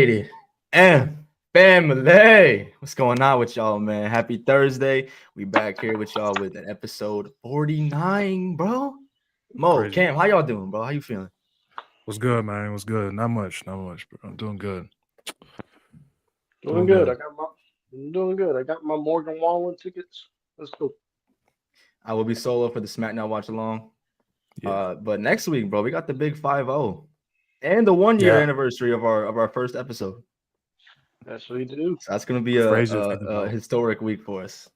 made it. And family, what's going on with y'all, man? Happy Thursday. We back here with y'all with an episode 49, bro. Mo, Crazy. Cam, how y'all doing, bro? How you feeling? What's good, man? What's good? Not much, bro. I'm doing good. Doing good. I'm doing good. I got my Morgan Wallen tickets. Let's go. I will be solo for the SmackDown watch along. Yeah. But next week, bro, we got the big 5-0 and the 1 year Yeah. anniversary of our first episode. Yes, we do. So that's gonna be Crazy to think a about. historic week for us.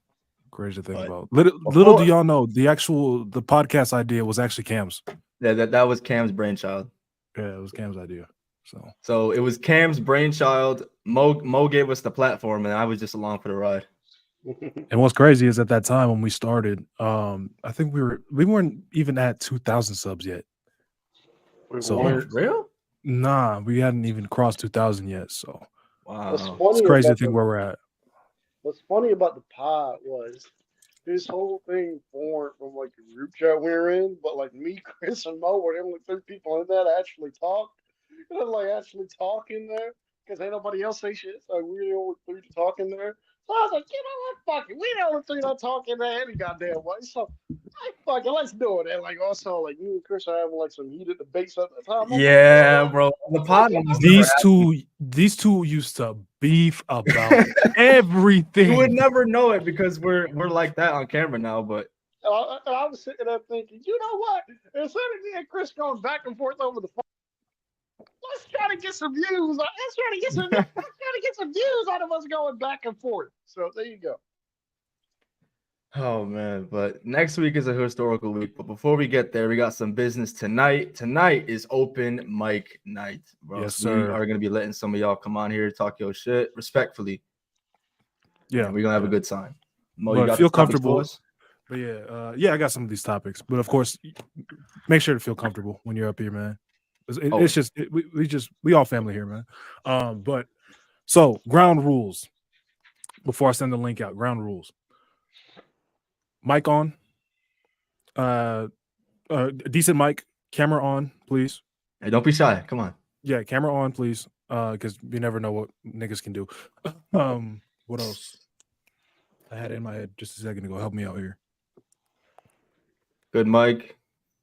Crazy to think But about. Little do y'all know, the podcast idea was actually Cam's. Yeah, that was Cam's brainchild. Yeah, it was Cam's idea. So it was Cam's brainchild. Mo gave us the platform, and I was just along for the ride. And what's crazy is at that time when we started, I think we weren't even at 2,000 subs yet. So real? Nah, we hadn't even crossed 2,000 yet. So wow, it's crazy to think where we're at. What's funny about the pod was this whole thing formed from like a group chat we were in, but like me, Chris, and Mo were the only three people in that actually talked. Like actually talk in there because ain't nobody else say shit. So we were the only three to talk in there. So I was like, you know what, fuck it. We the only three that talk in there any goddamn way. So fuck it, let's do it. And like also like me and Chris are having like some heated debates at the time. Yeah, bro. The pod These two used to beef about everything. You would never know it because we're like that on camera now, but I was sitting there thinking, you know what? Instead of me and Chris going back and forth over the phone, let's try to get some views. Let's try to get some views out of us going back and forth. So there you go. oh man, but next week is a historical week. But before we get there, we got some business tonight. Tonight is open mic night, bro. Yes, so we sir. are gonna be letting some of y'all come on here, talk your shit respectfully. Yeah, and we're gonna have a good time. Mo, but you got feel the topics comfortable. for us? But yeah, I got some of these topics. But of course, make sure to feel comfortable when you're up here, man. It's just we all family here, man. But so ground rules. Before I send the link out, ground rules. Mic on. Decent mic. Camera on, please. Hey, don't be shy. Come on. Yeah, camera on, please. Because you never know what niggas can do. What else? I had it in my head just a second ago. Help me out here. Good mic.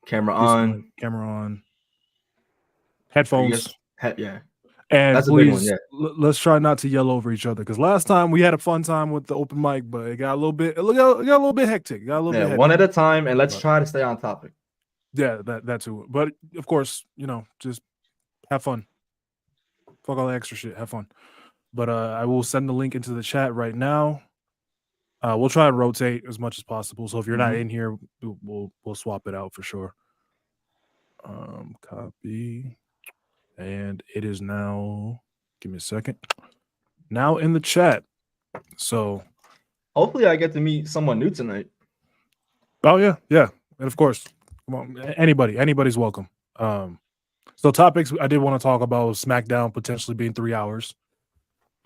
Camera on. Mic, camera on. Headphones. Yeah. And that's please, a big one, let's try not to yell over each other because last time we had a fun time with the open mic, but it got a little bit hectic. One at a time, and let's try to stay on topic. Yeah, that too. But of course, just have fun. Fuck all the extra shit. Have fun. But I will send the link into the chat right now. We'll try and rotate as much as possible. So if you're not in here, we'll swap it out for sure. Copy. And it is now, give me a second, now in the chat. So hopefully I get to meet someone new tonight. Oh, yeah. And of course, come on, anybody's welcome. So topics I did want to talk about was SmackDown potentially being 3 hours.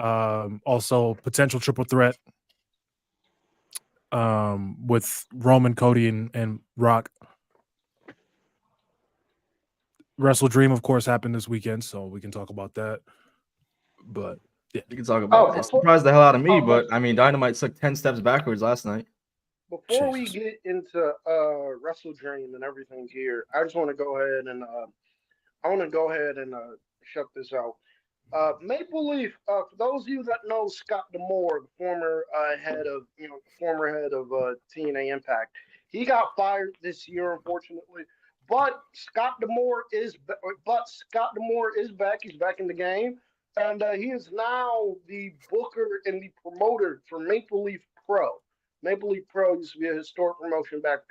Also, potential triple threat with Roman, Cody, and Rock. Wrestle Dream, of course, happened this weekend, so we can talk about that. But yeah, we can talk about it. It surprised the hell out of me, but I mean, Dynamite took 10 steps backwards last night. Before we get into Wrestle Dream and everything here, I just want to go ahead and shut this out. Maple Leaf, for those of you that know Scott D'Amore, the former head of TNA Impact, he got fired this year, unfortunately. But Scott D'Amore is back. He's back in the game, and he is now the booker and the promoter for Maple Leaf Pro. Maple Leaf Pro used to be a historic promotion back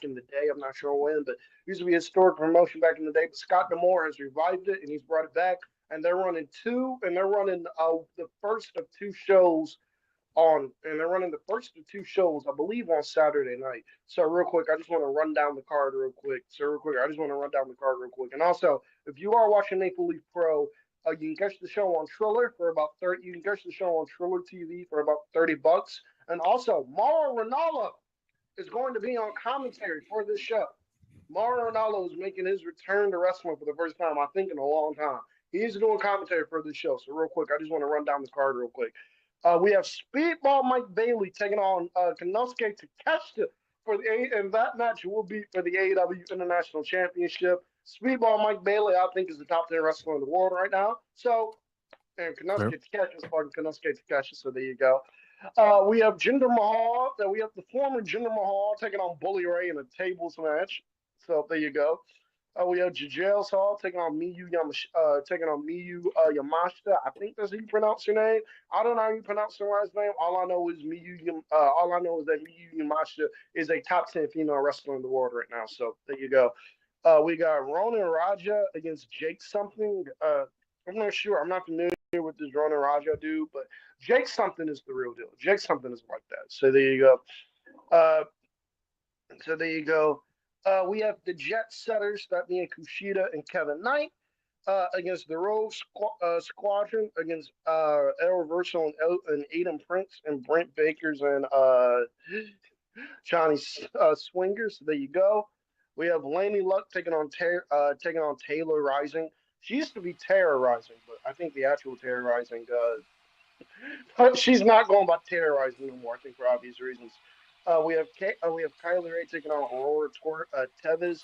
in the day. I'm not sure when, but it used to be a historic promotion back in the day. But Scott D'Amore has revived it and he's brought it back. And they're running the first of two shows I believe, on Saturday night. So real quick, I just want to run down the card real quick. And also, if you are watching Maple Leaf Pro, you can catch the show on Triller for about 30. You can catch the show on Triller TV for about $30. And also, Mauro Ranallo is going to be on commentary for this show. Mauro Ranallo is making his return to wrestling for the first time, I think, in a long time. He's doing commentary for the show. So real quick, I just want to run down the card real quick. We have Speedball Mike Bailey taking on Konosuke Takeshita and that match will be for the AEW International Championship. Speedball Mike Bailey, I think, is the top 10 wrestler in the world right now. So, and Konosuke Takeshita is fucking Konosuke Takeshita. So there you go. We have Jinder Mahal. We have the former Jinder Mahal taking on Bully Ray in a tables match. So there you go. We have Jajel Hall taking on Yamashita. I think that's how you pronounce your name. I don't know how you pronounce her last name. All I know is all I know is that Miyu Yamashita is a top 10 female wrestler in the world right now. So there you go. We got Ronan Raja against Jake something. I'm not sure. I'm not familiar with this Ronan Raja dude, but Jake something is the real deal. Jake something is like that. So there you go. We have the Jet Setters, that being Kushida and Kevin Knight, against the Rogue Squadron, against El Reverso and Aiden Prince and Brent Bakers and Johnny Swingers. So there you go. We have Laney Luck taking on Taylor Rising. She used to be terrorizing, but I think the actual terrorizing, she's not going by terrorizing anymore. I think for obvious reasons. We have Kylie Ray taking on Aurora Tevez.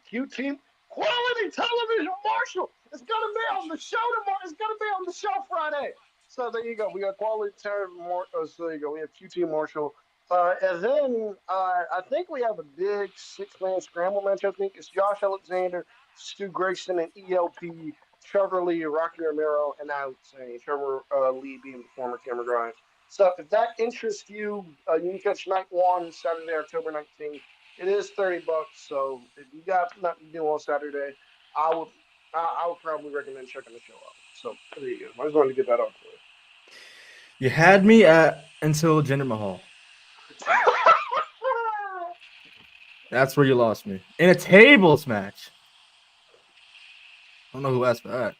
Q Team Quality Television Marshall. It's gonna be on the show tomorrow. It's gonna be on the show Friday. So there you go. We got Quality Television Marshall. So there you go. We have Q Team Marshall. And then I think we have a big 6-man scramble match. I think it's Josh Alexander, Stu Grayson, and ELP, Trevor Lee, Rocky Romero, and I would say Trevor Lee being the former camera guy. So if that interests you, you can catch night one Saturday, October 19th. It is $30. So if you got nothing to do on Saturday, I would probably recommend checking the show out. So there you go. I just wanted to get that out for you. You had me at until Jinder Mahal. That's where you lost me. In a tables match. I don't know who asked for that.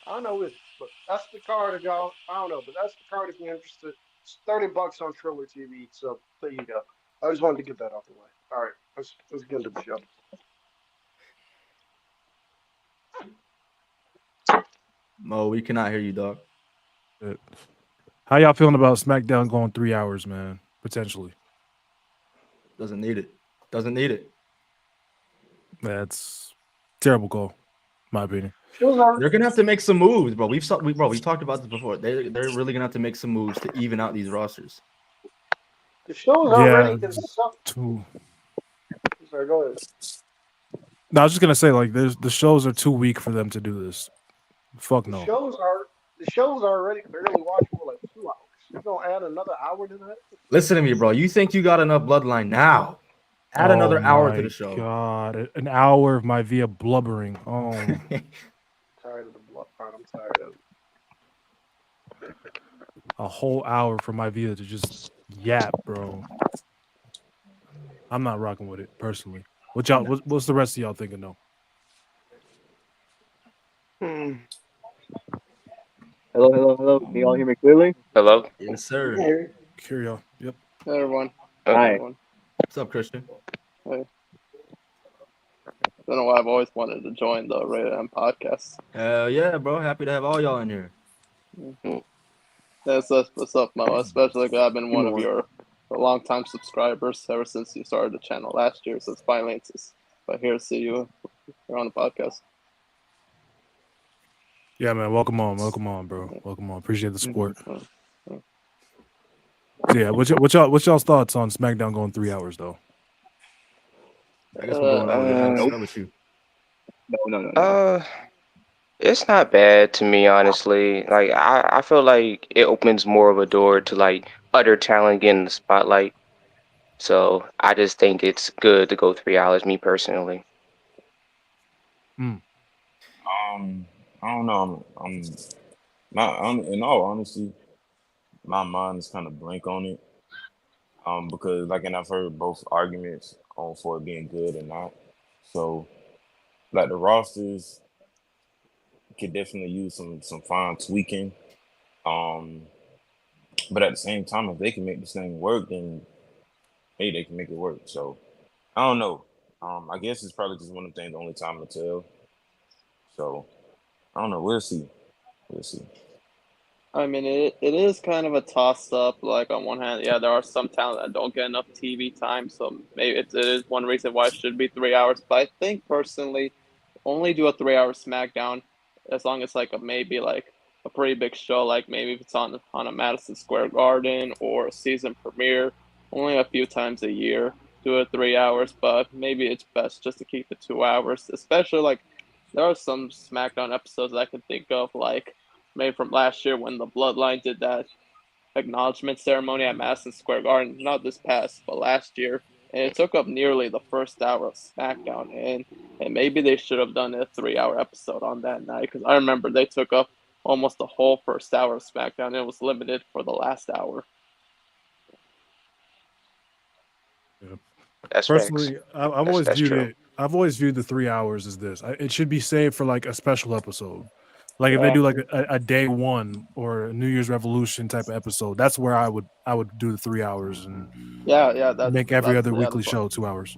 I don't know, but that's the card, y'all. I don't know, but that's the card if you're interested. It's $30 on Triller TV. So there you go. I just wanted to get that out the way. All right, let's get into the show. Mo, we cannot hear you, dog. How y'all feeling about SmackDown going 3 hours, man? Potentially. Doesn't need it. Doesn't need it. That's terrible goal, my opinion. They're gonna have to make some moves, bro. We've talked about this before. They're really gonna have to make some moves to even out these rosters. The show's already too. Sorry, go ahead. No, I was just gonna say, like, the shows are too weak for them to do this. Fuck no. The show's already barely watchable, like 2 hours. You're gonna add another hour to that? Listen to me, bro. You think you got enough bloodline now? Add another hour to the show. God, an hour of my via blubbering. Oh, tired of the bloodline. I'm tired of it. A whole hour for my via to just yap, bro. I'm not rocking with it personally. What's the rest of y'all thinking though? Hello. Can you all hear me clearly? Hello? Yes, sir. Hear y'all. Yep. Hey, everyone. Hi. What's up, Christian? Hey. I don't know why I've always wanted to join the Rated M podcast. Yeah, bro. Happy to have all y'all in here. That's what's up, Mo. Especially because I've been one of your long-time subscribers ever since you started the channel last year. So it's finally but here to see you. You're on the podcast. Yeah, man. Welcome on, bro. Welcome on. Appreciate the support. Yeah, what's y'all's thoughts on SmackDown going 3 hours though? I guess we're going on. Start with you. No. It's not bad to me, honestly. Like I feel like it opens more of a door to like other talent getting the spotlight. So I just think it's good to go 3 hours, me personally. I don't know. In all honesty, my mind is kind of blank on it. Because and I've heard both arguments for it being good or not. So, like the rosters could definitely use some fine tweaking. But at the same time, if they can make this thing work, then they can make it work. So I don't know. I guess it's probably just one of the things. The only time to tell. So I don't know. We'll see. We'll see. I mean, it is kind of a toss up. Like on one hand, yeah, there are some talent that don't get enough TV time, so maybe it is one reason why it should be 3 hours. But I think personally, only do a 3 hour SmackDown as long as like maybe like a pretty big show, like maybe if it's on a Madison Square Garden or a season premiere, only a few times a year. Do it 3 hours, but maybe it's best just to keep it 2 hours. Especially like there are some SmackDown episodes I can think of, like maybe from last year when the Bloodline did that acknowledgement ceremony at Madison Square Garden, not this past, but last year. And it took up nearly the first hour of SmackDown. And maybe they should have done a 3 hour episode on that night because I remember they took up almost the whole first hour of SmackDown and it was limited for the last hour. Yeah. That's Personally, that's true. I've always viewed the 3 hours as this. It should be saved for like a special episode. Like if they Yeah. do like a day one or a New Year's Revolution type of episode, that's where I would do the 3 hours and Yeah, make every other yeah, weekly that's show 2 hours.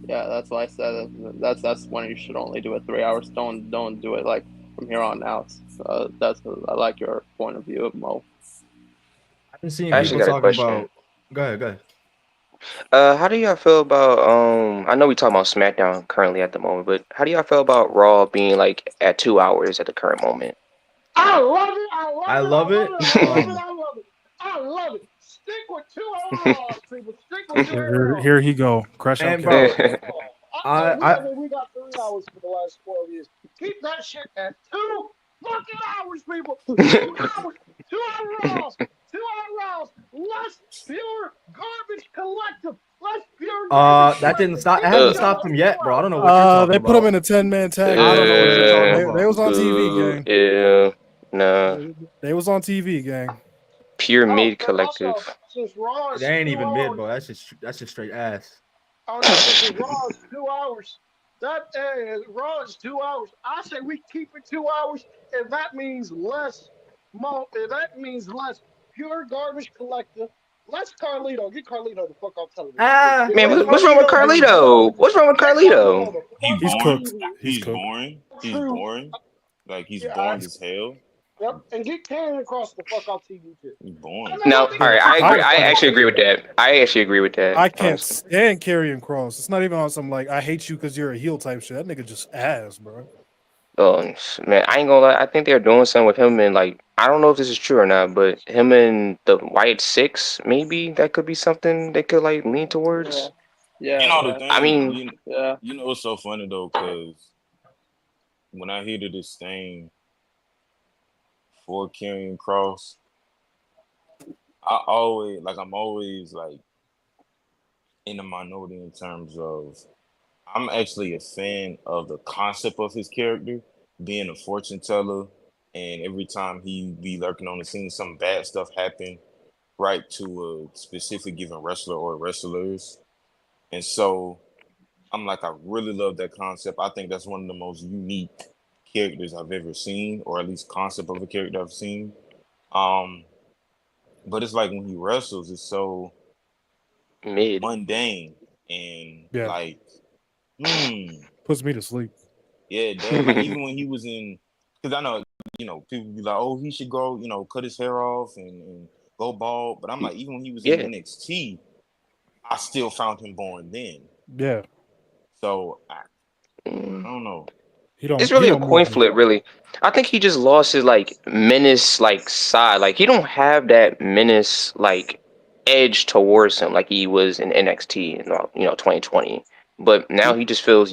Yeah, that's why I said that's when you should only do it 3 hours. Don't do it like from here on out. I like your point of view, Mo. I've been seeing I actually people got a talking question. about. Go ahead. Go ahead. How do y'all feel about I know we talking about SmackDown currently at the moment, but how do y'all feel about Raw being like at 2 hours at the current moment? I love it. I love I it. love I it. love it. I love it. I love it. I love it. Stick with 2 hour Raws, people. Stick with 2 hour Raws. Here he go, crush out. And bro, I we got 3 hours for the last 12 years. Keep that shit at 2 fucking hours, people. 2 hours. 2 hour Raws. 2 hour Raws. Less pure garbage collective. Less pure garbage. that didn't stop. It collective. hasn't stopped them yet, bro. I don't know what you're talking They about. put him in a 10-man tag. I don't know what you're talking about. They was on TV, gang. Yeah, nah. They was on TV, gang. Pure mid Also, collective. since Raw is They ain't 2 even mid, hours, bro. That's just straight ass. Oh no, since Raw is 2 hours. That Raw is 2 hours. I say we keep it 2 hours, and that means less. That means less pure garbage collective. Less Carlito. Get Carlito the fuck off television. Man, what's wrong with Carlito? What's wrong with Carlito? He's cooked. He's cooked. boring. He's True. boring. Like he's boring as hell. Yep, and get Karen across the fuck off TV too. He's boring. No, all right, I agree. I actually agree with that. I can't honestly. stand Karrion Kross. It's not even on some like I hate you because you're a heel type shit. That nigga just ass, bro. Oh man, I ain't gonna lie. I think they're doing something with him and like I don't know if this is true or not, but him and the White Six, maybe that could be something they could like lean towards. Yeah. You know the thing. I mean, you know it's so funny though, because when I hear this thing for Karrion Kross, I'm always like in the minority in terms of I'm actually a fan of the concept of his character being a fortune teller, and every time he be lurking on the scene, some bad stuff happen right to a specific given wrestler or wrestlers. And so I'm like, I really love that concept. I think that's one of the most unique characters I've ever seen, or at least concept of a character I've seen. But it's like when he wrestles, it's so mid. mundane and like puts me to sleep. Yeah, it does. Like even when he was in, because I know people be like, oh, he should go, cut his hair off and go bald. But I'm like, even when he was in NXT, I still found him boring then. Yeah. So I don't know. It's really a coin flip, really. I think he just lost his like menace like side. Like he don't have that menace like edge towards him like he was in NXT in 2020. But now he just feels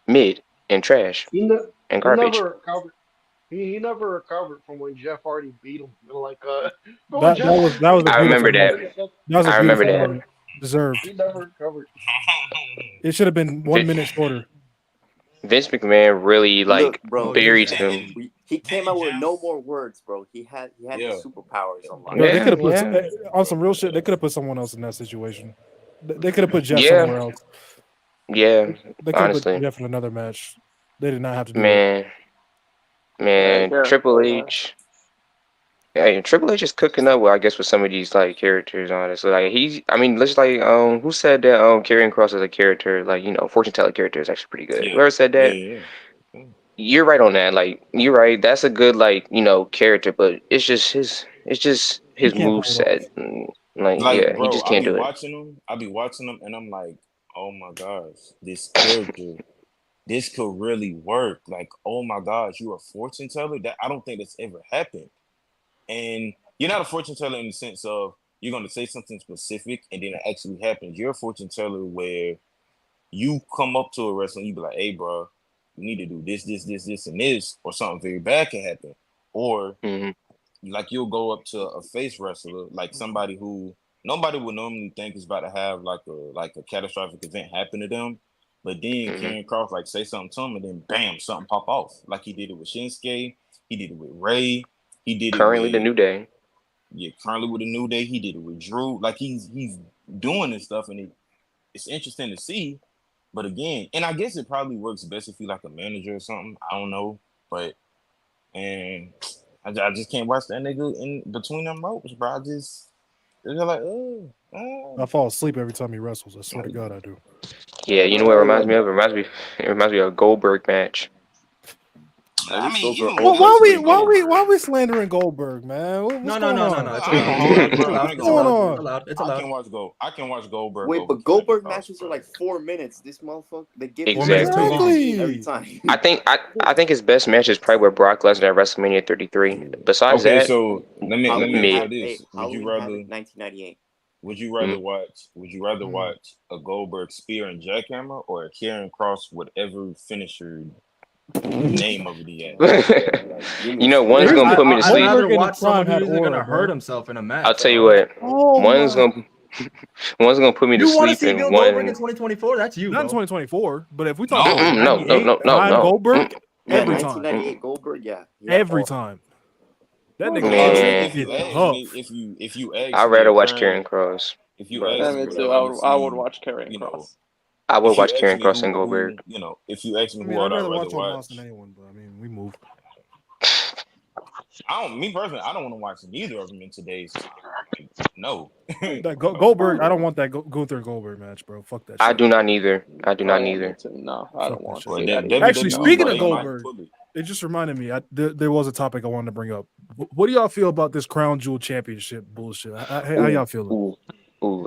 mid and trash and garbage. He never recovered. He never recovered from when Jeff Hardy beat him. Like that was. I remember that. I remember that. Deserved. He never recovered. It should have been 1 minute shorter. Vince McMahon really buried him. He came out with no more words, bro. He had the superpowers on line. They could have put on some real shit. They could have put someone else in that situation. They could have put Jeff somewhere else. Yeah, they could have put Jeff in another match. They did not have to do that. Triple H. Hey, Triple H is cooking up, I guess, with some of these like characters. Honestly, like let's who said that Karrion Kross as a character, like fortune teller character is actually pretty good. Yeah. Whoever said that, you're right on that. Like you're right. That's a good character, but it's just his can't move pull it set. Like Like, yeah, he bro, just can't do it. I be watching them, and I'm like, oh my gosh, this character, this could really work. Like, oh my gosh, you a fortune teller? That I don't think that's ever happened. And you're not a fortune teller in the sense of you're gonna say something specific and then it actually happens. You're a fortune teller where you come up to a wrestler and you be like, hey, bro, you need to do this, and this, or something very bad can happen. Or Hmm. like you'll go up to a face wrestler, like somebody who nobody would normally think is about to have like a catastrophic event happen to them. But then Hmm. Karen Cross like say something to him and then bam, something pop off. Like he did it with Shinsuke, he did it with Ray, he did it Currently, the with New Day. currently with the New Day, he did it with Drew. Like he's doing this stuff and it's interesting to see. But again, and I guess it probably works best if you like a manager or something. I don't know, but and I just can't watch that nigga in between them ropes, bro. They're like, I fall asleep every time he wrestles. I swear to God, I do. Yeah, you know what it reminds me of? It reminds me of a Goldberg match. At I least mean, those even are old Why X-rated Goldberg. we slandering Goldberg, man? What's No. going on? It's I ain't gonna hold you, bro. I ain't allowed. It's gonna hold allowed. you. It's allowed. It's allowed. I can watch Goldberg. Wait, over but Karrion Goldberg Kross, matches are bro. like 4 minutes. This motherfucker, they give 4 minutes too long. every time. I think his best match is probably with Brock Lesnar at WrestleMania 33. Besides Okay, that, so let me Halloween ask mid. you this: Halloween Havoc 1998. Would you rather Mm. watch a Goldberg spear and jackhammer or a Karrion Kross whatever finisher name of it he has? Give me You a know, spear. one's gonna put me to I'd sleep. rather Goldberg in his watch someone prime had who's gonna aura, hurt bro. himself in a match. I'll tell you bro. what. Oh One's my! gonna put me to You want to sleep, see and Bill Goldberg in one. 2024? That's you, Not in bro. 2024, but if we talk No. about No, 98 prime no. Goldberg, Yeah, every time, 1998 Goldberg. Yeah, he had every all- time, that I nigga mean, was Man, if you ask tough. me, if you ask I'd me rather a watch current, Karrion Kross. if you But Yeah, ask me me, too. I'd rather I would see, watch Karrion you know, Cross. I would if you watch ask Karrion me Kross and Goldberg. if you ask I me mean, who I'd I'd rather rather watch Omos than watch, anyone, but I mean, we move. me personally, I don't want to watch neither of them in today's time. Like, no. That Goldberg, I don't want that Gunther Goldberg match, bro. Fuck that I shit. do not neither. I do not Oh yeah, me either. too. No, I Fuck don't that want shit. to Well, see that either. Actually, WWE, speaking bro, of they might Goldberg, pull it. it just reminded me. There was a topic I wanted to bring up. What do y'all feel about this Crown Jewel Championship bullshit? How y'all feeling? Ooh.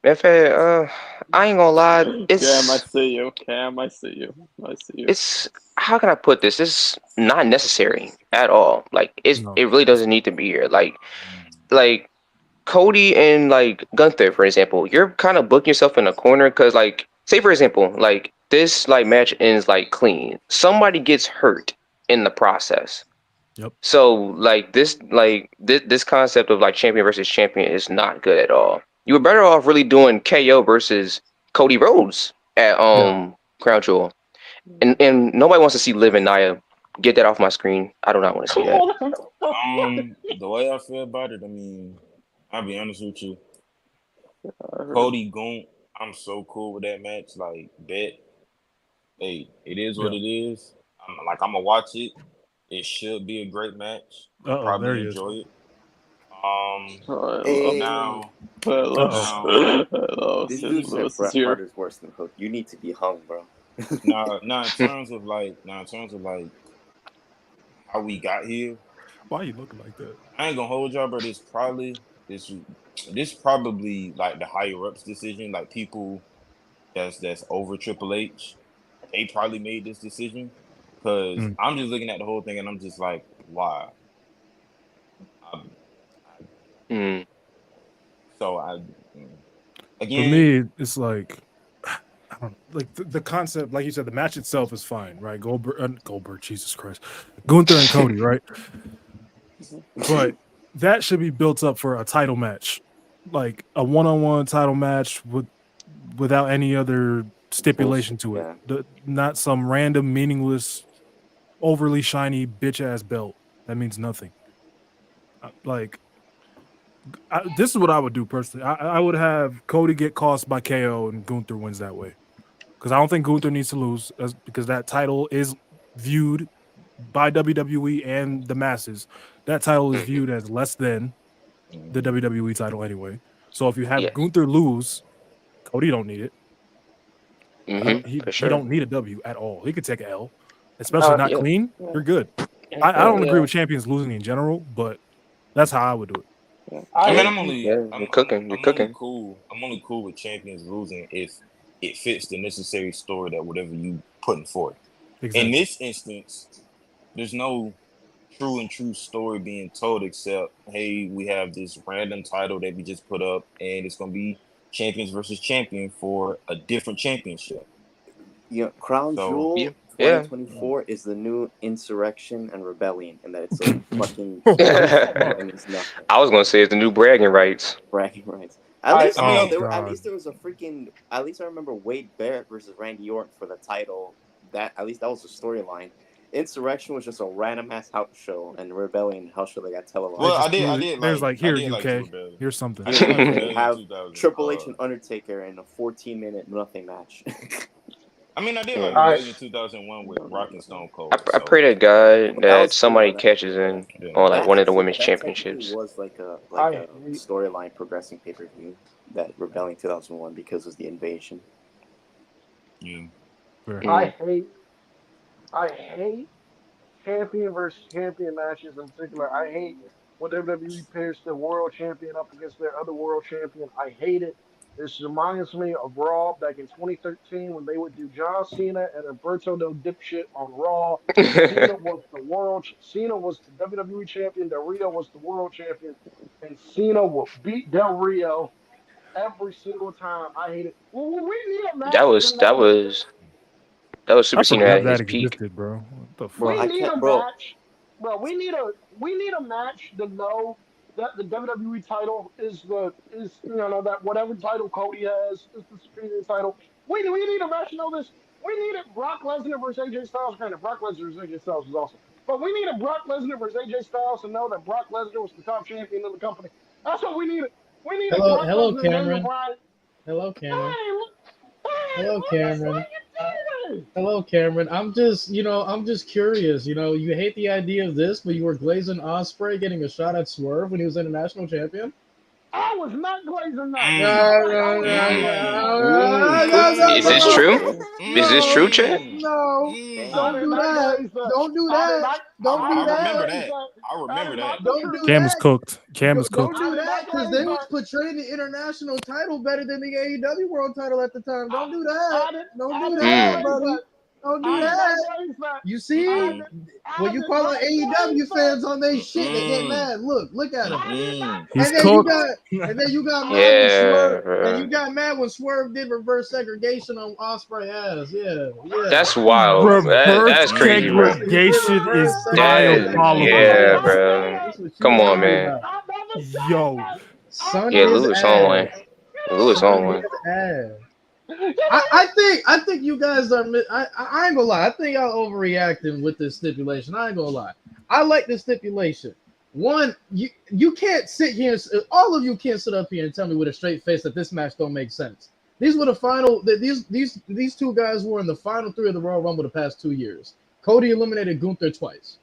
Matter of fact, I ain't gonna lie. Cam, I see you. Cam, I see you. I see you. It's how can I put this? It's not necessary at all. Like No. it really doesn't need to be here. Like Cody and like Gunther, for example, you're kind of booking yourself in a corner because like say for example, like this like match ends like clean. Somebody gets hurt in the process. Yep. So this concept of like champion versus champion is not good at all. You were better off really doing KO versus Cody Rhodes at Crown Jewel. And nobody wants to see Liv and Nia. Get that off my screen. I do not want to see that. The way I feel about it, I mean, I'll be honest with you. Cody Goon, I'm so cool with that match. Like, bet, hey, it is what it is. I'm gonna watch it. It should be a great match. I'll There probably he is. enjoy it. Now, This Sid dude said Lewis is Bret here. Hart is worse than Hook. You need to be hung, bro. now, in terms of like how we got here, Why are you looking like that? I ain't gonna hold y'all, but this probably like the higher ups decision, like people that's over Triple H, they probably made this decision because I'm just looking at the whole thing and I'm just like, why? So again, for me, it's like I don't know, like the concept, like you said, the match itself is fine, right? Goldberg, Jesus Christ, Gunther and Cody, right? But that should be built up for a title match, like a one-on-one title match without any other stipulation to it. Not some random, meaningless, overly shiny bitch-ass belt that means nothing. This is what I would do personally. I would have Cody get cost by KO and Gunther wins that way, because I don't think Gunther needs to lose, because that title is viewed by WWE and the masses. That title is viewed as less than the WWE title anyway. So if you have Gunther lose, Cody don't need it. He For sure. don't need a W at all. He could take an L. especially not yeah. clean, you're good. I don't agree with champions losing in general, but that's how I would do it. I mean, you're cooking. I'm only cool with champions losing if it fits the necessary story that whatever you putting forth. Exactly. In this instance, there's no true story being told except, hey, we have this random title that we just put up, and it's gonna be champions versus champion for a different championship. Yeah, Crown Jewel 2024 is the new Insurrection and Rebellion, and that it's a fucking and it's nothing. I was gonna say it's the new bragging rights. Bragging rights. At least I there was a freaking. At least I remember Wade Barrett versus Randy Orton for the title. At least that was the storyline. Insurrection was just a random ass house show, and Rebellion house show that got televised. Well, I did. There's like here UK. Here's something. Have Triple H and Undertaker in a 14-minute nothing match. I mean, I did like Rebellion 2001 with Rock and Stone Cold. I pray to God that somebody catches in on like one of the women's championships. It was like a storyline progressing pay-per-view, that Rebellion 2001, because of the invasion. Yeah. I hate champion versus champion matches in particular. I hate when WWE pairs the world champion up against their other world champion. I hate it. This reminds me of Raw back in 2013 when they would do John Cena and Alberto Del Dipshit on Raw. Cena was the WWE champion. Del Rio was the world champion, and Cena would beat Del Rio every single time. I hate it. Well, we need a match. That was Super Cena at his peak, bro. What the fuck? We need a match, bro. We need a match to know that the WWE title is that whatever title Cody has is the superior title. We need a match to know this. We need it Brock Lesnar versus AJ Styles. Kind of Brock Lesnar versus AJ Styles was awesome, but we need a Brock Lesnar versus AJ Styles to know that Brock Lesnar was the top champion of the company. That's what we needed. We need Hello, Cameron. Hello, Cameron. Hello, Cameron. Hello, Cameron. I'm just curious. You hate the idea of this, but you were glazing Ospreay getting a shot at Swerve when he was international champion. I was not glazing that. Is this true? Is this true, Chad? No, don't do that. Don't do that. Don't do that. I remember that. Don't do Cam is that. cooked. Don't do that because they was portraying the international title better than the AEW world title at the time. Don't do that. Don't do that, buddy. Don't do that. You see, when you call on AEW fans on their shit, they get mad. Look at him. He's cooked. And then you got mad when Swerve. And you got mad when Swerve did reverse segregation on Ospreay ass. Yeah. That's wild. That's crazy, bro. Segregation is diabolical. Yeah, bro. Come on, man. Yo. Yeah, Lewis on one. I think you guys are. I ain't gonna lie. I think y'all overreacting with this stipulation. I ain't gonna lie. I like this stipulation. One, you can't sit here. All of you can't sit up here and tell me with a straight face that this match don't make sense. These were the final. These two guys were in the final three of the Royal Rumble the past 2 years. Cody eliminated Gunther twice,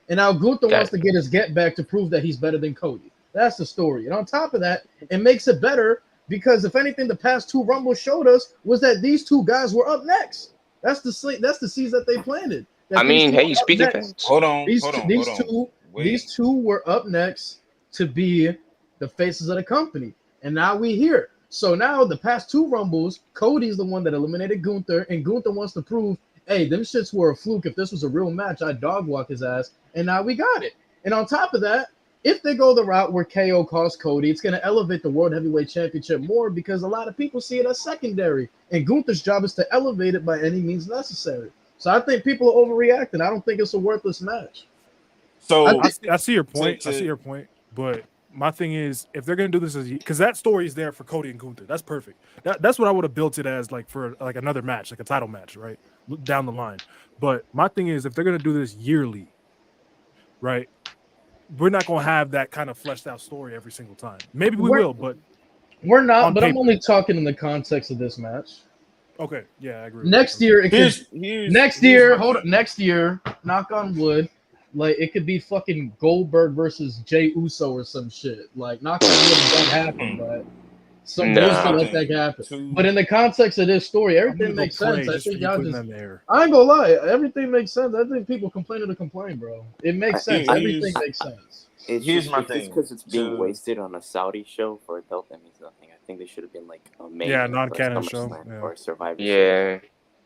and now Gunther wants to get his get back to prove that he's better than Cody. That's the story. And on top of that, it makes it better. Because if anything, the past two Rumbles showed us was that these two guys were up next. That's the seeds that they planted. I mean, hey, you speaking facts. Hold on. These two were up next to be the faces of the company, and now we here. So now the past two Rumbles, Cody's the one that eliminated Gunther, and Gunther wants to prove, hey, them shits were a fluke. If this was a real match, I'd dog walk his ass, and now we got it. And on top of that, if they go the route where KO costs Cody, it's going to elevate the World Heavyweight Championship more because a lot of people see it as secondary. And Gunther's job is to elevate it by any means necessary. So I think people are overreacting. I don't think it's a worthless match. So I see your point. I see your point. But my thing is, if they're going to do this, because that story is there for Cody and Gunther. That's perfect. That's what I would have built it as, like for like another match, like a title match, right? Down the line. But my thing is, if they're going to do this yearly, right? We're not going to have that kind of fleshed out story every single time. Maybe we will, but we're not. But I'm only talking in the context of this match. Okay, yeah, I agree. Next year, next year, knock on wood, like it could be fucking Goldberg versus Jey Uso or some shit. Like knock on wood, it don't happen, but some Nah. bullshit like that can happen. But in the context of this story, everything makes sense. I think y'all just. I ain't gonna lie, everything makes sense. I think people complaining to complain, bro. It makes sense. Everything makes sense. Here's my thing. Because it's being wasted on a Saudi show for adult, that means nothing. I think they should have been like a main non-canon show or Survivor Series.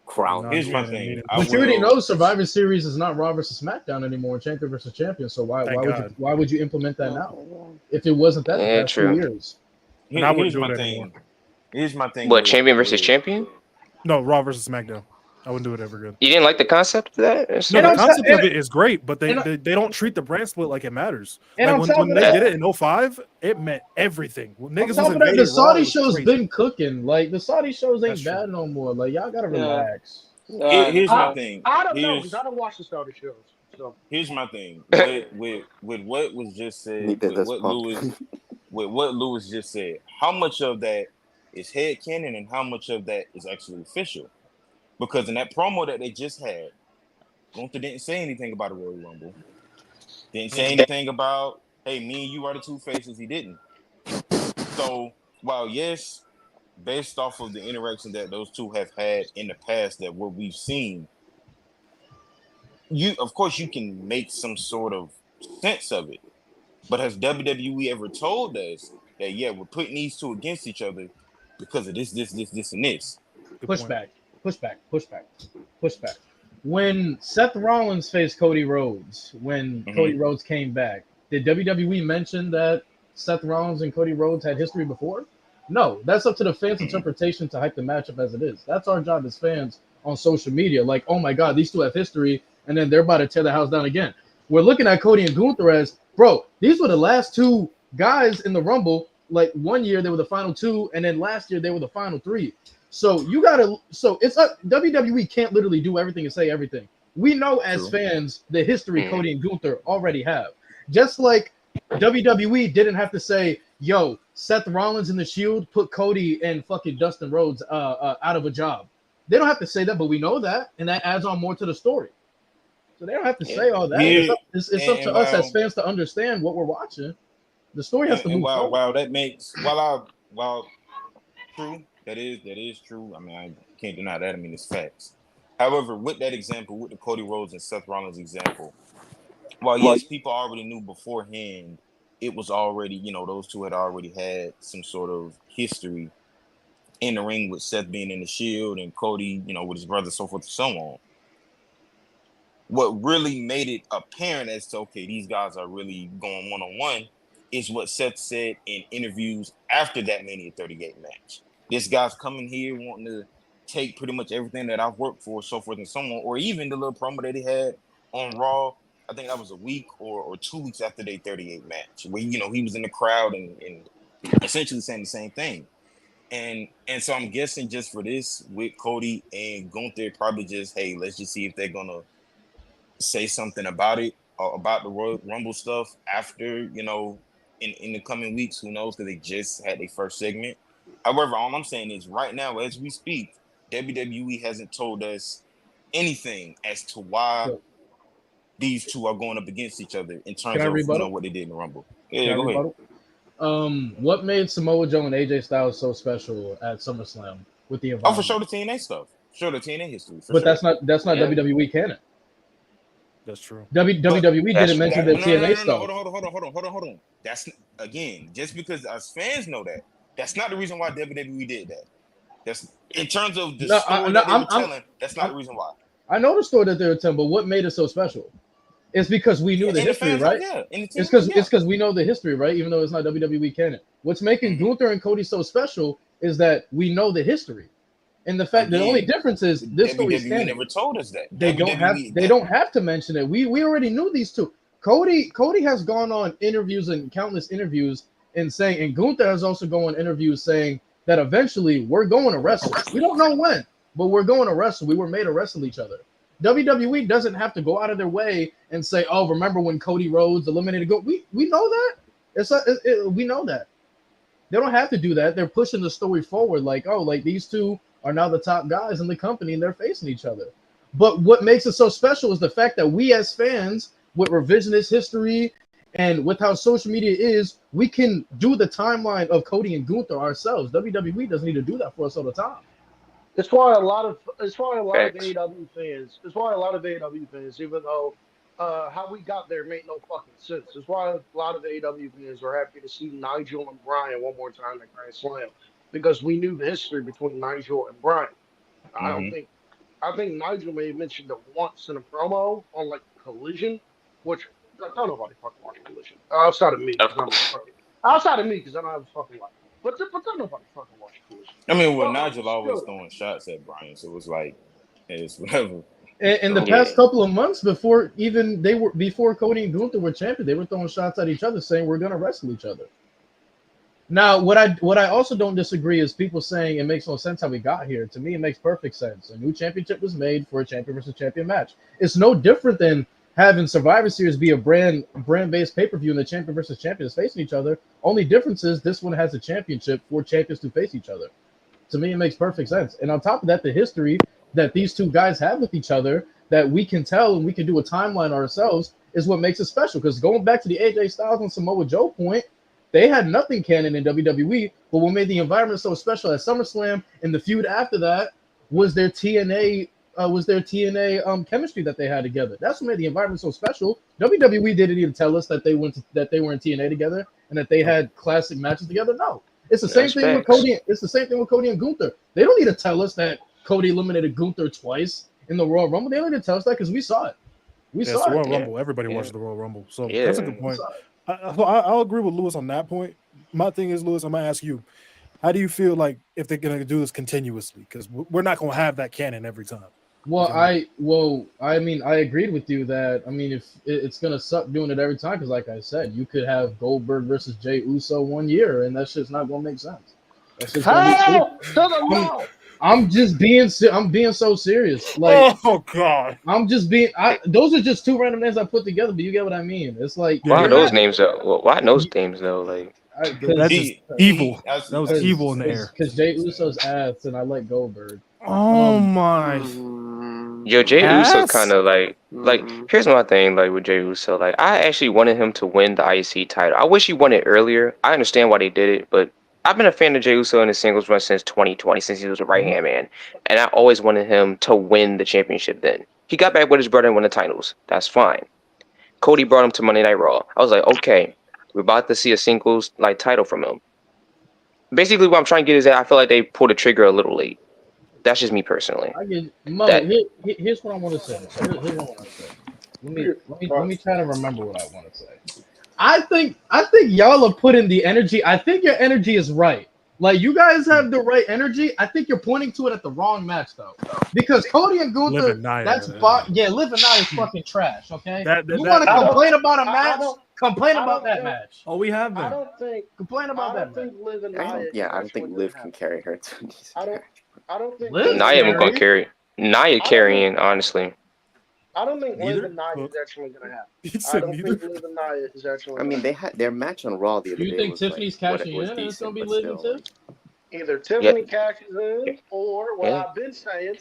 Crown. Here's my thing. But you already know Survivor Series is not Raw versus SmackDown anymore, Champion versus Champion. So why would you implement that now if it wasn't that the past 2 years? And I wouldn't do my it thing. anymore. Here's my thing. What, Champion versus Champion? No, Raw versus SmackDown. I wouldn't do it ever again. You didn't like the concept of that? No, the concept of it is great, but they don't treat the brand split like it matters. Like when they did it in 05, it meant everything. When niggas was the Saudi show's been cooking. Like the Saudi shows ain't bad no more. Like y'all gotta relax. Here's my thing. I don't know because I don't watch the Saudi shows. So here's my thing. With what was just said, with what Lewis just said, how much of that is headcanon and how much of that is actually official? Because in that promo that they just had, Gunther didn't say anything about a Royal Rumble. Didn't say anything about, hey, me and you are the two faces. He didn't. So, while yes, based off of the interaction that those two have had in the past, that what we've seen, of course you can make some sort of sense of it. But has WWE ever told us that, yeah, we're putting these two against each other because of this, and this? Pushback. When Seth Rollins faced Cody Rhodes, when Cody Rhodes came back, did WWE mention that Seth Rollins and Cody Rhodes had history before? No, that's up to the fans' interpretation to hype the matchup as it is. That's our job as fans on social media. Like, oh my God, these two have history, and then they're about to tear the house down again. We're looking at Cody and Gunther as, bro, these were the last two guys in the Rumble. Like 1 year they were the final two, and then last year they were the final three. So it's WWE can't literally do everything and say everything. We know as fans the history Cody and Gunther already have. Just like WWE didn't have to say, yo, Seth Rollins in the Shield put Cody and fucking Dustin Rhodes out of a job. They don't have to say that, but we know that, and that adds on more to the story. So they don't have to say all that. Yeah. It's up to us as fans to understand what we're watching. The story has to move forward. While true. That is true. I mean, I can't deny that. I mean, it's facts. However, with that example, with the Cody Rhodes and Seth Rollins example, while yes, people already knew beforehand, it was already, those two had already had some sort of history in the ring with Seth being in the Shield and Cody, with his brother, so forth and so on. What really made it apparent as to, okay, these guys are really going one-on-one is what Seth said in interviews after that Mania 38 match. This guy's coming here wanting to take pretty much everything that I've worked for, so forth and so on, or even the little promo that he had on Raw. I think that was a week or 2 weeks after their 38 match, where he was in the crowd and essentially saying the same thing. And so I'm guessing just for this with Cody and Gunther, probably just, hey, let's just see if they're gonna say something about it, about the Royal Rumble stuff after, in the coming weeks. Who knows? Because they just had their first segment. However, all I'm saying is right now, as we speak, WWE hasn't told us anything as to why these two are going up against each other in terms of what they did in the Rumble. Yeah, go ahead. What made Samoa Joe and AJ Styles so special at SummerSlam with the environment? For sure the TNA stuff. Sure the TNA history. But that's not WWE canon. That's true. WWE didn't mention the TNA stuff. Hold on. That's again, just because us fans know that, that's not the reason why WWE did that. That's in terms of the story that they were telling. That's not the reason why. I know the story that they were telling, but what made it so special? It's because we knew the history, right? It's because we know the history, right? Even though it's not WWE canon. What's making Gunther and Cody so special is that we know the history, and the fact the only difference is this story is canon. Never told us that they don't have to mention it. We already knew these two. Cody has gone on interviews and countless interviews and saying, and Gunther has also gone on interviews saying that eventually we're going to wrestle. We don't know when, but we're going to wrestle. We were made to wrestle each other. WWE doesn't have to go out of their way and say, "Oh, remember when Cody Rhodes eliminated Go?" We know that. We know that. They don't have to do that. They're pushing the story forward, like, oh, like these two are now the top guys in the company and they're facing each other. But what makes it so special is the fact that we as fans with revisionist history And with how social media is, we can do the timeline of Cody and Gunther ourselves. WWE doesn't need to do that for us all the time. It's why a lot of Facts. AEW fans. It's why a lot of AEW fans, even though how we got there made no fucking sense. It's why a lot of AEW fans are happy to see Nigel and Bryan one more time at Grand Slam because we knew the history between Nigel and Bryan. I don't Mm-hmm. think I think Nigel may have mentioned it once in a promo on like Collision, which don't nobody fucking watch Collision outside of me because I'm fucking outside of me because I don't have a fucking life. But don't nobody fucking watch Collision. I mean, well, But Nigel always still, throwing shots at Brian, so it was like, it's whatever. In the past couple of months, before Cody and Gunther were champion, they were throwing shots at each other, saying we're gonna wrestle each other. Now, what I also don't disagree is people saying it makes no sense how we got here. To me, it makes perfect sense. A new championship was made for a champion versus champion match. It's no different than having Survivor Series be a brand-based pay-per-view and the champion versus champions facing each other. Only difference is this one has a championship for champions to face each other. To me, it makes perfect sense. And on top of that, the history that these two guys have with each other that we can tell and we can do a timeline ourselves is what makes it special. Because going back to the AJ Styles and Samoa Joe point, they had nothing canon in WWE, but what made the environment so special at SummerSlam and the feud after that was their TNA chemistry that they had together. That's what made the environment so special. WWE didn't need to tell us that they were in TNA together and that they had classic matches together. No, it's the same thing with Cody. It's the same thing with Cody and Gunther. They don't need to tell us that Cody eliminated Gunther twice in the Royal Rumble. They don't need to tell us that because we saw it. It's the Royal Rumble. Everybody watched the Royal Rumble, so that's a good point. I'll agree with Lewis on that point. My thing is, Lewis, I'm gonna ask you, how do you feel like if they're gonna do this continuously? Because we're not gonna have that canon every time. Well, I agreed with you that if it's gonna suck doing it every time because, like I said, you could have Goldberg versus Jey Uso one year, and that's just not gonna make sense. That's just I'm being so serious. Like, oh god, I'm just being. Those are just two random names I put together, but you get what I mean. It's like why those names though? Well, why those names though? Like that's just evil. That was evil in the air. Because Jey Uso's ass, and I like Goldberg. Oh my. Yo, Jey Uso kind of like here's my thing like with Jey Uso. Like I actually wanted him to win the IC title. I wish he won it earlier. I understand why they did it, but I've been a fan of Jey Uso in his singles run since 2020, since he was a right-hand man. And I always wanted him to win the championship then. He got back with his brother and won the titles. That's fine. Cody brought him to Monday Night Raw. I was like, okay, we're about to see a singles title from him. Basically, what I'm trying to get is that I feel like they pulled the trigger a little late. That's just me personally. Here's what I want to say. Let me try to remember what I want to say. I think y'all are putting the energy. I think your energy is right. Like you guys have the right energy. I think you're pointing to it at the wrong match though, because Cody and Gunther. Liv and Nia is fucking trash. Okay, you want to complain about a match? Complain about that match. Oh, we have been. I don't think complain about that. Liv and Nia. I don't think Liv can carry her. I don't think Nia even gonna carry. Nia carrying, honestly. I don't think Liv and Nia is actually going to happen. I don't think Liv and Nia is actually. I mean, they had their match on Raw the other day. Do you think Tiffany's cashing in and it's going to be Liv and Tiff? Either Tiffany cashes in, or what I've been saying,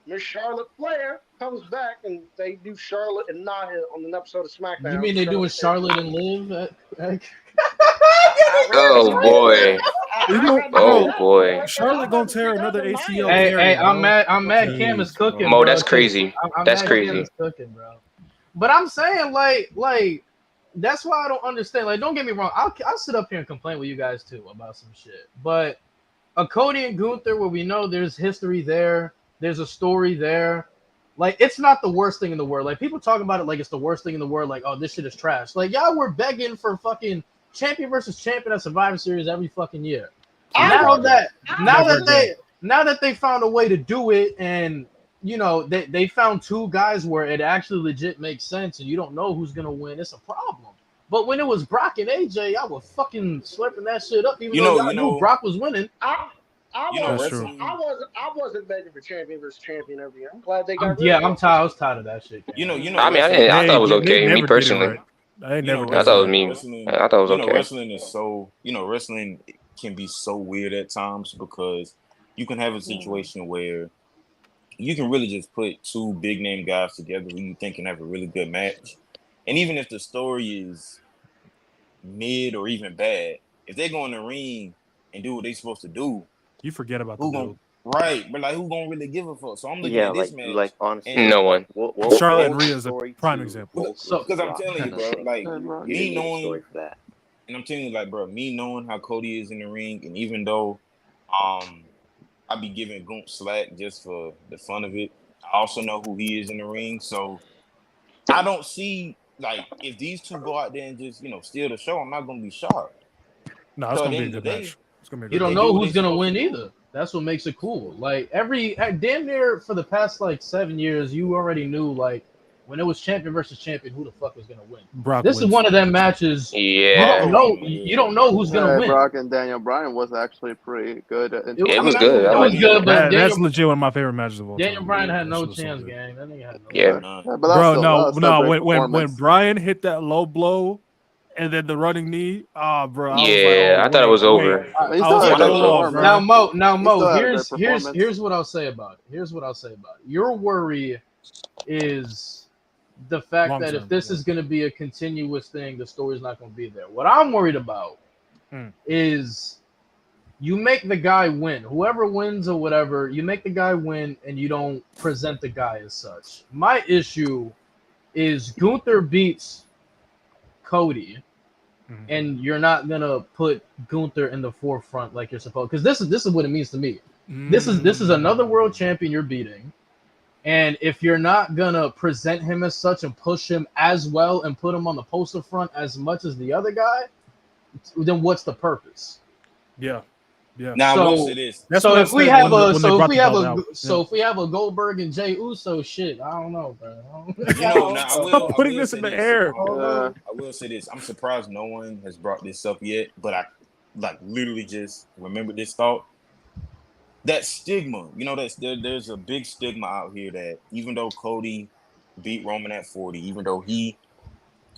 Miss Charlotte Flair comes back and they do Charlotte and Nia on an episode of SmackDown. You mean they're doing Charlotte and Liv? Oh boy! Oh boy! Charlotte gonna tear another ACL. Hey, I'm mad. Cam is cooking. Mo, that's crazy. That's crazy. Cam is cooking, bro. But I'm saying, like, that's why I don't understand. Like, don't get me wrong. I'll sit up here and complain with you guys too about some shit. But a Cody and Gunther, where we know there's history there, there's a story there. Like, it's not the worst thing in the world. Like, people talk about it like it's the worst thing in the world. Like, oh, this shit is trash. Like, y'all were begging for fucking champion versus champion at Survivor Series every fucking year. Now that they found a way to do it, and you know they found two guys where it actually legit makes sense, and you don't know who's gonna win, it's a problem. But when it was Brock and AJ, I was fucking slurping that shit up, even though I knew Brock was winning. I wasn't begging for champion versus champion every year. I'm glad they got. I was tired of that shit. You know. I mean, I thought it was okay. Me personally. I thought it was me. I thought it was okay. Wrestling is so. Wrestling can be so weird at times because you can have a situation where you can really just put two big name guys together who you think can have a really good match, And even if the story is mid or even bad, if they go in the ring and do what they supposed to do, You forget about the who gonna dude. right? But like, who gonna really give a fuck? So I'm looking Yeah, at this match, like honestly, and No one. what Charlotte and was the Rhea is a story prime to example. Volk So- versus because I'm Brock? telling you, bro, Nothing. like You me didn't need a knowing, story for that. and I'm telling you, like, bro, me knowing how Cody is in the ring, and even though, I be giving Goont slack just for the fun of it, I also know who he is in the ring, so I don't see like if these two go out there and just steal the show, I'm not gonna be shocked. No, it's So at gonna the be a end of good the day, match. It's gonna be a You good don't they match. do know what who's they gonna supposed win to do. either. That's what makes it cool. Like damn near for the past like 7 years, you already knew like when it was champion versus champion, who the fuck was gonna win. Brock This wins. is one of them matches. Yeah. You don't know who's gonna win. Brock and Daniel Bryan was actually pretty good. It It was was good. I It was like good, but That's Daniel legit one of my favorite matches of all time. Daniel Bryan had That no shit was so chance, good. gang. That nigga had no Yeah. chance. But Bro, that was still a great when performance. Bryan hit that low blow and then the running knee, bro, I was like, Yeah, oh, I thought it was wait. over. He I still was had like, a great hold hold on, performance. bro. Now He Mo, still had a great here's performance. what I'll say about it. Your worry is the fact Long that if term, this yeah. is going to be a continuous thing, the story's not going to be there. What I'm worried about is you make the guy win. Whoever wins or whatever, you make the guy win and you don't present the guy as such. My issue is Gunther beats Cody and you're not going to put Gunther in the forefront like you're supposed, because this is what it means to me. This is another world champion you're beating. And if you're not gonna present him as such and push him as well and put him on the poster front as much as the other guy, then what's the purpose? Yeah. Now I So- will say this. That's So what I if we said have when a they so if brought we the have belt a out. so if we have a Goldberg and Jey Uso shit, I don't know, bro. Now I will putting I will this say in the this. air. I will say this. I'm surprised no one has brought this up yet, but I like literally just remembered this thought. That stigma, there's a big stigma out here that even though Cody beat Roman at 40, even though he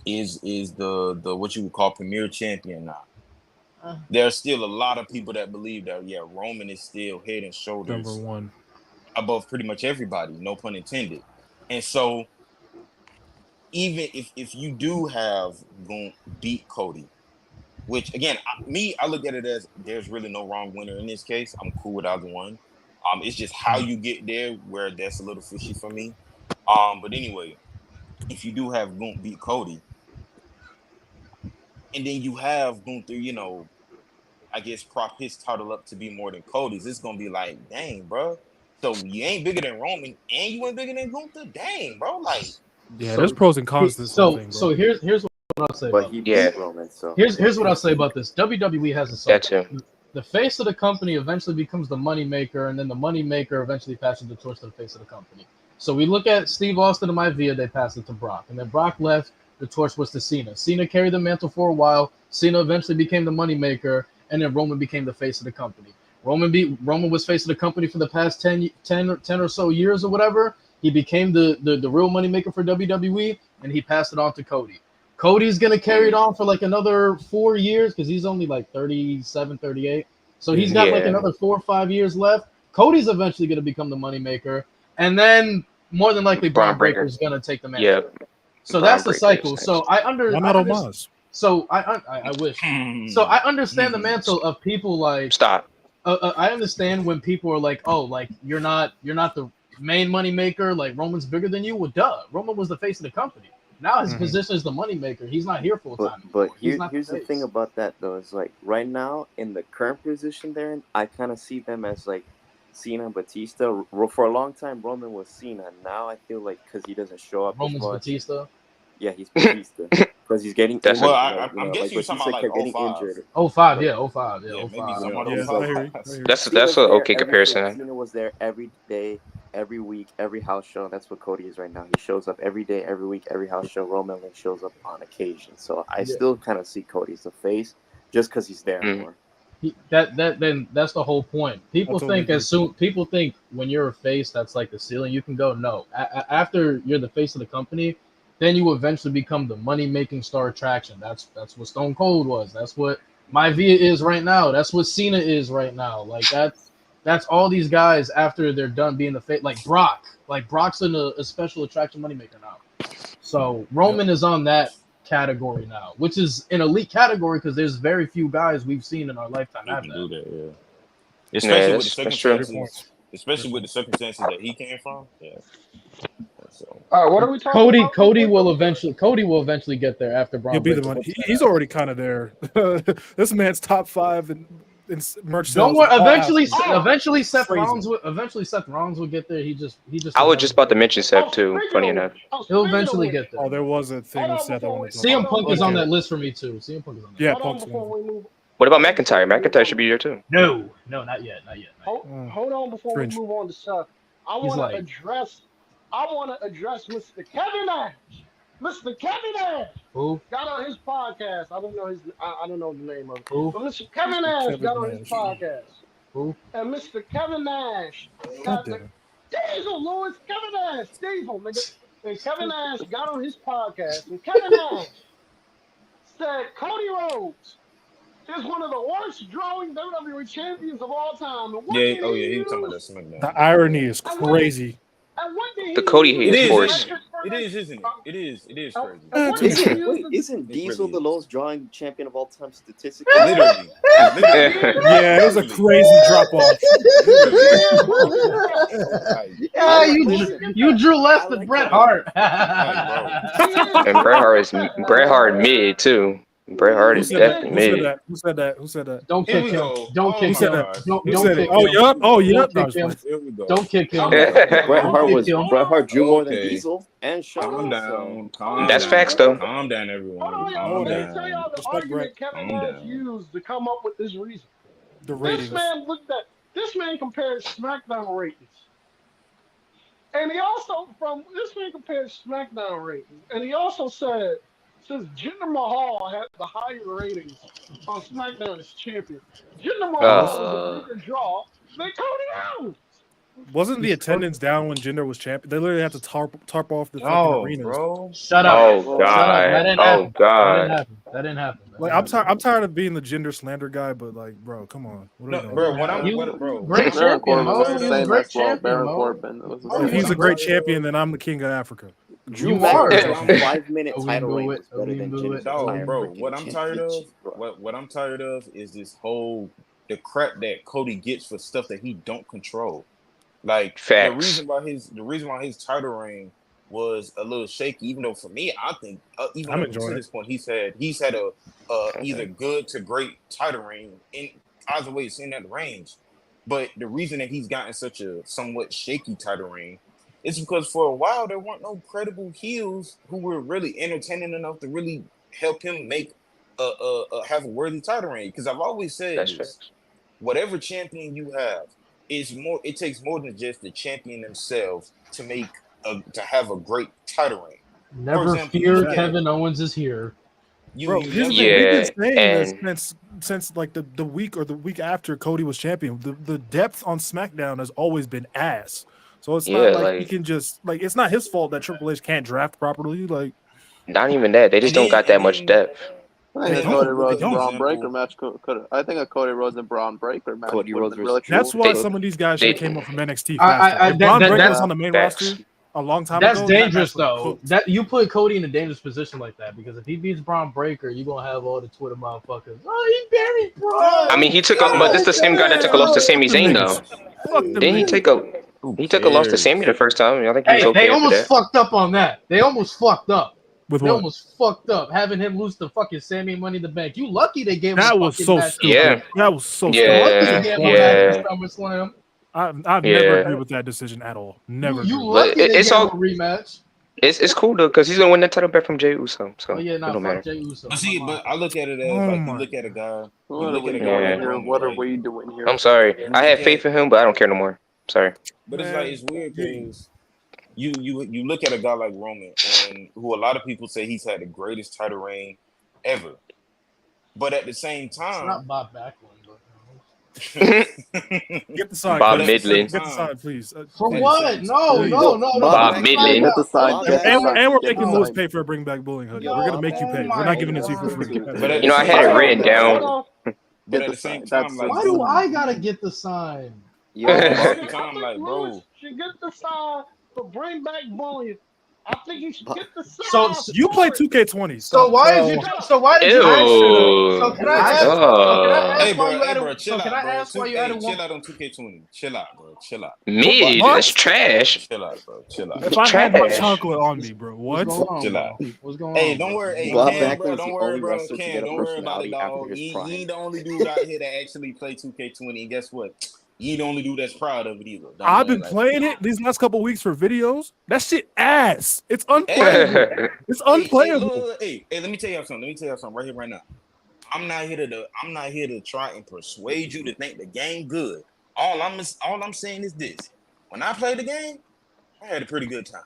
is the what you would call premier champion now, there's still a lot of people that believe that Roman is still head and shoulders Number one. above pretty much everybody, no pun intended. And so even if you do have Gun beat Cody, which again, I look at it as there's really no wrong winner in this case. I'm cool with either one. It's just how you get there where that's a little fishy for me. But anyway, if you do have Gunther beat Cody, and then you have Gunther, I guess prop his title up to be more than Cody's, it's gonna be like, dang, bro. So you ain't bigger than Roman, and you ain't bigger than Gunther. Dang, bro. Like, Yeah, there's pros and cons to this whole thing, bro. So here's what I'll say. But about he this. beat Roman, so Here's what I'll say about this. WWE has a That cycle. too. The face of the company eventually becomes the money maker, and then the money maker eventually passes the torch to the face of the company. So we look at Steve Austin and Maivia, they passed it to Brock. And then Brock left, the torch was to Cena. Cena carried the mantle for a while. Cena eventually became the money maker, and then Roman became the face of the company. Roman was face of the company for the past 10 or so years or whatever. He became the real money maker for WWE, and he passed it on to Cody. Cody's going to carry it on for like another 4 years because he's only like 37, 38. So he's got like another 4 or 5 years left. Cody's eventually going to become the moneymaker. And then more than likely, Braun Breaker is going to take the mantle. Yeah. So that's the cycle. So Why not Omos? So I wish. So I understand the mantle of people like. Stop. I understand when people are like, oh, like you're not the main money maker. Like Roman's bigger than you. Well, duh. Roman was the face of the company. Now his position is the money maker. He's not here full time. But here's the thing about that though. Is like right now in the current position they're in, I kind of see them as like Cena and Batista. For a long time, Roman was Cena. Now I feel like because he doesn't show up. Roman's as much, Batista. Yeah, he's Batista because he's getting injured. well, like I'm guessing you're talking about like getting 05. injured. 05, yeah, 05, yeah, Yeah, 05. maybe something Yeah, about 05. That's Cena's an there okay every comparison. Cena was there every day, every week, every house show. That's what Cody is right now. He shows up every day, every week, every house show. Roman only shows up on occasion. So I still kind of see Cody as the face just because he's there more. Then that's the whole point. People think when you're a face, that's like the ceiling. You can go no. After you're the face of the company, then you eventually become the money making star attraction. That's what Stone Cold was. That's what Maivia is right now. That's what Cena is right now. Like that's all these guys after they're done being the face. Like Brock. Like Brock's a special attraction moneymaker now. So Roman is on that category now, which is an elite category because there's very few guys we've seen in our lifetime You have can that. do that, yeah. Especially with the that's true. circumstances, especially with the circumstances that he came from. Yeah. So What are we talking about? Cody will eventually get there after Braun He'll be the Breaker one. whoops that He's ass. already kind of there. This man's top 5 in merch sales. Don't worry. in all Eventually, aspects. Seth Crazy. Rollins will get there. He just. I was just about to mention Seth too. Funny enough. He'll eventually get there. Oh, there was a thing with Seth I wanted to talk CM about. Punk is on Okay. that list for me too. CM Punk is on that. Yeah, Hold on Punk's before one. we move. What about McIntyre? McIntyre should be there too. No, not yet. Hold on before Cringe. we move on to Seth. I He's want like- to address Mr. Kevin Nash. Mr. Kevin Nash Who? got on his podcast. I don't know the name of it. Who? But Mr. Kevin Nash Kevin got on Nash. his podcast. Who? And Mr. Kevin Nash God got damn the it. Diesel, Lewis, Kevin Nash, Diesel, nigga. And Kevin Nash got on his podcast, and Kevin Nash said Cody Rhodes is one of the worst drawing WWE champions of all time. And what yeah, did oh yeah, he use? was talking about that SmackDown. The irony is crazy. And what did he The Cody use? hate It is is, forced. It is, isn't it? It is crazy. And what did he use? Isn't It Diesel really the is. lowest drawing champion of all time statistically? Literally. Yeah, it was a crazy drop off. Yeah, you drew less than Bret Hart. And Bret Hart mid too. Bret Hart is definitely mid. Who said that? Don't Here kick we him. go. Don't Oh kick my him. God. Don't Who said kick it? Oh, him. yup. Oh, yup. Don't kick him. Here we go. Don't kick him. Bret Hart drew more than Okay. Diesel and Shawn. Calm down. Calm That's down. facts, though. Calm down, everyone. Hold on, Calm y'all. Let me tell down. y'all the Respect argument Bret. Kevin Calm Nash down. used to come up with this reason. The This ratings. man this man compared SmackDown ratings. And he also compared SmackDown ratings. And he also said, since Jinder Mahal had the higher ratings on SmackDown as champion, Jinder Mahal was a bigger draw than Cody Rhodes. Wasn't the attendance down when Jinder was champion? They literally had to tarp off the fucking No, arenas. bro. Shut up. Oh Shut up. God. That didn't Oh happen. God. That didn't happen. Like I'm tired of being the gender slander guy, but like, bro, come on. What are we No, doing? bro. What I'm, You- bro. Great Baron champion, Corbin Mo. was He the was a same great as well. champion, Baron Mo. Corbin was the Oh, If same. he's a great champion, then I'm the king of Africa. Drew You are. McIntyre's 5-minute Oh, title we reign blew was it. better We than blew it. Jinder's No, entire bro. freaking What I'm tired of, championship, bro. what I'm tired of is this whole the crap that Cody gets for stuff that he don't control. Like Facts. the reason why his title reign was a little shaky, even though for me, I think even I'm up to enjoying this point, he's had a either good to great title reign in either way, it's in that range. But the reason that he's gotten such a somewhat shaky title reign is because for a while there weren't no credible heels who were really entertaining enough to really help him make have a worthy title reign. Because I've always said That's this: facts. whatever champion you have it takes more than just the champion themselves to have a great title reign. Never example, fear, yeah. Kevin Owens is here. Bro, here's the Yeah, thing. We've been saying and- this since like the week or the week after Cody was champion. The depth on SmackDown has always been ass. So it's Yeah, not like he like- can just like it's not his fault that Triple H can't draft properly. Like Not even that. They just And don't got then- that much depth. I think They a Cody don't. Rhodes They don't. Braun Breaker match could. I think a Cody Rhodes and Braun Breaker match. Cody would've Rhodes been really versus that's cool. why They- some of these guys should have they- came up from NXT I- faster. I- If Braun that- Breaker that- was on the main Facts. roster a long time That's ago. dangerous that match though. was cooked. That you put Cody in a dangerous position like that because if he beats Braun Breaker, you're gonna have all the Twitter motherfuckers. Oh, he buried Braun. I mean, he took a, but this the same guy that took a loss to Sami Zayn though. Fuck them Didn't he niggas. take a loss to cares? Sami the first time? I think he was Hey, okay they after almost that. fucked up on that. They almost fucked up. With They what? almost fucked up having him lose the fucking Sammy Money in the Bank. You lucky they gave him That a was fucking so match. stupid. Yeah. That was so Lucky Yeah. they stupid. gave him a match Yeah. at SummerSlam. I've Yeah. never agreed with that decision at all. Never. You agreed. lucky they it's gave all- him a rematch. It's cool though because he's gonna win that title back from Jey Uso. So Oh yeah, it nah, don't fuck matter. Jey Uso. But see, but I look at it as Oh like my- you look at a guy. What are look we at a doing guy like here? Roman, What are like- we doing here? I'm sorry. I had faith in him, but I don't care no more. Sorry. But it's Man, like it's weird because you look at a guy like Roman, and who a lot of people say he's had the greatest title reign ever. But at the same It's not time, Bob Backlund. Get the sign. Bob Chris. Midland. Get the sign, please. For Hey, what? so- No, no, no, no. Bob Sign Midland. up. Get the sign. Bob Get the And, sign. and we're Get making the Lewis sign. pay for a bring back bullying hoodie. Yo, We're gonna make you pay. oh We're not giving it to you my for free. But at You know, I the had same it time, written down. But Get at the the same sign. time, That's like Why do I gotta get the sign? Yo, at the Bob- same time, like bro, Lewis should get the sign for bring back bullying I think you should get the So sauce. You play 2K20. So why is you? So why did you? So can I ask? So can I Hey, ask why bro, you hey, added? bro, chill So can out, I bro. ask why you added Chill one? out on 2K20. Chill out, bro. Chill out. Mid, What? that's trash. Chill out, bro. Chill out. If I had my Trash. chocolate on me, bro, What's what? going on, Chill out. bro? What's going Hey, on? don't Bro? worry. Hey, Bob Cam, Backlund bro, is don't the worry, only bro. wrestler to Cam, get a don't worry about it, personality after dog. his You prime. ain't the only dude out here that actually play 2K20. And guess what? You ain't the only dude that's proud of it either. Don't I've worry, been playing it these last couple weeks for videos. That shit ass. It's Hey, unplayable. It's unplayable. look, hey, let me tell you something. Let me tell you something right here, right now. I'm not here to try and persuade you to think the game good. All I'm saying is this: when I played the game, I had a pretty good time.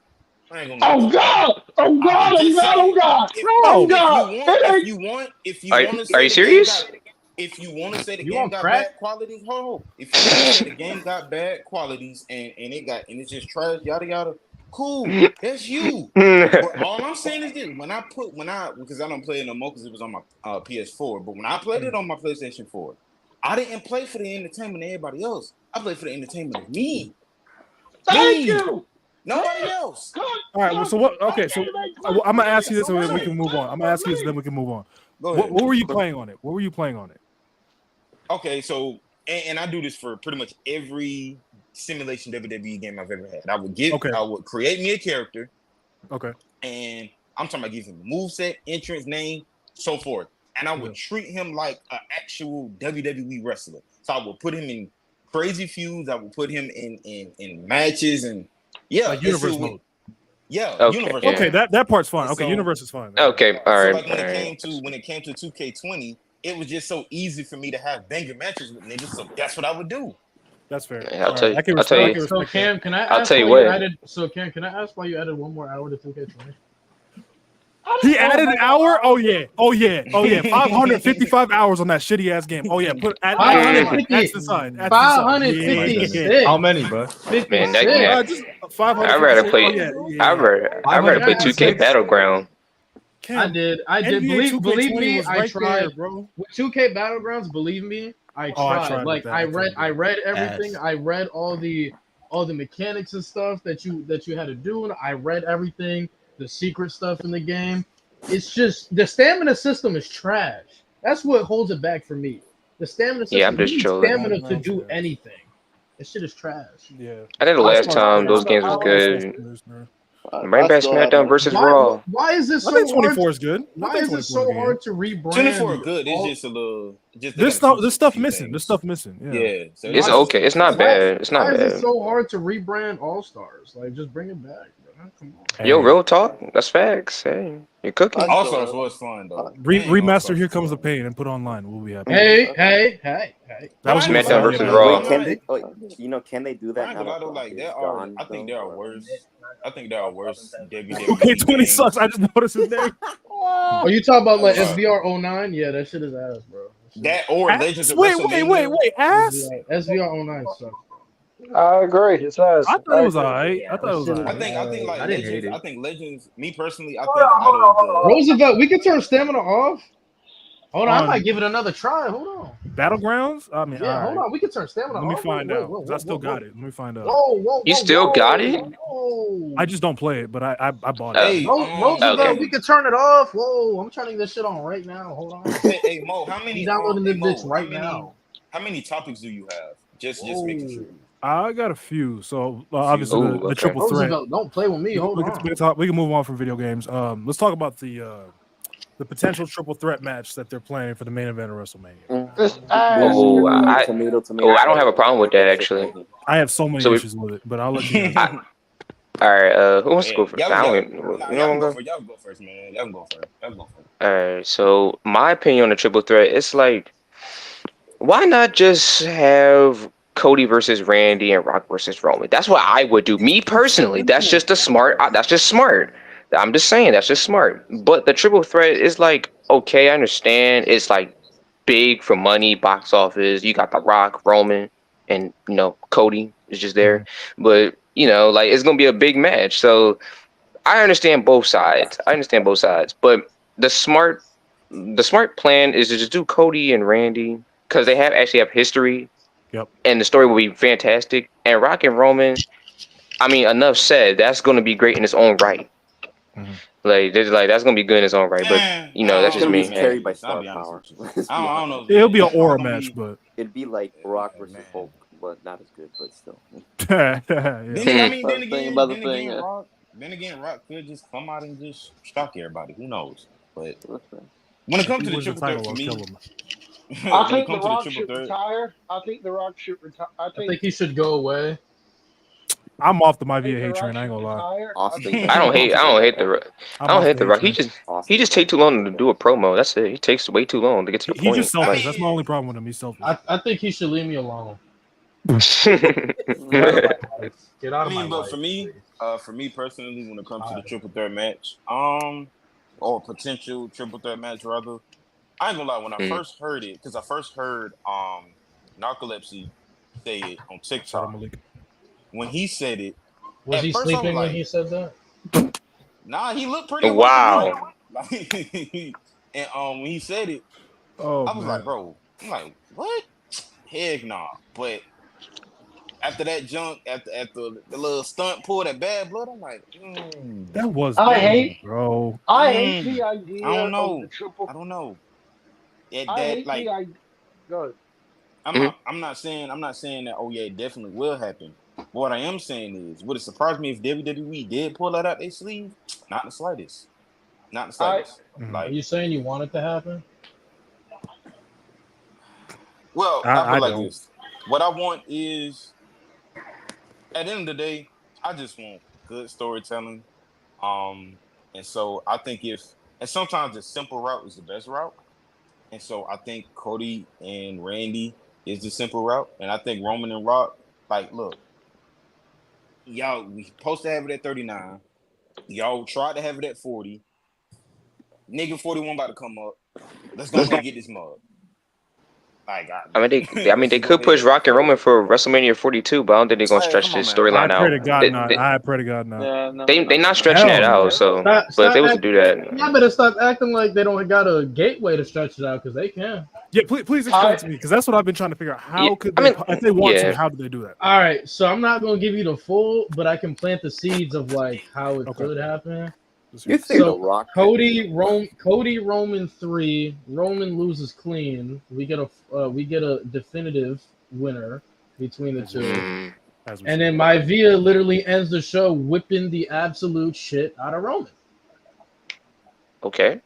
I ain't gonna lie to Oh you. God! Oh God! I'm Oh just God! Oh saying. God! Oh No. God! If you want to Are say you the game serious? got, if you want to say the You game on got crack? bad qualities, if you want to say the game got bad qualities and it's just trash, yada yada, cool. That's you. But all I'm saying is this: because I don't play it no more because it was on my PS4. But when I played it on my PlayStation 4, I didn't play for the entertainment of everybody else. I played for the entertainment of me. Thank Me. you. Nobody else. Good. All right. Well, so what? Okay. So I'm gonna ask you this, and then we So can move on. I'm gonna ask you this, and then we can move on. go What ahead. were you playing on it? What were you playing on it? Okay, so and I do this for pretty much every simulation WWE game I've ever had. I would create me a character, Okay. and I'm talking about giving him a moveset, entrance, name, so forth. And I would treat him like an actual WWE wrestler. So I would put him in crazy feuds. I would put him in matches, and Like universe mode. Universe mode. Okay, that part's fine. And Okay, so- universe is fine. Okay, all right. So like when all it right. came to 2K20, it was just so easy for me to have banger matches with niggas. So that's what I would do. That's fair. I'll tell you. I can I'll tell respect, you. So Cam, can I I'll ask tell you why you what. added? So Cam, can I ask why you added one more hour to 2K20? He added an hour. Oh yeah. 555 hours on that shitty ass game. Oh yeah. Add to the side. 556. Yeah. How many, bro? Man, that 56. man. Just I'd 556. rather play. Oh, yeah. I'd rather play 2K 556? Battleground. I did. NBA Believe 2K20 me, was I right tried. there, bro. With 2K Battlegrounds, believe me, I Oh, I tried. tried Like with that. I read everything. Ass. I read all the mechanics and stuff that you had to do. And I read everything, the secret stuff in the game. It's just the stamina system is trash. That's what holds it back for me. The stamina system. Yeah, I'm just you need trolling. stamina to do anything. This shit is trash. Yeah. I think the last time those games was I'll good. Bring back That's good. SmackDown versus Raw. Why is this I so think hard? 24 is good. Why is it so hard to rebrand? 24 good. It's just a little. This stuff missing. This stuff missing. Yeah. So It's okay. It's not bad. It's not Why is it bad. so hard to rebrand All Stars? Like, just bring it back, bro. Come on. Yo, real talk. That's facts. Hey, you're cooking. All Stars was fun though. Remaster Here Comes the Pain and put online. We'll be happy. Hey. That was SmackDown versus man. Raw. Can they do that now? That Brock is gone, I think there are worse. I think there are worse WWE. 2K20 games. sucks. I just noticed his name. Oh, you talking about like SVR 09? Yeah, that shit is ass, bro. That or Legends of Wait, WrestleMania. ass? SVR 09 sucks. I agree. It's ass. I thought it was alright. I think like I didn't hate Legends. it. I think Legends. Me personally, I think out of Roosevelt, we can turn stamina off. Hold on, I On- might give it another try. Hold on. Battlegrounds? I mean, Yeah, hold on. We can turn stamina Let me off. find Wait, out. whoa, 'Cause I still whoa, got it. Let me find out. Whoa. You still got it? Whoa. I just don't play it, but I bought it. Hey, Roosevelt, okay. we can turn it off. Whoa, I'm trying to get this shit on right now. Hold on. hey Mo, how many? I'm downloading hey, this Mo, bitch right now. How many topics do you have? Just making sure. I got a few. So obviously Ooh, the okay. triple threat. Roosevelt, don't play with me. Hold we on. we can move on from video games. Let's talk about the potential triple threat match that they're planning for the main event of WrestleMania. Oh, I don't have a problem with that actually. I have so many So issues with it, but I'll let you guys. All right, who wants to go first? Y'all I go don't. You know first. Y'all go first, man. Y'all go first. All right. So my opinion on the triple threat, it's like, why not just have Cody versus Randy and Rock versus Roman? That's what I would do. Me personally, that's just smart. That's just smart. I'm just saying that's just smart. But the triple threat is like, okay, I understand. It's like big for money, box office. You got The Rock, Roman, and Cody is just there. But like it's gonna be a big match. So I understand both sides. But the smart plan is to just do Cody and Randy because they actually have history. Yep. And the story will be fantastic. And Rock and Roman, I mean, enough said. That's going to be great in its own right. Like, that's gonna be good in its own right. But that's It's just gonna be me. carried by I'll star be honest power. with you. Let's be I don't know. honest. It'll be an It's not aura gonna match, be. but It'd be like Brock versus Man. Hulk, but not as good, but still. yeah. Then About the thing, again, Rock. Then again, Rock could just come out and just shock everybody. Who knows? But when it If comes he to the wins the triple threat title, for I'll me, kill him. I when it think The comes to the Rock triple should threat, retire. I think The Rock should retire. I think he should go away. I'm off the My I think VA The hate Rock train. I ain't should gonna lie. retire. Austin. I don't hate the I'm I don't off hate the the Rock. hate He Austin. just take too long to do a promo. That's it. He takes way too long to get to the He's just point. selfish. That's my only problem with him. He's selfish. I think he should leave me alone. Like, Get out of my life. Get out of my but life. for me personally, when it comes to the triple threat match, or potential triple threat match rather, I ain't gonna lie. When I first heard it, because I first heard Narcolepsy say it on TikTok. When he said it, Was at he first I was sleeping when like, he said that? nah, he looked pretty awake. wow. And when he said it, I was like, bro, I'm like, what? Heck nah. But after that junk, after the little stunt pull, that bad blood, I'm like, that was I hate, bro. I hate the idea I don't know. of the triple. I don't know. I hate like, the idea. Go I'm not saying that. Oh yeah, it definitely will happen. But what I am saying is, would it surprise me if WWE did pull that out their sleeve? Not the slightest. Not the slightest. Are you saying you want it to happen? Well, I I feel like don't. this. What I want is, at the end of the day, I just want good storytelling. And so I think and sometimes the simple route is the best route. And so I think Cody and Randy is the simple route. And I think Roman and Rock, like, look, y'all, we supposed to have it at 39. Y'all tried to have it at 40. Nigga 41 about to come up. Let's go ahead and get this mug. Like, they could push Rock and Roman for WrestleMania 42, but I don't think they're gonna stretch this storyline out. I pray to God not. I pray to God not. Yeah, They not stretching that out. So, but if they was to do that, y'all better stop acting like they don't got a gateway to stretch it out because they can. Yeah, please explain to me because that's what I've been trying to figure out. How could they, if they want to, how do they do that? All right, so I'm not gonna give you the full, but I can plant the seeds of like how it could happen. So Cody Roman 3. Roman loses clean. We get a definitive winner between the two. And then Maivia literally ends the show whipping the absolute shit out of Roman. Okay.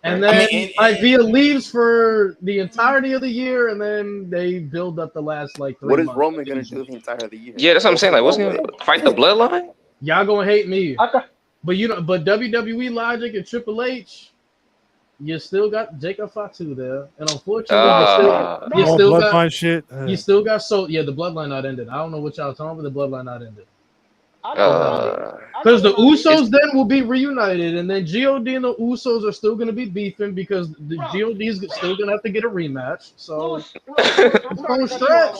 And then Maivia leaves for the entirety of the year, and then they build up the last like 3 months. What is months. Roman gonna do the entire of the year? Yeah, that's what I'm saying. Like, wasn't he gonna fight the bloodline? Y'all gonna hate me. But but WWE Logic and Triple H, you still got Jacob Fatu there, and unfortunately, you still got shit. You still got the bloodline not ended. I don't know what y'all talking about. The bloodline not ended. Because the Usos then will be reunited, and then God and the Usos are still going to be beefing because the God is still going to have to get a rematch. So it's going to stretch.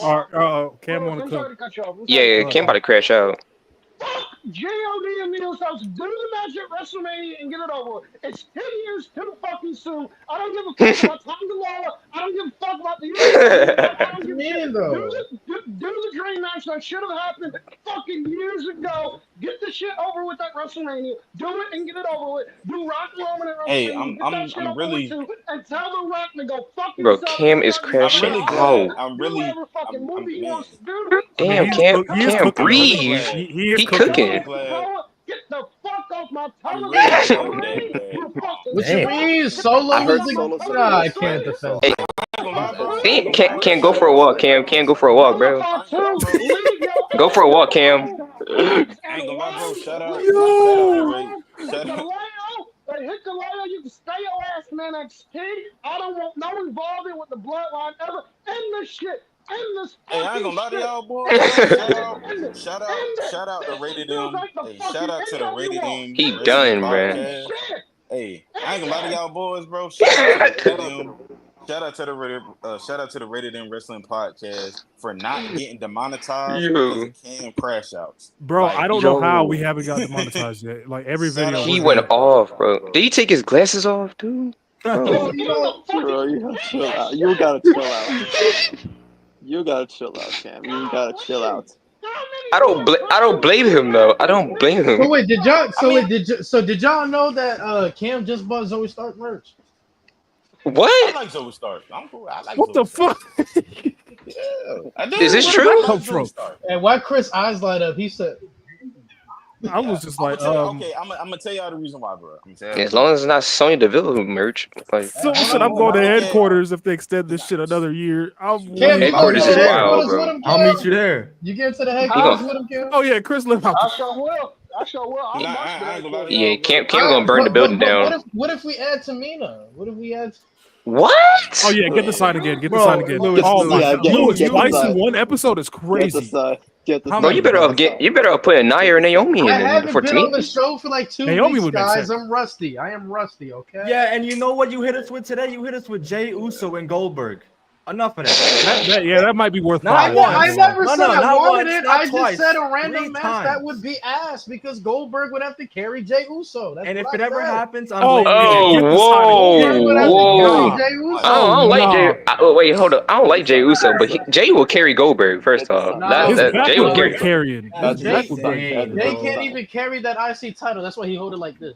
Cam want to cook. Yeah, Cam about to crash out. J.O.D. and the Usos do the match at WrestleMania and get it over with. It's 10 years too fucking soon. I don't give a fuck about Tom DeLore. I don't give a fuck about the Usos. Do the dream match that should have happened fucking years ago. Get the shit over with at WrestleMania. Do it and get it over with. Do Rock Roman at WrestleMania. Hey, get that shit over with too. And tell the Rock to go fuck Bro, himself. Cam is crashing out. Damn, Cam breathe. He cooking. Get the fuck off my television. What you mean? Solo is the I can't defend. Hey, Cam go for a walk, Cam. Can't go for a walk, bro. Go for a walk, Cam. I ain't gonna lie, bro. Shout out. But Hikalaya, you can stay your ass in NXT. I don't want no involvement with the bloodline ever. End this shit. End this. Hey, I ain't gonna lie to y'all, boys. Shout out to Rated M. Hey, shout out to the Rated M. He done, man. Hey, I ain't gonna lie to y'all, boys, bro. Shout out to them. Shout out to the Rated M Wrestling Podcast for not getting demonetized because of Cam crash outs. Bro, I don't know how we haven't got demonetized yet. Like every video, he went off, bro. Did he take his glasses off, dude? Bro, you gotta chill out. You gotta chill out. You gotta chill out, Cam. You gotta chill out. I don't blame him though. I don't blame him. So wait, did y'all? Did y'all know that Cam just bought Zoe Stark merch? I What? like Zoe Stark. I'm cool. I like What Zoe the Stark. fuck? Yeah, I do. Is this I true? like Come Zoe from? Stark. And why Chris' eyes light up? He said, I was just I'm like, gonna tell you, okay, I'm gonna tell y'all the reason why, bro. I'm gonna tell you As long as it's not Sonya Deville merch, like someone hold said on, I'm going to look at- headquarters if they extend this shit another year. I'm Cam, way. you gonna Headquarters go to is the wild, headquarters bro. with him, I'll Cam? meet you there. You get to the He headquarters gonna, with him, Cam? Oh yeah, Chris live out. I sure will. I'm Cause marching I ain't gonna lie to yeah, y'all, bro. Cam gonna burn the building down. What if we add Tamina? What if we add? What? Oh yeah, get the sign again. Get the Bro, sign again. Louis, Oh my Yeah, god, get Louis, the twice in sign. one episode is Get the crazy. side. Get the How Bro, side. you better put Nia or Naomi I in haven't for been on the Tamina. show for like 2 Naomi weeks, would make guys. sense. I'm rusty. I am rusty. Okay. Yeah, and you know what you hit us with today? You hit us with Jay Uso and Goldberg. Enough of that. That might be worth Not five. once. I never No, said no, I not wanted once, it. not I just twice, said a 3 random match that would times. be ass because Goldberg would have to carry Jay Uso. That's And if what it I ever said. happens, I'm Oh, blaming yeah, you. get the sign Goldberg would have to carry Whoa. Jay I Uso. don't like nah. Jay. Wait, hold up. I don't like Jay Uso, but Jay will carry Goldberg. First off, No, His back Jay would will break carry. carrying. His Jay, back would break insane, carrying. Jay bro. can't even carry that IC title. That's why he hold it like this.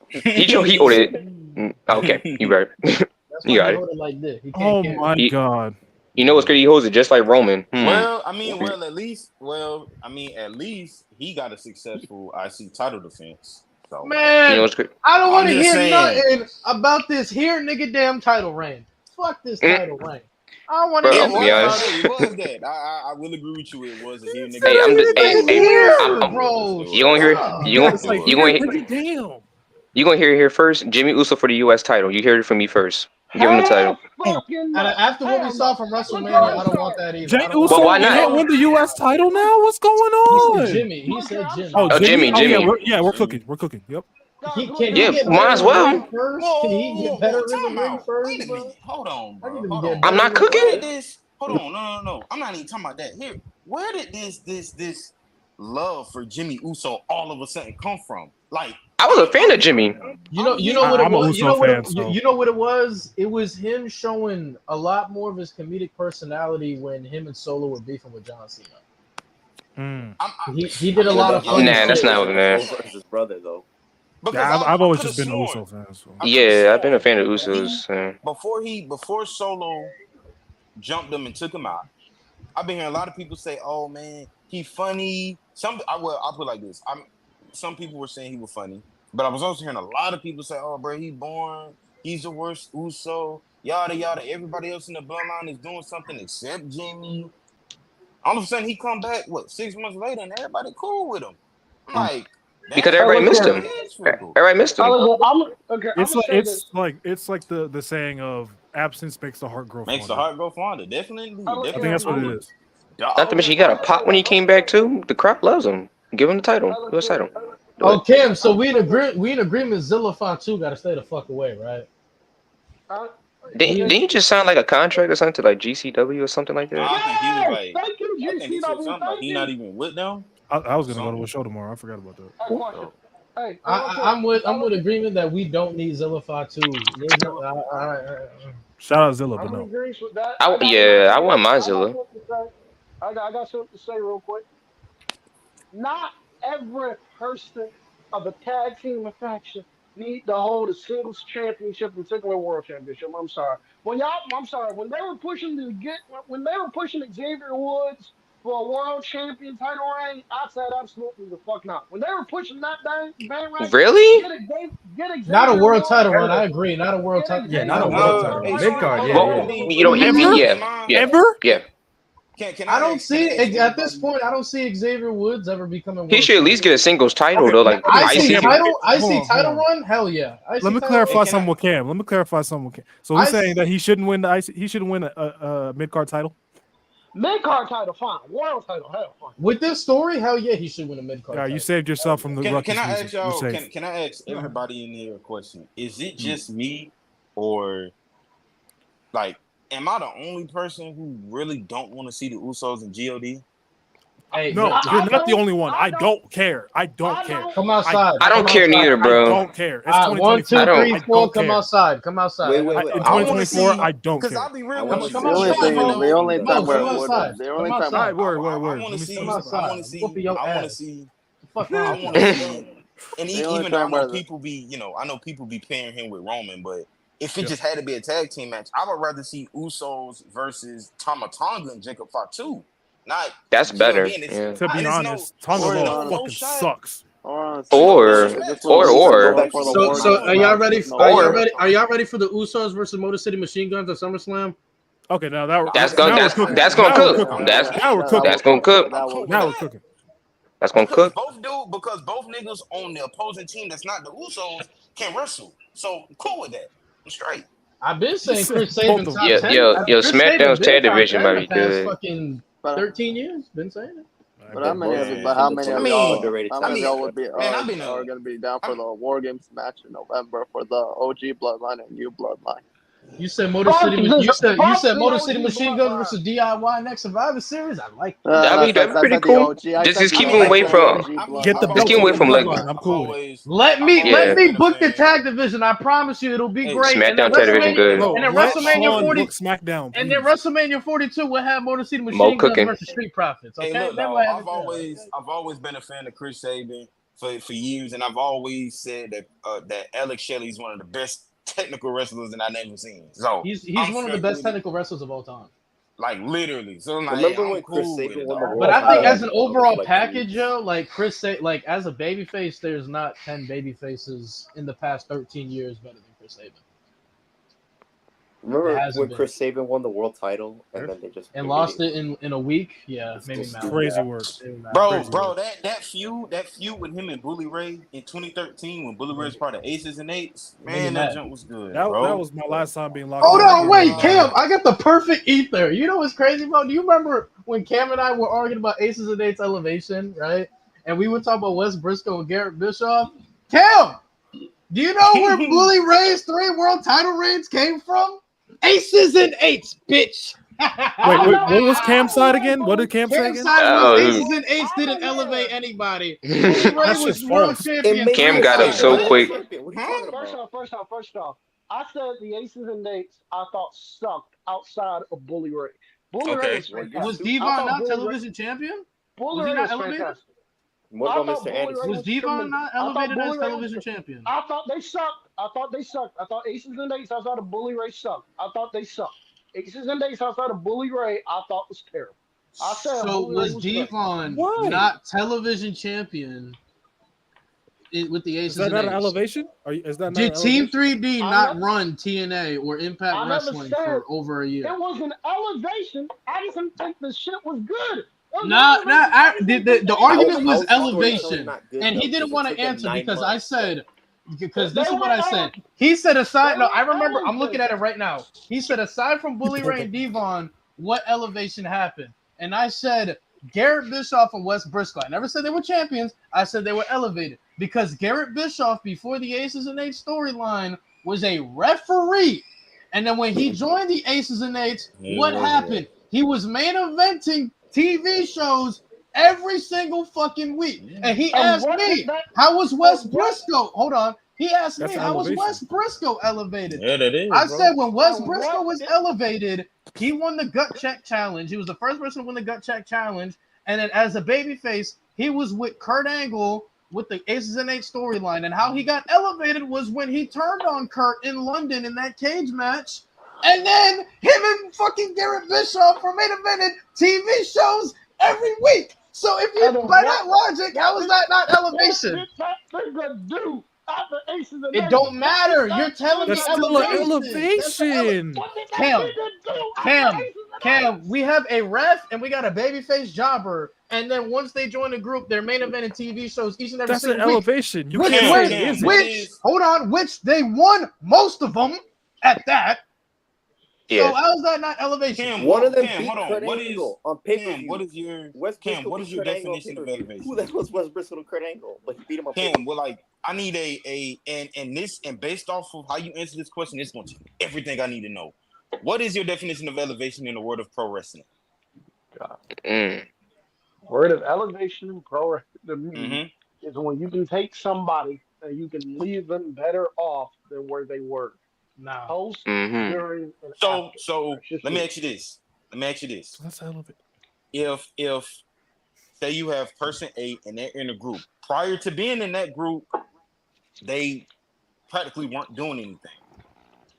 He owed it. Okay, you right. That's You why got he it. hold it like this. He can't Oh carry. my He, god. you know what's good? He holds it just like Roman. Well, at least he got a successful IC title defense. So You Man, know what's good? I don't want I'm to just hear saying, nothing about this here nigga damn title reign. Fuck this title reign. I don't want to Bro, hear I'm gonna be honest. nothing. it was that. I will agree with you. It was a here nigga. Hey, I'm just, It's hey, here, bro. you gonna hear you gonna It's like, you gonna break it down. you gonna hear it here first. Jimmy Uso for the U.S. title. You heard it from me first. Give him the title. And after what we saw from WrestleMania, I don't want that either. Jay I don't want Well, Uso why not? can't win the U.S. title now. What's going He said on? Jimmy. He said Jimmy. Oh, Oh, Jimmy. Jimmy. We're cooking. We're cooking. Yep. Can Yeah, he get might better as in the well. ring first? Can he get better in the Time ring out. first, Wait a bro? minute. Hold on, I bro. need him to Hold get on. better I'm not in the cooking. Where ring. did this? Hold on. No. I'm not even talking about that. Here, where did this love for Jimmy Uso all of a sudden come from? Like, I was a fan of Jimmy. You know what it I'm a was. Uso fan, so. You know what it was. It was him showing a lot more of his comedic personality when him and Solo were beefing with John Cena. He did a lot of funny Nah, that's shit. not what man. Versus brother though. because I've always could've just been an sworn- Uso fan. So. I could've Yeah, I've been a sworn fan of Usos. before Solo jumped him and took him out. I've been hearing a lot of people say, "Oh man, he funny." I'll put it like this. Some people were saying he was funny, but I was also hearing a lot of people say, "Oh, bro, he boring. He's the worst Uso." Yada yada. Everybody else in the bloodline is doing something except Jimmy. All of a sudden, he come back 6 months later, and everybody cool with him. I'm like, Because damn, everybody missed it him. is fickle. Everybody missed him. It's like the saying of absence makes the heart grow Makes the fonder. heart go fonder. Definitely. I think that's what it is. Not to mention he got a pop when he came back too. The crowd loves him. Give him the title. U.S. title. Do Oh, it. Kim. So we in agreement. Zilla Fatu got to stay the fuck away, right? Didn't he just sign like a contract or something to like GCW or something like that? I think he was like, Thank you, I think he said GCW. something like he not even with them. I was gonna go to a show tomorrow. I forgot about that. Hey, question. Hey, I'm with agreement that we don't need Zilla Fatu. Shout out Zilla, but I'm in no. agreement with that. I want my Zilla. I got something to say real quick. Not every person of a tag team or faction need to hold a singles championship, particularly world championship. I'm sorry. When they were pushing Xavier Woods for a world champion title reign, I said absolutely the fuck not. When they were pushing that bandwagon, Really? get Xavier Not a world Woods. title run. I agree. Not a world title. Yeah, not a world title. Mid card, yeah. Well, you know, yeah. Ever? Yeah. Can I don't ask- see can I ask at this everybody- point. I don't see Xavier Woods ever becoming. He should at least get a singles title though, like I see IC. title. I Hold see on, title hold on. run. Hell yeah. Let me clarify something with Cam. So he's saying that he shouldn't win the IC, he shouldn't win a mid card title. Mid card title, fine. World title, hell, fine. With this story, hell yeah, he should win a mid card. Yeah, you saved yourself from the ruckus. Can I ask season. y'all? You're safe. Can I ask everybody in here a question? Is it just me, or like, am I the only person who really don't want to see the Usos and God? Hey, No, look, you're not the only one. I don't care. I don't care. come outside. I don't Come care outside. neither, I bro. don't care. It's All right, 1, 2, 2024. 3, I 4. don't Come care. outside. Come outside. Wait. In I wanna 2024, see, I don't because care. I'll be real I with wanna you. see Come The only outside, thing, Mo. the only Mo, time where come it outside. wouldn't, the Come only time. All outside. right, word. I Let want me to see. see. Come Let me see. outside. I want to I'm see. whooping your I want to ass. see. What the fuck I wrong want with to you? see. And The only even though I time know where people be, I know people be pairing him with Roman, but if it Yeah. just had to be a tag team match, I would rather see Usos versus Tama Tonga and Jacob Fatu. Not, That's better. again, Yeah. To be and honest, Tonga or Loa honest, fucking sucks. or honestly, no Or just disrespect. for It's no or going disrespect for to the Jacob war So games Fatu. are y'all match ready? with no Are y'all or ready? Are y'all ready for the Usos versus Motor City Machine Guns at SummerSlam? Okay, now that's now gonna we're cooking. that's gonna Now we're cook. cooking. I'm cool That's with Now we're that. cooking. that's gonna cook. I'm cool with Now we're that. cooking. That's gonna cook. Because both niggas on the opposing team that's not the Usos can wrestle. So I'm cool with that. I'm straight. I've been He saying said Chris both Sabin of top them. Yo, 10. yo, yo, Chris Sabin SmackDown's been tag top division 10 might the be past good. fucking But 13 years. Been saying it. but how many of you? Versus But how the many I of most y'all? mean, underrated How I many of tag mean, y'all team. would be man, I've been are going to be down for I'm, the War Games match in November for the OG Bloodline and New Bloodline? You said Motor City. You Fuck said the Motor City OG Machine Guns bloodline. versus DIY next Survivor Series. I like that. That'd be I pretty said the cool. OG. I Just said just the keep O- him I away said the from OG Get the Bloodline. just belts keep him from away the from like bloodline. I'm cool with it. Let I've me always let yeah. me been a book the fan. tag division. I promise you, it'll be Hey, great. And then SmackDown television WrestleMania, good. Bro, and then let WrestleMania Sean 40, book SmackDown, and then please. WrestleMania 42 will have Motor City Mo Machine Guns cooking. versus Street Profits. hey, Okay, look, then dog. we'll have it. Yeah, I've always been a fan of Chris Sabin for years, and I've always said that Alex Shelley is one of the best technical wrestlers that I've ever seen. So he's I'm one of the straight best with it, technical wrestlers of all time. like literally. So I'm like, hey, Remember I'm when Chris cool with Sabin it, won the dog. But world I think title as and an he held it for overall like 2 package, weeks? Joe, like Chris say, like as a babyface, there's not 10 babyfaces in the past 13 years better than Chris Sabin. It Remember hasn't when been. Chris Sabin won the world title and then they just And buried lost it? it in a week. Yeah, It's maybe just not. stupid. Crazy work. Bro, Crazy bro, work. that feud with him and Bully Ray in 2013 when Bully Ray was part of Aces and Eights, Made me man, that mad. jump was good, That bro. was my last time being locked Hold in. on, wait, Cam. Oh, I got the perfect ether. You know what's crazy, bro? Do you remember when Cam and I were arguing about Aces and Eights Elevation, right? And we would talk about Wes Briscoe and Garrett Bischoff. Cam, do you know where Bully Ray's 3 world title reigns came from? Aces and Eights, bitch. Wait, what was Cam's side again? What did Cam say Cam's again? side was Oh, Aces and Eights didn't elevate anybody. Bully Cam Ray That was shit's world false. It champion made 3 got Chris up Sabin times. so world quick. champion. What are you talking about? First off, I said the Aces and Eights I thought sucked outside of Bully Ray. Bully Ray okay. was Well, you're Was fantastic. stupid. I Devon thought not Bully Ray, television champion? Bully Was he Ray not was elevated? fantastic. What I about thought Mr. Bully Ray Anderson? Was was Devon tremendous. not I thought elevated as Bully Ray was. television champion? I thought they sucked. I thought Aces and Eights outside of Bully Ray sucked. I thought they sucked. Aces and Eights outside of Bully Ray, I thought was terrible. I said So Bully Ray was was great. Devon Why? not television champion with the Is Aces that and not an Eights? elevation? Is that not an Did Team elevation? 3D I not never, run TNA or Impact I never Wrestling said for over a year? it was an elevation. I didn't think the shit was good. It was an Not, elevation. I didn't think the the Aces argument and How was Eights is the was good. storytelling elevation, not good and though? he didn't Because it want to took them answer 9 because I months. said, because They this is what were I said. He said aside, they no, were I remember, I'm looking elevated. at it right now. He said aside from Bully Ray and Devon, what elevation happened? And I said Garrett Bischoff and Wes Briscoe. I never said they were champions. I said they were elevated because Garrett Bischoff, before the Aces and Eights storyline, was a referee. And then when he joined the Aces and Eights, what happened? He was main eventing TV shows every single fucking week. And he And asked what did me, that how was Wes and what Briscoe? Hold on. He asked me, That's an how was elevation. Wes Briscoe elevated? Yeah, that is, I bro. said when Wes and Briscoe what was did elevated, he won the gut check challenge. He was the first person to win the gut check challenge. And then as a babyface, he was with Kurt Angle with the Aces and Eights storyline. And how he got elevated was when he turned on Kurt in London in that cage match. And then him and fucking Garrett Bischoff were main evented TV shows every week. So if you, and by what that logic, how is that not what elevation? did that nigga do after Aces and It Eights? don't What did matter. that You're telling That's me nigga still an do? elevation. That's the elevation. What did that Cam, nigga do after Cam, Aces and Cam, Eights? we have a ref and we got a babyface jobber. And then once they join the group, they're main eventing TV shows each and every That's an single week. elevation. You Which, can't Cam, say it Cam, isn't. what which, is hold on, which they won most of them at that. Yeah. So how's that not elevation? Cam? One of them Cam, beat hold on. Kurt What is Angle on Cam? pay-per-view. What is your Wes Cam? Briscoe What beat is your Kurt Angle on definition of pay-per-view. Who elevation? the hell was Wes Briscoe to Kurt Angle? But he beat him on Cam, pay-per-view. well, like I need and based off of how you answer this question, it's going to everything I need to know. What is your definition of elevation in the world of pro wrestling? Mm. Word of elevation and pro to me Mm-hmm. is when you can take somebody and you can leave them better off than where they were. Nah. Post, Mm-hmm. during, and So after. so That's just let me it. ask you this. Let me ask you this. So that's elevate. If say you have person A and they're in a group. Prior to being in that group, they practically weren't doing anything.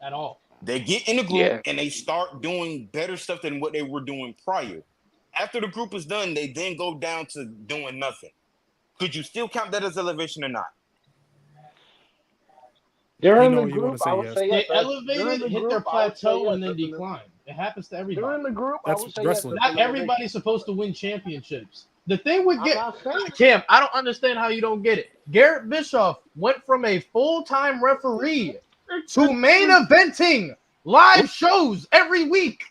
At all. They get in the group Yeah. and they start doing better stuff than what they were doing prior. After the group is done, they then go down to doing nothing. Could you still count that as elevation or not? During know the you want group, to say I would yes. say They yes. During elevated, the hit their group, I would say plateau, yes, and then definitely. decline. It happens to everybody. During the group, I That's would say wrestling. yes. Not That's an everybody's elevation. supposed to win championships. The thing with I'm not saying Cam, I don't understand how you don't get it. Garrett Bischoff went from a full-time referee to main eventing live shows every week.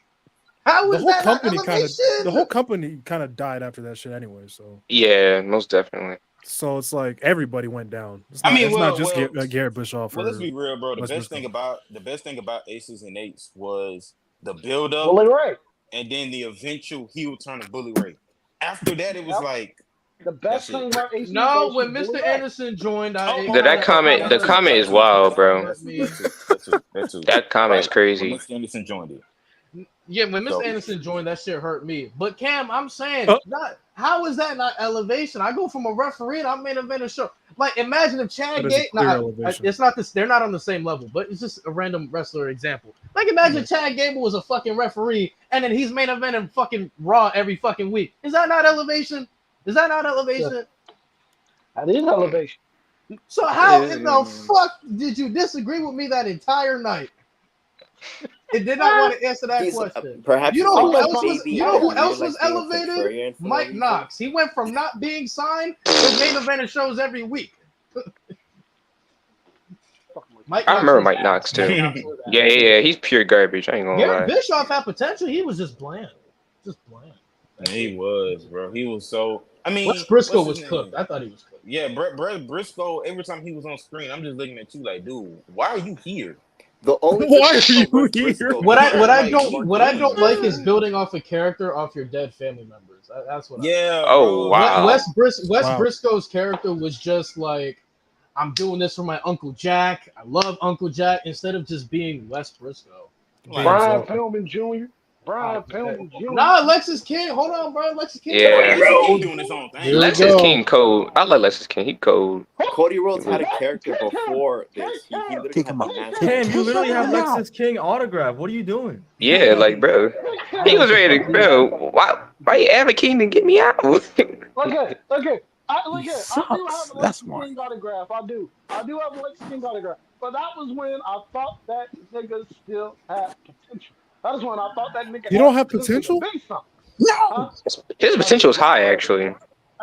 How The is whole that not company elevation? kind of died after that shit anyway. Yeah, most definitely. So it's like everybody went down. It's I not. mean, It's not well, just well, Garrett Bischoff well. Let's or be real, bro. Les Briscoe. The best thing about Aces and Eights was the build up Bully Ray. and then the eventual heel turn of Bully Ray. After that, it was Yep. like The best that's it. thing about AC No, was when Bully Mr. Ray. Anderson joined, Oh, That comment, the comment is wild, bro. That too. That comment is Right. crazy. When Mr. Anderson joined it. Yeah, when Mr. So- Anderson joined, that shit hurt me. But Cam, I'm saying, Oh. not how is that not elevation? I go from a referee and I'm main event a show. Like, imagine if Chad That is a Gable. clear Nah, elevation. it's not this. They're not on the same level, but it's just a random wrestler example. Like, imagine Chad Gable was a fucking referee and then he's main eventing fucking Raw every fucking week. Is that not elevation? Is that not elevation? That is elevation. So how in the fuck did you disagree with me that entire night? It did not want to answer that question. Perhaps You know who else was? maybe You know who really else likes was being elevated? contrarian for no Mike reason. Knox. He went from not being signed to main eventing shows every week. Mike I Knox remember was Mike ass. Knox too. Yeah. He's pure garbage. I ain't gonna Garrett lie. Bischoff had potential. He was just bland. Just bland. He was, bro. He was so. I mean, Wes Briscoe what's was his cooked. name? I thought he was cooked. Yeah, Brett Briscoe. Every time he was on screen, I'm just looking at you like, dude, why are you here? The only Why thing are you about Brett here? Briscoe What is I that what I Like, don't what I don't doing? like is building off a character off your dead family members. That's what. Yeah. Oh, bro. wow. Wes Wow. Briscoe's character was just like, I'm doing this for my Uncle Jack. I love Uncle Jack, instead of just being Wes Briscoe. Like, Brian himself. Pillman Jr. Brian Pillman Jr. Nah, Lexus King. Hold on, bro. Lexus King. Yeah. Lexus King doing his own thing. Here we Lexus go. King cold. I like Lexus King. He cold. Cody Rhodes had a Really- character before this. He literally Kick had him the out. mask. Cam, you literally have Lexus King autograph. What are you doing? Yeah, like, bro. He was ready to, bro. Why you advocating to get me out? Okay. I do have a sucks. Lexus That's why. King autograph. I do have a Lexus King autograph. But that was when I thought that nigga still had potential. That was when I thought that nigga You don't have potential? to be something. No. Huh? His potential is high, actually.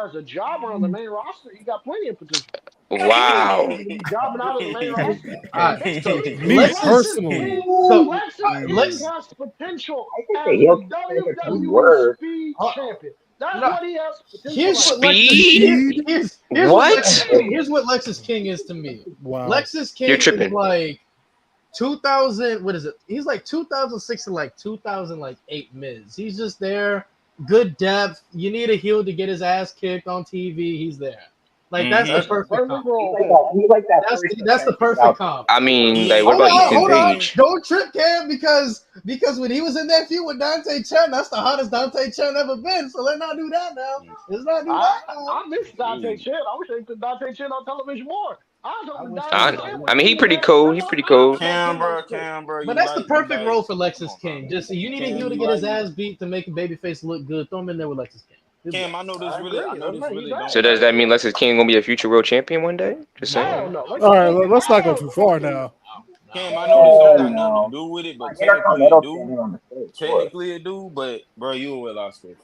As a jobber on the main roster, he got plenty of potential. Wow. He's jobbing out of the main roster. Alright, so Me Lexus- personally. Lexus King has potential as a WWE Speed Champion. That's what he has potential. Here's what Speed? here's what Lexus King is to me. Wow. Lexus King You're is tripping. like 2000. What is it? He's like 2006 to like 2008 Miz. He's just there. Good depth. You need a heel to get his ass kicked on TV. He's there. Like that's the perfect comp. That's the perfect comp. I mean, like, what about Hold Ethan on. Page? Don't trip, Cam, because when he was in that feud with Dante Chen, that's the hottest Dante Chen ever been. So let's not do that now. Let's not do that now. I miss Dante Chen. I wish they put Dante Chen on television more. I mean, he pretty cool. He pretty cool. Cam, bro. But that's the perfect role for Lexus King. Just you need a heel to get his ass beat to make a babyface look good. Throw him in there with Lexus King. Cam, I know this really don't. So does that mean Lexus King gonna be a future world champion one day? Just saying. No. All right, let's not go too far now. Cam, I know this don't got nothing to do with it, but technically it do. But bro, you a well Oscar.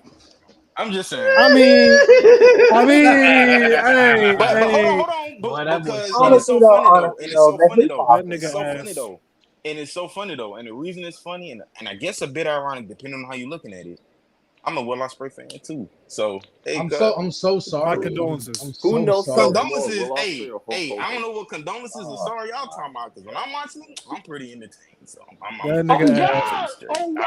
I'm just saying. I mean, hey, But hold on, because it's so funny though. And it's so funny though. And the reason it's funny, and I guess a bit ironic, depending on how you're looking at it. I'm a Will Ospreay fan too. So I'm so sorry. My condolences. Who knows? Condolences, hey, I don't know what condolences or sorry y'all talking about, because when I'm watching it, I'm pretty entertained. So I'm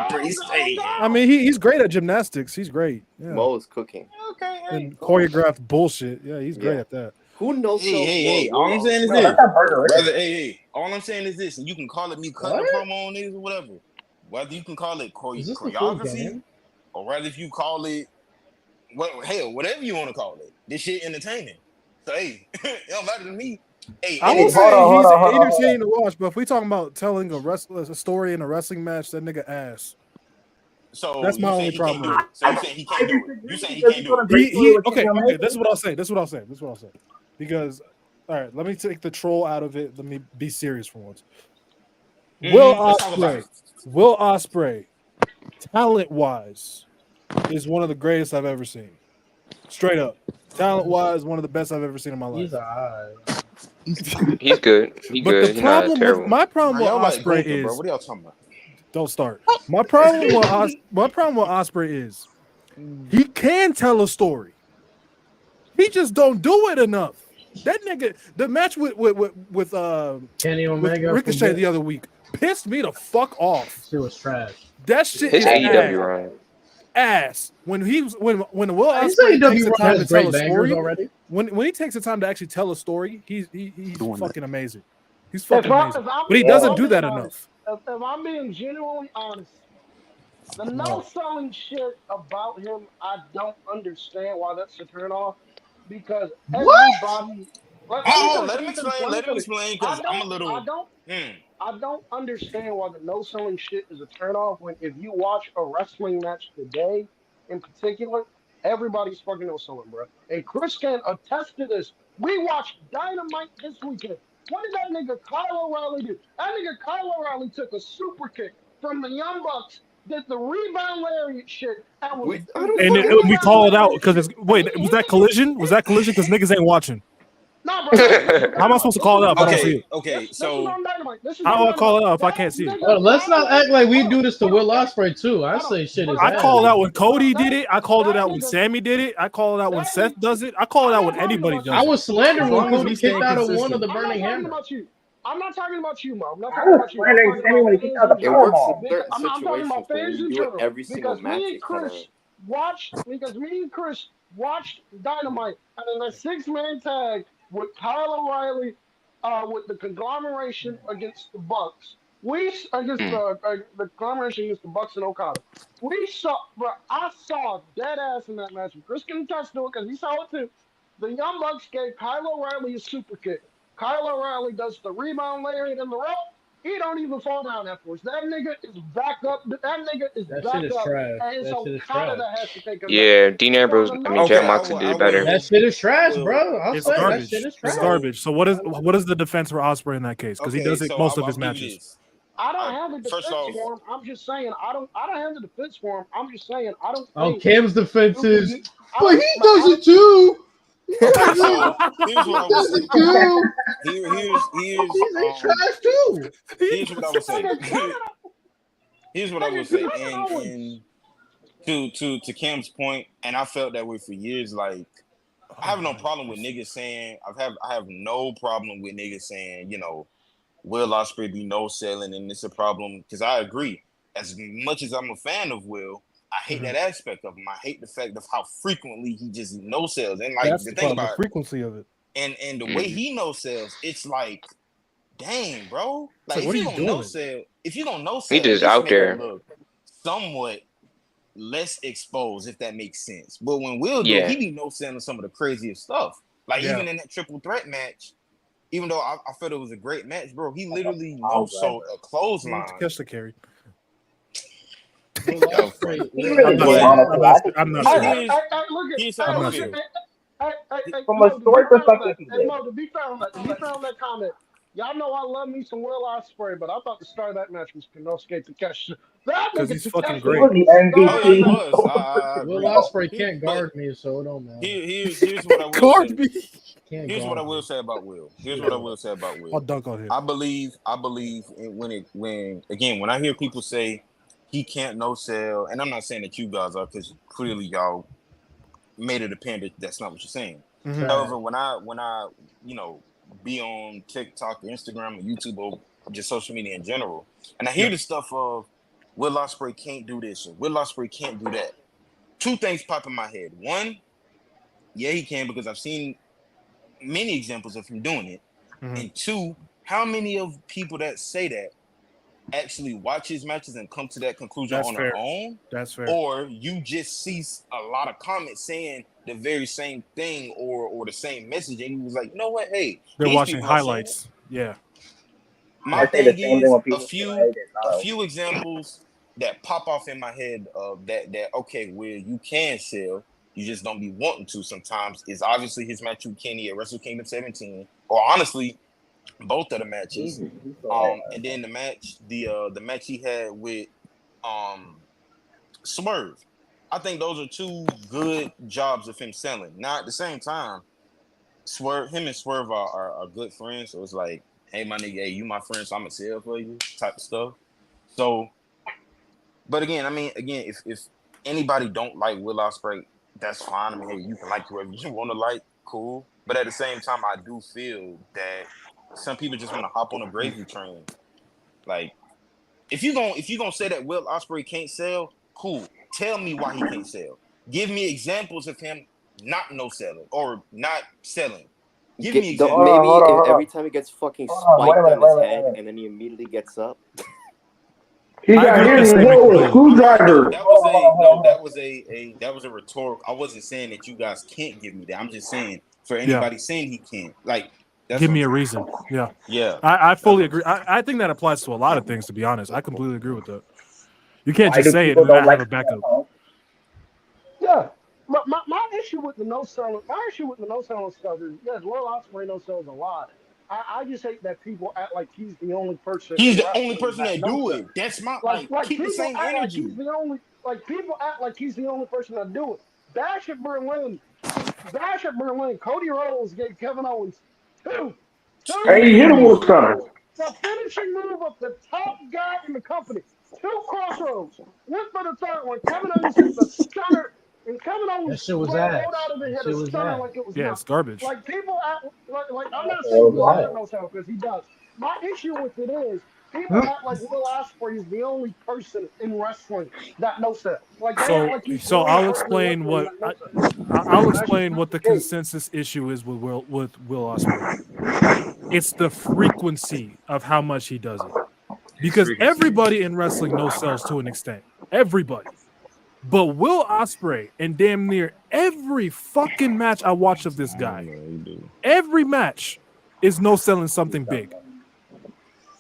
pretty straight. I mean, he's great at gymnastics. He's great. Yeah. Mo is cooking. Okay. and choreographed bullshit. Yeah, he's great at that. Who knows? Hey, all I'm saying is this. All I'm saying is this, and you can call it me cutting a promo on niggas or whatever. Whether you can call it choreography, or rather if you call it whatever you want to call it. This shit entertaining. So hey, it don't matter to me. Hey, I would say he's entertaining to watch, but if we talking about telling a story in a wrestling match, that nigga ass. So that's my only problem. So you saying he can't do it? You saying he can't do it? Okay. This is what I'll say. Because all right, let me take the troll out of it. Let me be serious for once. Will Ospreay, talent-wise, is one of the greatest I've ever seen. Straight up, talent-wise, one of the best I've ever seen in my life. He's good. My problem with Ospreay is, bro, what are y'all talking about? Don't start. My problem with Ospreay is he can tell a story. He just don't do it enough. That nigga, the match with Kenny Omega with Ricochet the other week pissed me the fuck off. Shit was trash. That shit His is AEW run. Ass. When Will His Ospreay AEW takes the run time to has tell a great story, bangers already. when he takes the time to actually tell a story, he's fucking amazing. He's If fucking amazing. But he doesn't do that enough. If I'm being genuinely honest, the no-selling shit about him, I don't understand why that's a turnoff. Because everybody. Let him explain, because I'm a little. I don't understand why the no-selling shit is a turnoff when if you watch a wrestling match today, in particular, everybody's fucking no-selling, bro. And Chris can attest to this. We watched Dynamite this weekend. What did that nigga Kyle O'Reilly do? That nigga Kyle O'Reilly took a super kick from the Young Bucks, did the rebound lariat shit, and was. We call it out because was that collision? Was that collision? Because niggas ain't watching. Nah, bro. How am I supposed to call it out if I don't see it? Okay, This is on Dynamite. How do I call it out if I can't see it? Well, let's not act like we do this to Will Ospreay too. I say shit is. I call it out when Cody did it. I called it out when Sammy did it. I call it out when Seth does it. I call it out when anybody does it. I was slandering when Cody kicked out of one of the burning hammer. I'm not talking about you, Mo. I'm not talking about you. It works in certain I'm talking situations, about but when fans you in do it general. every single Because match, me it and kind of. Chris watched Dynamite, and then a 6-man tag with Kyle O'Reilly, with the conglomeration against the Bucks. The conglomeration against the Bucks and Okada. I saw dead ass in that match. Chris can attest to it because he saw it too. The Young Bucks gave Kyle O'Reilly a super kick. Kyle O'Reilly does the rebound lariat in the rope. He don't even fall down afterwards. That nigga is back up. That nigga is back up. Trash. And so Okada has to take him Yeah, down. Dean Ambrose. John Moxley did better. That shit is trash, bro. I'll It's say garbage. that shit is trash. It's garbage. So what is the defense for Ospreay in that case? Because he does it most of his matches. I don't have a defense for him. I'm just saying I don't have the defense for him. I'm just saying I don't. Oh, Cam's defense is, but he does it too. Here's what I was saying. He's trash too. Here's what I was saying. Here's what I would say. And to Cam's point, and I felt that way for years. Like I have no problem with niggas saying I have no problem with niggas saying, Will Ospreay be no selling and it's a problem, because I agree. As much as I'm a fan of Will, I hate that aspect of him. I hate the fact of how frequently he just no sells. And like That's the thing about the frequency of it. And the way he no sells, it's like, dang, bro. Like what if are you you don't doing? if you don't no sell, He just out there. look somewhat less exposed, if that makes sense. But when Will do, he be no selling some of the craziest stuff. Like even in that triple threat match, even though I felt it was a great match, bro, he literally no sold a clothesline. Catch the carry. I'm not sure. From a story perspective, to be fair on that comment, y'all know I love me some Will Ospreay, but I thought the start of that match was Konosuke Takeshi. Because he's fucking great. Will Ospreay can't guard me, so it don't matter. Here's what I will guard say. me. Here's what I will say about Will. I'll dunk on him. I believe when I hear people say he can't no sell, and I'm not saying that you guys are, because clearly y'all made it apparent that's not what you're saying. Mm-hmm. However, when I be on TikTok or Instagram or YouTube or just social media in general, and I hear the stuff of Will Ospreay can't do this or Will Ospreay can't do that, two things pop in my head. One, Yeah, he can, because I've seen many examples of him doing it. And two, how many of people that say that actually watch his matches and come to that conclusion That's on fair. their own? That's fair. Or you just see a lot of comments saying the very same thing or the same message, and he was like, you know what? Hey, They're these watching people are saying it. highlights. Yeah. My I say the thing same thing is when people say like, a few examples that pop off in my head of that okay, where you can sell, you just don't be wanting to sometimes, is obviously his match with Kenny at Wrestle Kingdom 17, or honestly, both of the matches. And then the match he had with Swerve. I think those are two good jobs of him selling. Now at the same time, him and Swerve are good friends, so it's like, hey my nigga, hey, you my friend, so I'm gonna sell for you type of stuff. So, but again, I mean, if anybody don't like Will Ospreay, that's fine. I mean, hey, you can like whoever you want to like, cool. But at the same time, I do feel that some people just want to hop on a gravy train. Like, if you gonna say that Will Ospreay can't sell, cool. Tell me why he can't sell. Give me examples of him not no selling or not selling. Give me examples. Maybe every time he gets fucking spiked on his head and then he immediately gets up. He got hit in the head with a screwdriver. That was a rhetorical. I wasn't saying that you guys can't give me that. I'm just saying for anybody saying he can't, like, that's Give me a reason. Yeah. Yeah. I fully agree. I think that applies to a lot of things, to be honest. I completely agree with that. You can't just say it and not have a backup. Yeah. My issue with the no selling stuff is, yes, Will Ospreay no sells a lot. I just hate that people act like he's the only person. He's in the only wrestling person that no do sell. it. That's my like keep the people same act like energy. he's the only. Like people act like he's the only person that do it. Bash at Berlin, Cody Rhodes gave Kevin Owens two. Hey, he hit him with a stunner. The finishing move of the top guy in the company. Two crossroads. Went for the third one. Kevin Owens hit the stunner, and Kevin That Owens shit was rolled ass. out of it, That hit shit a was stunner ass. like it was Yeah, it's nothing. garbage. Like people act like I'm not That saying was Will ass. doesn't know sell because he does. My issue with it is people act like Will Ospreay is the only person in wrestling that knows sell. Like they act like he's the only I'll person in explain wrestling what that knows sell. That's just not what the the case. consensus issue is with Will Ospreay. It's the frequency of how much he does it. Because everybody in wrestling knows sells to an extent. Everybody. But Will Ospreay, in damn near every fucking match I watch of this guy, every match is no selling something big.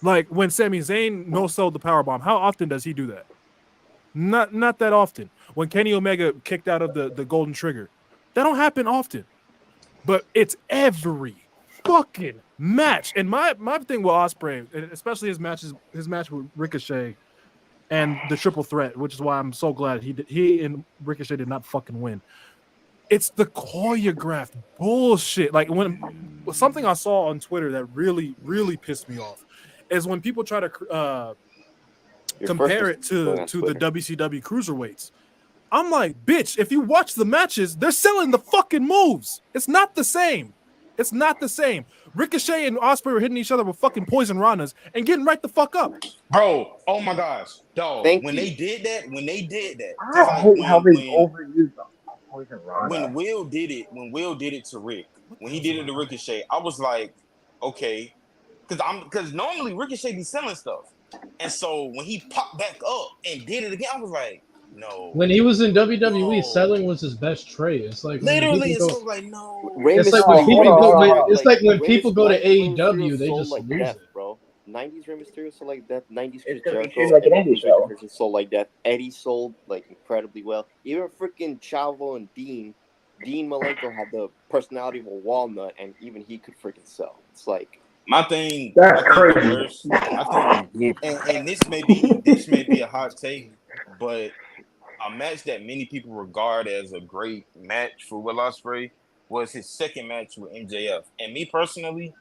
Like when Sami Zayn no sold the powerbomb, how often does he do that? Not that often. When Kenny Omega kicked out of the Golden Trigger, that don't happen often. But it's every fucking match. And my thing with Ospreay, especially his match with Ricochet and the triple threat, which is why I'm so glad he and Ricochet did not fucking win. It's the choreographed bullshit. Like when something I saw on Twitter that really, really pissed me off is when people try to compare it to the WCW cruiserweights. I'm like, bitch, if you watch the matches, they're selling the fucking moves. It's not the same. It's not the same. Ricochet and Ospreay were hitting each other with fucking poison ranas and getting right the fuck up. Bro, oh my gosh, dog. They did that, I hate how they overuse them. When Will did it to Rick, when he did it to Ricochet, I was like, okay, because normally Ricochet be selling stuff, and so when he popped back up and did it again, I was like, no. When he was in WWE, selling was his best trait. It's like literally, it's like no. It's like when people go. It's like when people go to AEW, they just like lose death, it. bro. 90s Rey Mysterio sold like death. 90s Chris It's Jericho like an and indie show. sold like death. Eddie sold like incredibly well. Even freaking Chavo and Dean Malenko had the personality of a walnut, and even he could freaking sell. It's like My thing. That's crazy. The worst, I think, and this may be a hot take, but a match that many people regard as a great match for Will Ospreay was his second match with MJF. And me personally,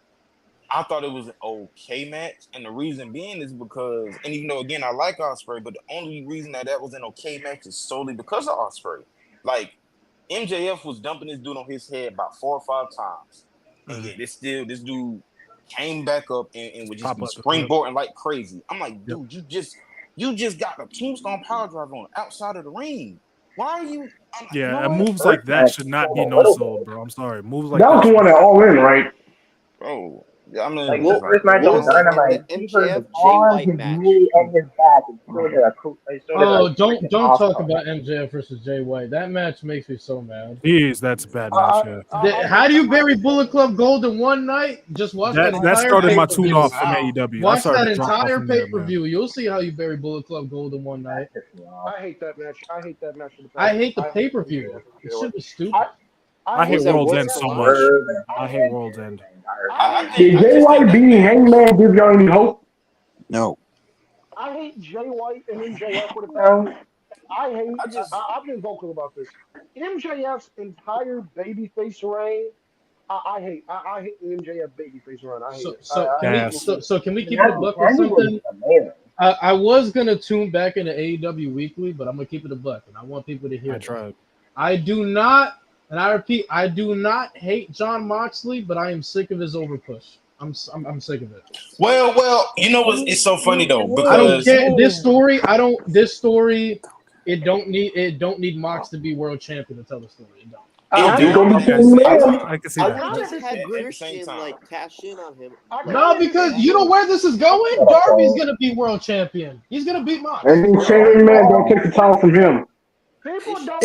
I thought it was an okay match. And the reason being is because, and even though, again, I like Ospreay, but the only reason that was an okay match is solely because of Ospreay. Like, MJF was dumping this dude on his head about 4 or 5 times. And yet, this dude came back up and would just be springboarding like crazy. I'm like, dude, you just got a tombstone power driver on outside of the ring. Why are you? Yeah, what? moves like that should not be no sold, bro. I'm sorry. Moves like That was that. the one at All In, right? Bro, I mean, Like it's the like, first match what of is it? Dynamite, The he hurt his MJF Jay arm, White his match. knee, and his back. It showed it Oh, a freaking don't talk awesome. about MJF versus Jay White. That match makes me so mad. Jeez, that's a bad match. Yeah. How do you bury Bullet Club Gold in one night? Just watch that That entire started my tune pay-per-view. off from AEW. I Watch started that to drop off entire from there, man. pay-per-view. You'll see how you bury Bullet Club Gold in one night. I hate that match. I hate that match. I hate the pay-per-view. It shit was stupid. I hate Was it World's World's End so End? much. I hate World's End. Did Jay White beating Hangman give y'all any hope? No. I hate Jay White and MJF with a passion. I hate. I've been vocal about this. MJF's entire babyface reign. I hate. I hate the MJF babyface run. I hate it. So can we keep it a buck or something? I was gonna tune back into AEW Weekly, but I'm gonna keep it a buck, and I want people to hear. I tried. I do not, and I repeat, I do not hate Jon Moxley, but I am sick of his overpush. I'm sick of it. Well, you know what? It's so funny though because I don't care this story. It don't need Mox to be world champion to tell the story. It don't. I can see I that. would just have Christian cash in on him. No, because you know where this is going. Darby's gonna be world champion. He's gonna beat Mox. And then Shane Man don't take the title from him. People don't.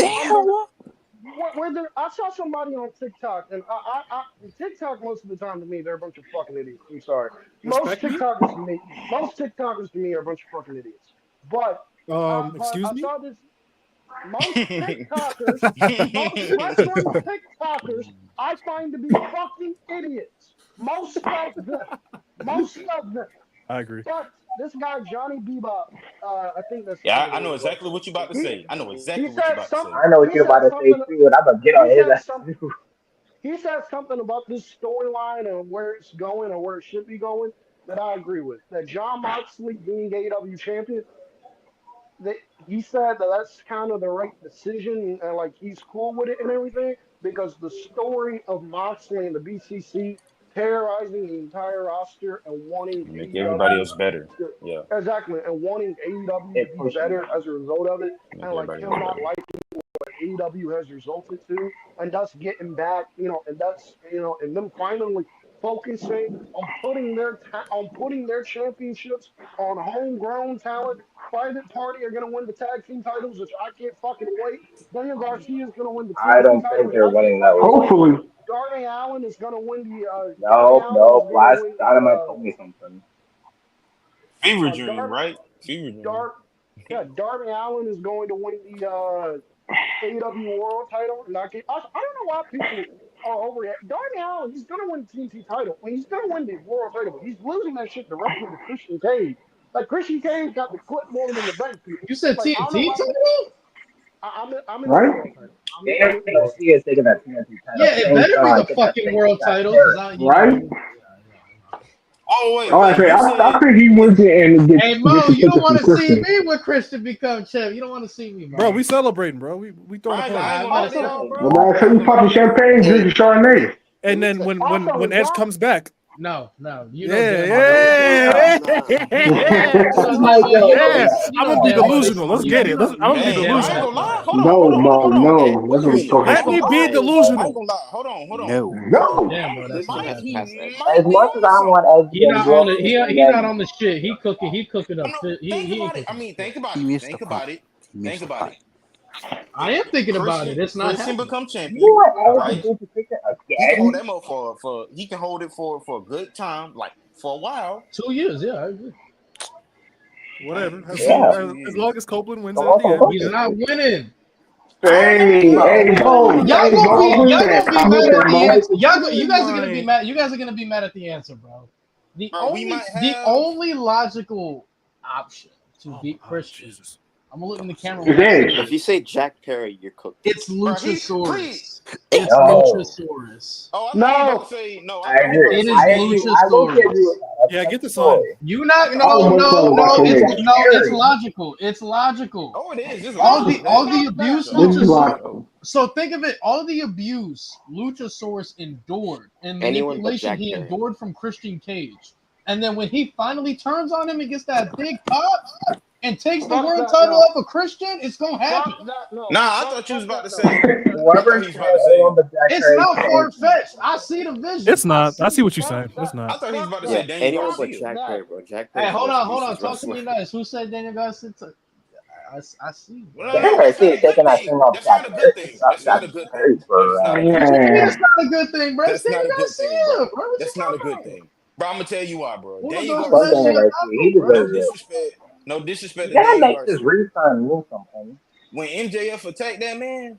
I saw somebody on TikTok, and I TikTok most of the time to me they're a bunch of fucking idiots. I'm sorry. Most TikTokers to me are a bunch of fucking idiots. But excuse me. I saw this. Most TikTokers, most TikTokers, I find to be fucking idiots. Most of them. I agree. But this guy Johnny Bebop, I think that's. Yeah, I know exactly what you're about to say. I know exactly what you're about to say. I know what you're about to say too, and I'm gonna get on his ass. He said something about this storyline and where it's going or where it should be going that I agree with. That Jon Moxley being AEW champion, he said that's kind of the right decision and like he's cool with it and everything because the story of Moxley and the BCC terrorizing the entire roster and wanting make everybody else better. Yeah, exactly, and wanting AEW to be better as a result of it, and like him not liking what AEW has resulted to, and thus getting back, and them finally focusing on putting their championships on homegrown talent. Private Party are gonna win the tag team titles, which I can't fucking wait. Daniel Garcia is gonna win the I don't think they're winning that. Hopefully. Darby Allin is gonna win the. No. Last Dynamite told me something. Fever Dream, right? Fever Dream. Darby Allin is going to win the AEW World Title, and I don't know why people are overreacting. Darby Allin, he's gonna win the TNT title. He's gonna win the World Title, but he's losing that shit directly to Christian Cage. Like Christian Cage got the clipboard in the bank. You said TNT title? I'm in right? the World Title. TNT is taking that TNT title. Yeah, it better be the fucking World Title. Right? Oh wait. I think he wins it and gets. Hey Mo, you don't want to see me when Christian become champ. You don't want to see me, bro. We celebrating, bro. We throwing a party. Well, so you popping champagne, drinking Chardonnay. And then when Edge comes back. No. You yeah. I'm gonna be delusional. Let's get it. I'm gonna be delusional. No. Let me be delusional. Hold on. No. As much as I want Edge, he not on the shit. He cooking up. Think about it. I am thinking about it. It's not Christian become champion. Right? He can hold it for a good time, like for a while. 2 years, yeah, I agree. Whatever. As long as Copeland wins at the end. He's not winning. Hey, y'all gonna be mad at the answer. You guys are gonna be mad. You guys are gonna be mad at the answer, bro. The only logical option to beat Christian. Jesus. I'm gonna look in the camera. If you say Jack Perry, you're cooked. It's Luchasaurus. It's Luchasaurus. No. I agree. It is Luchasaurus. Yeah, get the song. You not no. It's logical. It's logical. Oh, it is. All the abuse Luchasaurus. So think of it. All the abuse Luchasaurus endured and manipulation he endured from Christian Cage, and then when he finally turns on him and gets that big pop. and takes the Fuck world that, title no. off a Christian, it's gonna happen. Fuck that, no. Nah, I Fuck- thought you was fuck about to that, say. no. I thought he was about to say. It's not far fetched. I see the vision. It's not. I see what you're Fuck saying. It's that. not. I thought he was about to Yeah, say Daniel anyone but Garcia. Jack Perry, bro. Jack Perry. Hey, hold on. Talk Talk to me nice. Who said Daniel Garcia? I see. No, that's not a good thing. That's not a good thing. That's not a good thing. That's not a good What you thing. mean it's not a good thing, bro? It's That's not Daniel a good thing, Garcia, bro. bro. What That's you not a talking good about? thing. Bro, I'm gonna tell you why, bro. Who the Daniel goes to Garcia. that shit? No disrespect. No disrespect to Daniel Garcia. When MJF attacked that man,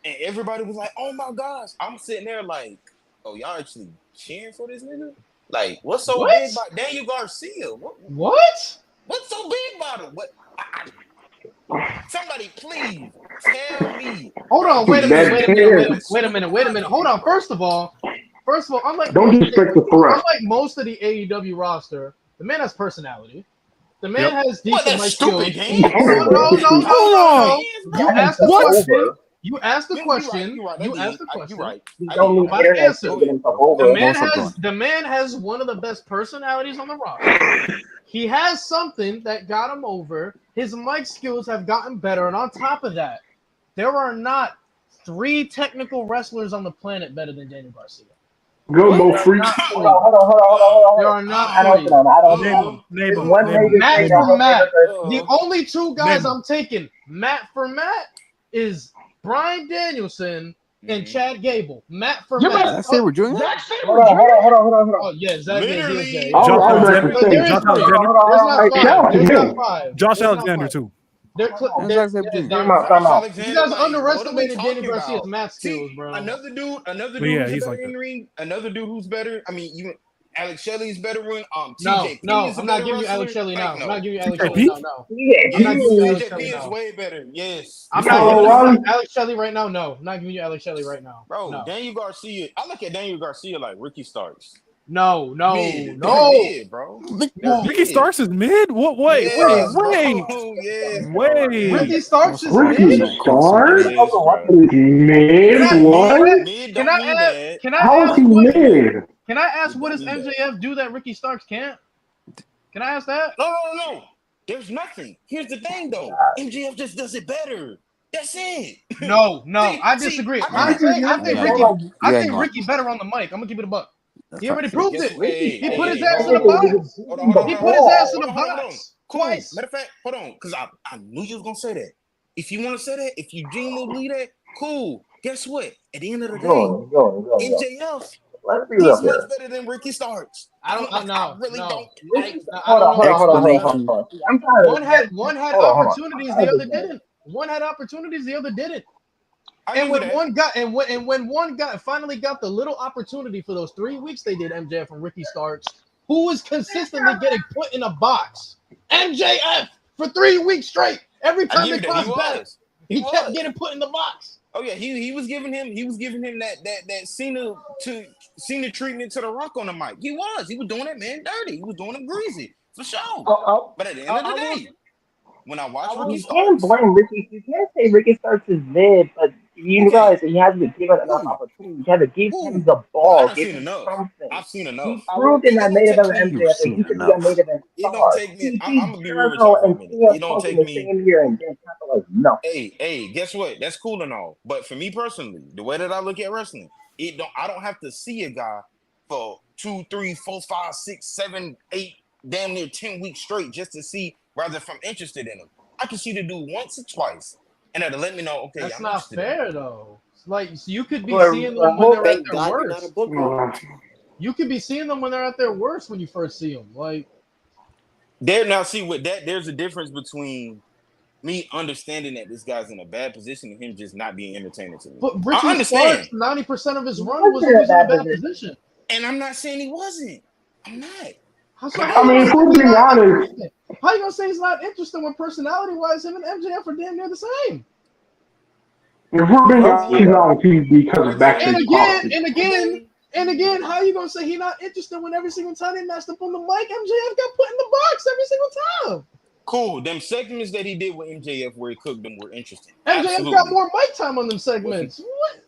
and everybody was like, "Oh my gosh," I'm sitting there like, "Oh, y'all actually cheering for this nigga? Like, what's so big about Daniel Garcia? What? What's so big about him? Somebody please tell me." Hold on, wait a minute. Hold on. First of all, unlike most of the AEW roster, the man has personality. The man has decent mic skills. No. You asked the question. You asked the question. You're right. The man has one of the best personalities on the roster. He has something that got him over. His mic skills have gotten better, and on top of that, there are not 3 technical wrestlers on the planet better than Daniel Garcia. Go, Mo Freak. Hold on. There are not 3. Name them. Matt for Matt. The only 2 guys I'm taking, Matt for Matt, is Bryan Danielson and Chad Gable. Matt for Matt. That's Saber Jr. Hold on. Oh yeah, Zach Literally. is gay. There's not 5. Josh Alexander too. You guys underestimated Daniel Garcia's math skills, bro. Another dude Yeah, who's he's better like in that. ring. Another dude who's better. I mean, even Alex Shelley's better ring. No, TJP I'm not giving you Alex Shelley now. I'm not giving you Alex Shelley now. No. I'm not giving you Alex Shelley now. TJP is way better. Yes. I'm not giving you Alex Shelley right now. No, I'm not giving you Alex Shelley right now. Bro, no. Daniel Garcia. I look at Daniel Garcia like Ricky Starks. No. Mid, bro. Ricky Starks is mid? What? Wait. Ricky Starks is Ricky mid? Starks? Mid? What? Can I How is he mid? Can I ask what does MJF do that Ricky Starks can't? Can I ask that? No. There's nothing. Here's the thing, though. MJF just does it better. That's it. No, I disagree. I think Ricky better on the mic. I'm gonna give it a buck. He already proved it. He put his ass in the box. He put his ass in the box. Twice. Matter of fact, hold on, because I knew you was gonna say that. If you want to say that, if you genuinely believe that, cool. Guess what? At the end of the day, MJF, he's much better than Ricky Starks. I really don't. Hold on. One had opportunities, the other didn't. One had opportunities, the other didn't. And when one finally got the little opportunity for those 3 weeks they did MJF and Ricky Starks, who was consistently getting put in a box. MJF for 3 weeks straight. Every time they crossed back, he kept getting put in the box. Oh yeah, he was giving him that Cena treatment to the Rock on the mic. He was doing that man dirty. He was doing him greasy for sure. But at the end of the day, when I watch Ricky You can't blame Ricky. You can't say Ricky Starks is mid, but you realize that he hasn't given enough opportunity. You have to give him the ball. I've seen enough. He proved in that main event with MJF that he could be a main event star. It don't take me. I'm gonna be real with you for a minute. It don't take me. Same year and then capitalize. No. Hey, guess what? That's cool and all. But for me personally, the way that I look at wrestling, I don't have to see a guy for 2, 3, 4, 5, 6, 7, 8, damn near 10 weeks straight just to see whether if I'm interested in him. I can see the dude once or twice, and that'll let me know. Okay, that's I'm not interested fair though. Like you could be seeing them when they're at their worst. You could be seeing them when they're at their worst when you first see them. Like there's a difference between me understanding that this guy's in a bad position and him just not being entertaining to me. But Ricky Starks, 90% of his run was always in a bad position. And I'm not saying he wasn't. I'm not. I mean, if we're being honest, how you gonna say he's not interested when personality-wise him and MJF are damn near the same? If we're being honest, he's on TV because of backstage politics. And again, how you gonna say he's not interested when every single time they matched up on the mic, MJF got put in the box every single time? Cool. Them segments that he did with MJF where he cooked them were interesting. MJF got more mic time on them segments.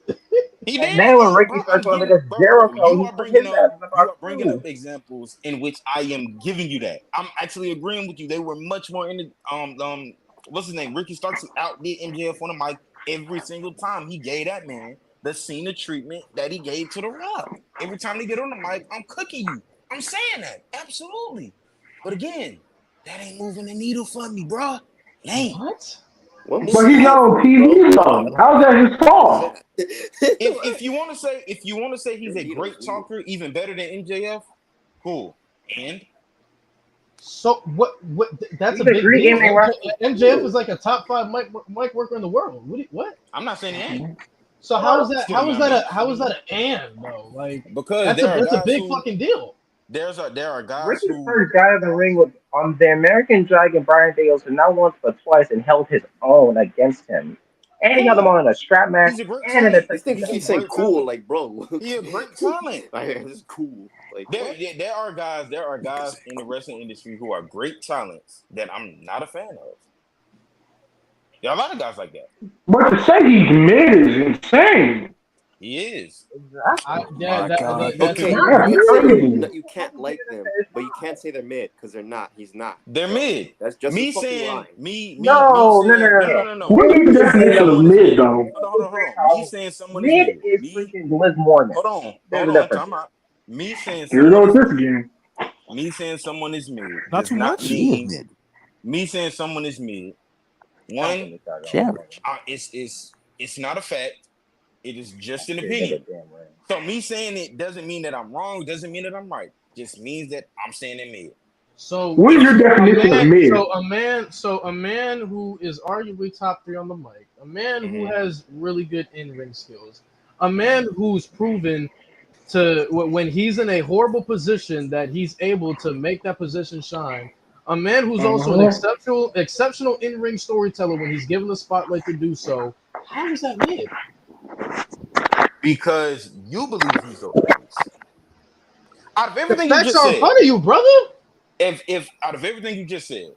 What? He And did. then when Bro, Ricky I'm starts going giving, against bro. Jericho, he put his ass in the box too. Examples in which I am giving you that. I'm actually agreeing with you. They were much more in the what's his name? Ricky Starks outdid MJF on the mic every single time. He gave that man the Cena treatment that he gave to The Rock. Every time they get on the mic, I'm cooking you. I'm saying that. Absolutely. But again, that ain't moving the needle for me, bro. It ain't. What? But he's not on TV though. How's that his fault? If you want to say he's a great talker, even better than MJF, cool. And So what? That's He's a a big great deal. in-ring wrestler, MJF too. is like a top 5 mic worker in the world. What? I'm not saying he ain't. So how is that? Still in my mix. How is that an and though? Like Because that's there a are big guys fucking deal. there are guys Ricky's who first guy in the ring was on the American Dragon Brian Danielson, not once but twice, and held his own against him. And he held him on in a strap match he's a great and in a talent. This nigga Texas keeps He's a saying great cool, talent. like bro. He a great talent. Like, this is cool. Like what? There are guys in the wrestling industry who are great talents that I'm not a fan of. There are a lot of guys like that. But to say he's mid is insane. He is. Exactly. That's Okay, Yeah, you say crazy. you can't like them, but you can't say they're mid because they're not. He's not. They're So mid. that's just Me as fucking saying lying. me No. no. What is the Me saying definition of someone is mid mid. though? Hold on. Me saying someone is Mid mid. is Me freaking Liz Morgan. hold There's a on. difference. Time out. Me saying Here we someone go is with this mid. again. Me saying someone is mid Not does too not much. mean me saying someone is mid. One, it's not a fact. It is just an opinion. So me saying it doesn't mean that I'm wrong. Doesn't mean that I'm right. Just means that I'm saying it mid. So What is your definition of mid? So a man who is arguably top 3 on the mic, a man who has really good in-ring skills, a man who's proven to when he's in a horrible position that he's able to make that position shine. A man who's also an exceptional in-ring storyteller when he's given the spotlight to do so. How is that mid? Because you believe he's those things. Out of The everything you facts just are in said, front of you, brother. if out of everything you just said,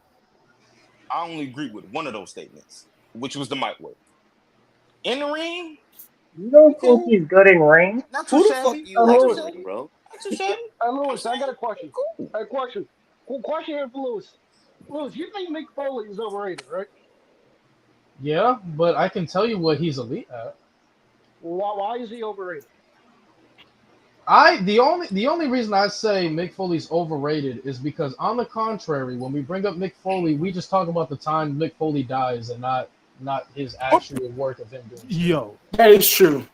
I only agree with one of those statements, which was the mic work. In the ring, You don't think he's good in ring? not too Who the fuck shabby. you like in ring, bro? Not too shabby. Hey, Lewis, I got a question. A question. Cool question here for Lewis. Lewis, you think Mick Foley is overrated, right? Yeah, but I can tell you what he's elite at. Why is he overrated? The only reason I say Mick Foley's overrated is because, on the contrary, when we bring up Mick Foley, we just talk about the time Mick Foley dies and not his actual work of him doing shit. Yo, that is true.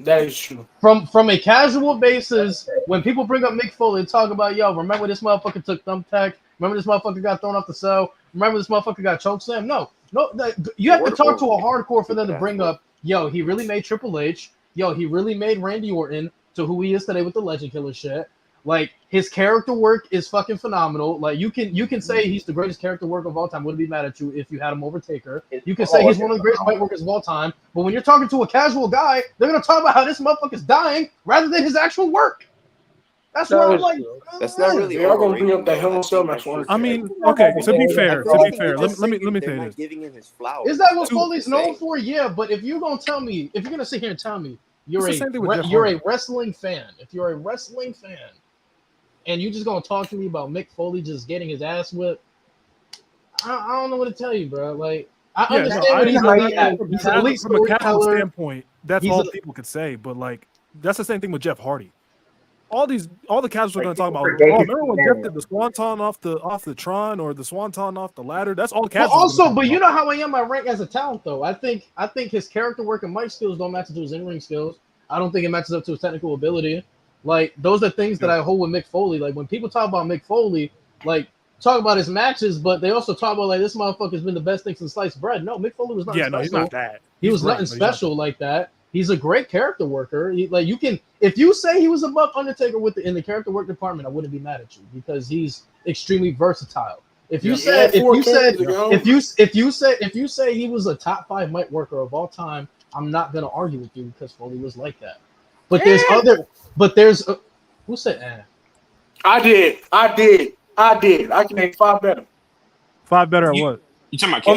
From a casual basis, when people bring up Mick Foley and talk about, yo, remember this motherfucker took thumbtack? Remember this motherfucker got thrown off the cell? Remember this motherfucker got chokeslammed? No, you have to talk to a hardcore for them to bring up, yo, he really made Triple H. Yo, he really made Randy Orton to who he is today with the Legend Killer shit. Like, his character work is fucking phenomenal. Like, you can say he's the greatest character work of all time. Wouldn't be mad at you if you had him over Taker. You can say he's one of the greatest fight workers of all time. But when you're talking to a casual guy, they're gonna talk about how this motherfucker's dying rather than his actual work. That's why I'm like, that's not really. They're gonna bring up that Hell in a Cell match. I mean, okay. To be fair, let me they're say not this. giving him his flowers. Is that what Foley's known for? Yeah, but if you're gonna sit here and tell me you're a wrestling fan, if you're a wrestling fan, and you're just gonna talk to me about Mick Foley just getting his ass whipped, I don't know what to tell you, bro. Like, I understand what he's elite at. He's an elite from a casual storyteller. standpoint. That's all people could say. But like, that's the same thing with Jeff Hardy. All the casuals are going to talk about. Oh, remember when Jeff did the swanton off the Tron or the swanton off the ladder? That's all the casuals. But you know how I am. I rank as a talent, though. I think his character work and mic skills don't match to his in-ring skills. I don't think it matches up to his technical ability. Like, those are things that I hold with Mick Foley. Like, when people talk about Mick Foley, like, talk about his matches, but they also talk about, like, this motherfucker's been the best thing since sliced bread. No, Mick Foley was not. Yeah, no, he's not that. He was nothing special like that. He's a great character worker. If you say he was above Undertaker in the character work department, I wouldn't be mad at you because he's extremely versatile. If you say he was a top 5 mic worker of all time, I'm not gonna argue with you because Foley was like that. But who said I did. I can name 5 better. 5 better at what? You talking about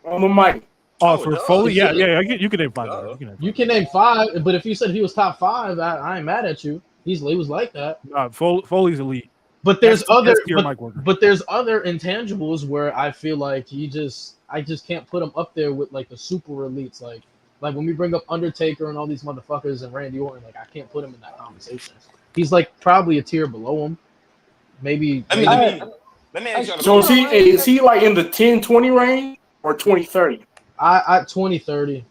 on the mic? Oh, for Foley, yeah. You can name 5 better. You can name 5, but if you said he was top 5, I ain't mad at you. He was like that. Foley's elite. But there's other Mike Walker. but there's other intangibles where I feel like I just can't put him up there with like the super elites. Like when we bring up Undertaker and all these motherfuckers and Randy Orton, like I can't put him in that conversation. He's like probably a tier below him. Maybe. Let me ask you. So is he like in the 10-20 range or 20-30? I 20-30.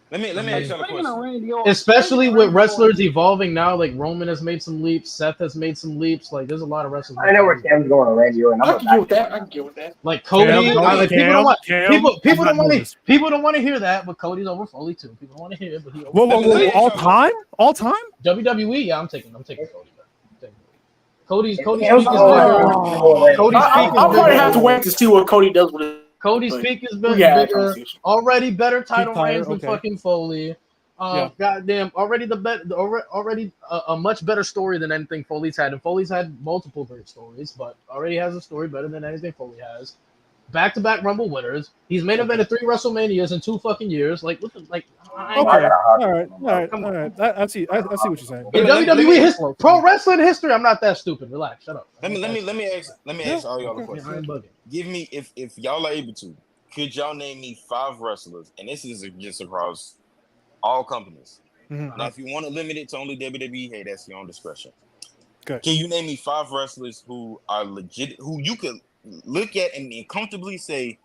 Let me ask you a question. Especially with wrestlers evolving now, like Roman has made some leaps, Seth has made some leaps. Like there's a lot of wrestlers. I know where Cam's going on Randy Orton. I can get with that. Like Cody, people don't want to hear that, but Cody's over Foley too. People don't want to hear it, but he. Whoa, all time? WWE, yeah, I'm taking Cody. Cody's peak is I'll probably have to wait to see what Cody does with it. Cody's peak is bigger. Already better title reigns than fucking Foley. Goddamn, already a much better story than anything Foley's had. And Foley's had multiple great stories, but already has a story better than anything Foley has. Back-to-back Rumble winners. He's main evented 3 WrestleManias in 2 fucking years. Like, what the, like? All right. I see what you're saying. In WWE pro wrestling history, I'm not that stupid. Relax, shut up. Let me ask all y'all a question. Give me if y'all are able to, could y'all name me 5 wrestlers? And this is just across all companies. Mm-hmm. Now, if you want to limit it to only WWE, hey, that's your own discretion. Okay. Can you name me 5 wrestlers who are legit, who you could look at and comfortably say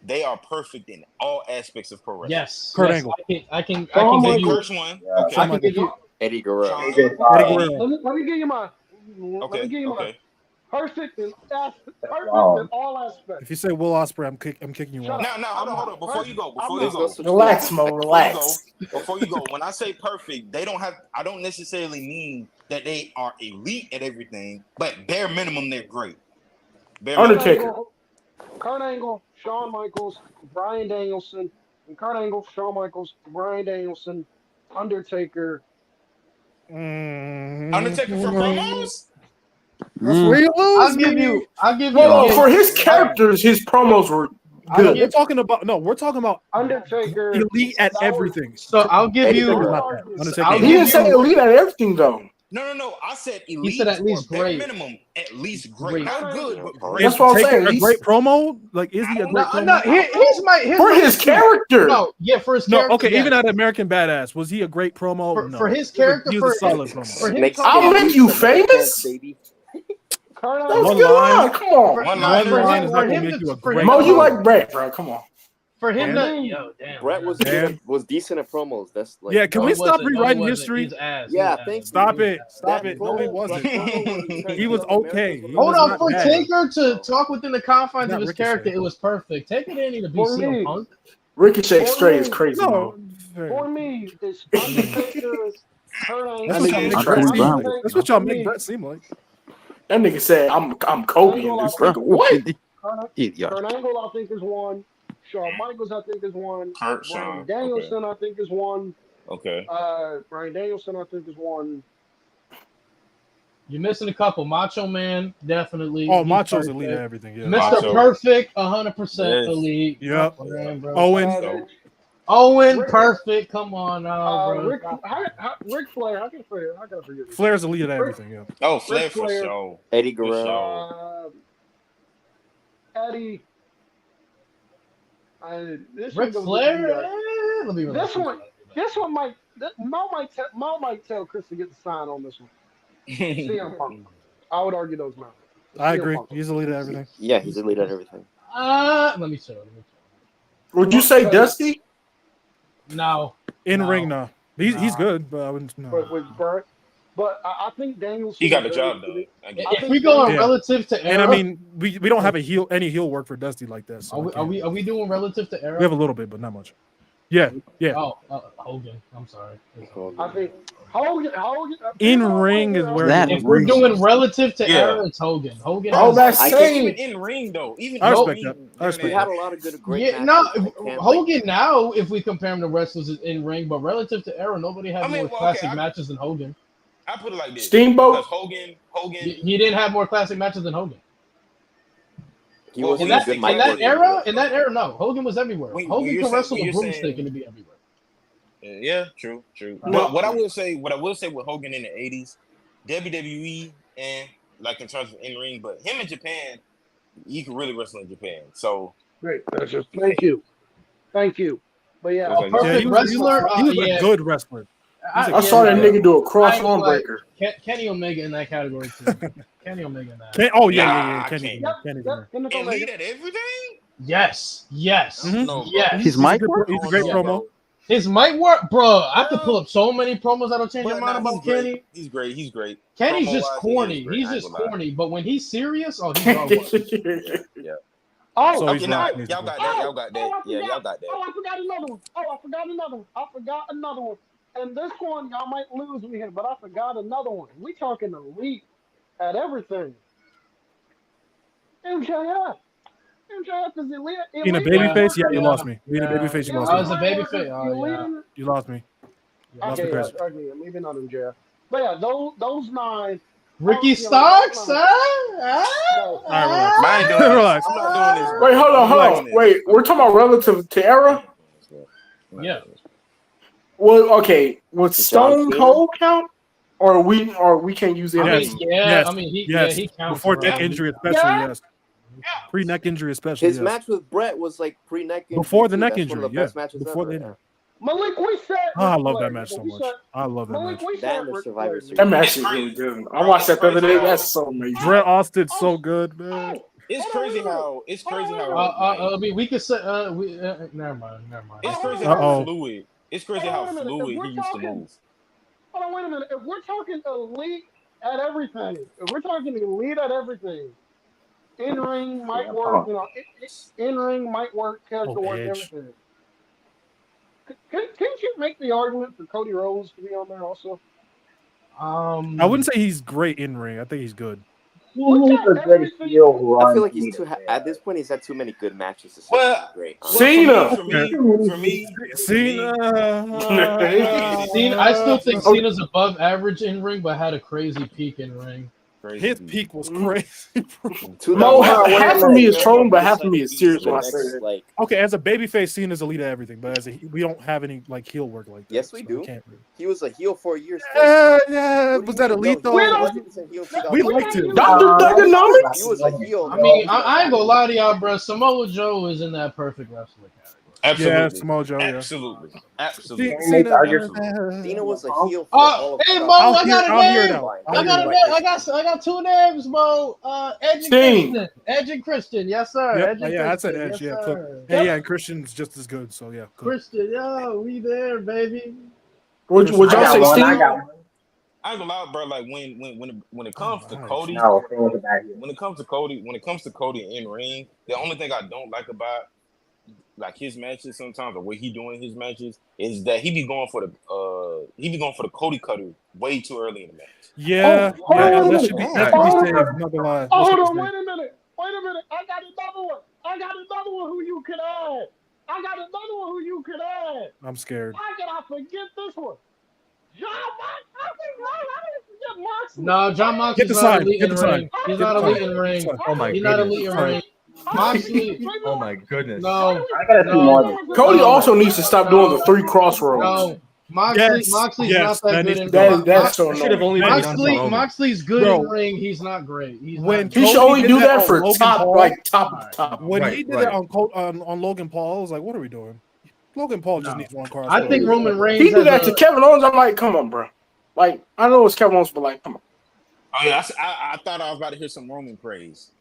they are perfect in all aspects of pro wrestling? Yes. Kurt Angle. I can give you first one. Yeah. Okay. I can give you Eddie Guerrero. Let me give you my. Okay. Perfect in all aspects. If you say Will Ospreay, I'm kicking you out. Now, hold on. Before you go. Relax, Mo. Relax. Before you go, when I say perfect, I don't necessarily mean that they are elite at everything, but bare minimum, they're great. Undertaker. Kurt Angle, Shawn Michaels, Bryan Danielson, and Kurt Angle, Shawn Michaels, Bryan Danielson, Undertaker. Undertaker for promos? I'll give you. Well, for his characters, his promos were good. We're talking about Undertaker elite at everything. So I'll give you. He didn't say elite at everything though. No. I said elite. He said at least great. Minimum, at least great. Not good, but great. That's what I'm saying. A great promo? Like, is he a great promo? No, here's for his character. No, yeah, for his character. No, okay, yeah. even at American Badass, was he a great promo? For his character, he was a solid promo. I'll make you famous. That's good line. Come on. One line is not going to make you a great Mo, you like Brett, bro. Come on. For him, Brett was decent at promos. That's like, yeah. Can we stop rewriting history? Stop it. No, he wasn't. He was okay. Hold on, for Taker to talk within the confines of his character, it was perfect. Taker didn't need to be CM Punk. Ricochet straight is crazy. For me, it's Undertaker. That's what y'all make Brett seem like. That nigga said, "I'm Kobe." In this nigga. What? Kurt Angle, I think, is 1. Shawn Michaels, I think, is 1. Bryan Danielson, I think, is 1. Okay. Bryan Danielson, I think, is 1. You're missing a couple. Macho Man, definitely. Oh, Macho's elite at everything. Yeah. Mr. Perfect, 100% elite. Yep. Owen, perfect. Come on now, bro. Ric Flair, I gotta forget. Flair's elite at everything. Yeah. Oh, Flair for sure. Eddie Guerrero. Eddie. Ric Flair. This one might. Mo might tell Chris to get the sign on this one. CM Punk. I would argue those now. I agree. He's elite at everything. Yeah, he's elite at everything. Let me show. Would you say Dusty? No. In ring, no. He's good, but I wouldn't. No. But I think Danielson. He got the job done. If we go relative to era, and I mean, we don't have any heel work for Dusty like that. So are we doing relative to era? We have a little bit, but not much. Yeah. Oh, Hogan. I'm sorry. I think Hogan. In ring is where. If we're doing relative to era, it's Hogan. Hogan. That's same. Even in ring though. Even I respect that. He had a lot of great. Yeah, no. Hogan now, if we compare him to wrestlers, is in ring, but relative to era, nobody had more classic matches than Hogan. I put it like this. Steamboat. Hogan. He didn't have more classic matches than Hogan. He wasn't in a good that- mic in that worker. In that era, no. Hogan was everywhere. When Hogan you're could saying- wrestle when a you're broomstick saying- and it'd be everywhere. Yeah, true. No. But what I will say with Hogan in the 80s, WWE and like in terms of in ring, but him in Japan, he could really wrestle in Japan. So Great. Thank you. But yeah, It's like- Perfect he was wrestler. a good wrestler. I saw that nigga do a cross arm like breaker. Kenny Omega in that category too. Kenny Omega in that. Kenny. And lead at everything? Yes. No, bro. Yes. His mic He's work? a great promo. His mic work, bro. I could pull up so many promos that'll change your mind about Kenny. He's great. Kenny's Promo-wise, just he corny. is great. He's I ain't just gonna lie. corny. But when he's serious, oh, he's all work. Yeah. Oh, So Okay, he's now not. y'all got that. Y'all got that. Yeah, y'all got that. Oh, I forgot another one. And this one, y'all might lose me here, but I forgot another one. We talking elite at everything. MJF is elite. Being a babyface, yeah, you lost me. Being a babyface, you I lost was me. a babyface. Oh, yeah. You lost me. Lost me, Okay, Chris. maybe not MJF. But yeah, those 9. Ricky Starks, huh? All right, relax. I ain't doing this. Relax. I'm not doing this. Wait, hold I'm not on. doing this. Wait, we're talking about relative to era? Yeah. Well, okay. Would Stone Cena? Cold count? Or we can't use it? Yes. Yes. He counts. Before bro. neck injury, especially, yes. Pre-neck injury, especially, His yes. match with Brett was like pre-neck injury. Before the too. neck That's injury, one of the yeah. best matches Before ever. the injury. Malik, we said. Oh, I love Ric that Flair, match but so we much. said- I love that Malik, match. we That said and the Ric Survivor Flair. Series. That match is really good. I watched that the other day. That's so amazing. Bret Austin's so good, man. It's crazy how We could say. Never mind. it's crazy Uh-oh. how fluid. It's crazy Hold how on a minute. If fluid we're he used to talking- move. Hold on, wait a minute. If we're talking elite at everything, in ring might work. In ring might work. Character work. Edge. Everything. Can't you make the argument for Cody Rhodes to be on there also? I wouldn't say he's great in ring. I think he's good. He's a good heel run. I feel like he's too. At this point, he's had too many good matches to say Well, he's great. Cena. For me, Cena. I still think Cena's above average in ring, but had a crazy peak in ring. His peak was crazy. No, half of me is trolling, but half of me is serious when I say it. Like, Okay, as a babyface, Cena's elite at everything, but we don't have any like heel work like that. yes, we so do. can't really. He was a heel for years. Yeah, was that elite though? We liked him. Dr. Thugonomics? He was a heel. I mean, I ain't gonna lie to y'all, bro. Samoa Joe is in that perfect wrestler category. Absolutely. Yeah, Samoa Joe. Yeah. Absolutely. Cena was a heel for all of Hey, time. Mo, I got I'll hear it a name. out. I got two names, Mo. Edge and Sting. Christian. Edge and Christian, yes sir. Yep. Edge and Yeah, I said Christian, Edge. yes, Yeah, sir. cool. Yeah, and Christian's just as good. So yeah, cool. Christian, yo, we there, baby. Would y'all say Sting? I ain't gonna lie, bro. Like when it comes to Cody, when it comes to Cody in ring, the only thing I don't like about like his matches sometimes, the way he doing his matches, is that he be going for the Cody cutter way too early in the match. Yeah, hold on, that should be saved. Not gonna lie. Oh, hold on, wait a minute. I got another one who you could add. I'm scared. Why did I forget this one? John Moxley. No, John Get Moxley's the not sign. elite Get in the sign. ring. He's not elite in ring. Oh my He's not goodness. elite in ring. Moxley. Oh my goodness. No. I gotta see more. Cody also needs to stop doing the 3 crossroads. No. Moxley's not that good in ring. That's so should have only been done for Roman. Moxley's good Bro. in ring. He's not great. He He should only do that for top. When Right, he did right. it on Logan Paul, I was like, "What are we doing?" Logan Paul just needs one cross. I think Roman Reigns. He did that to Kevin Owens. I'm like, come on, bro. Like, I know it's Kevin Owens, but like, come on. Oh yeah, I thought I was about to hear some Roman praise.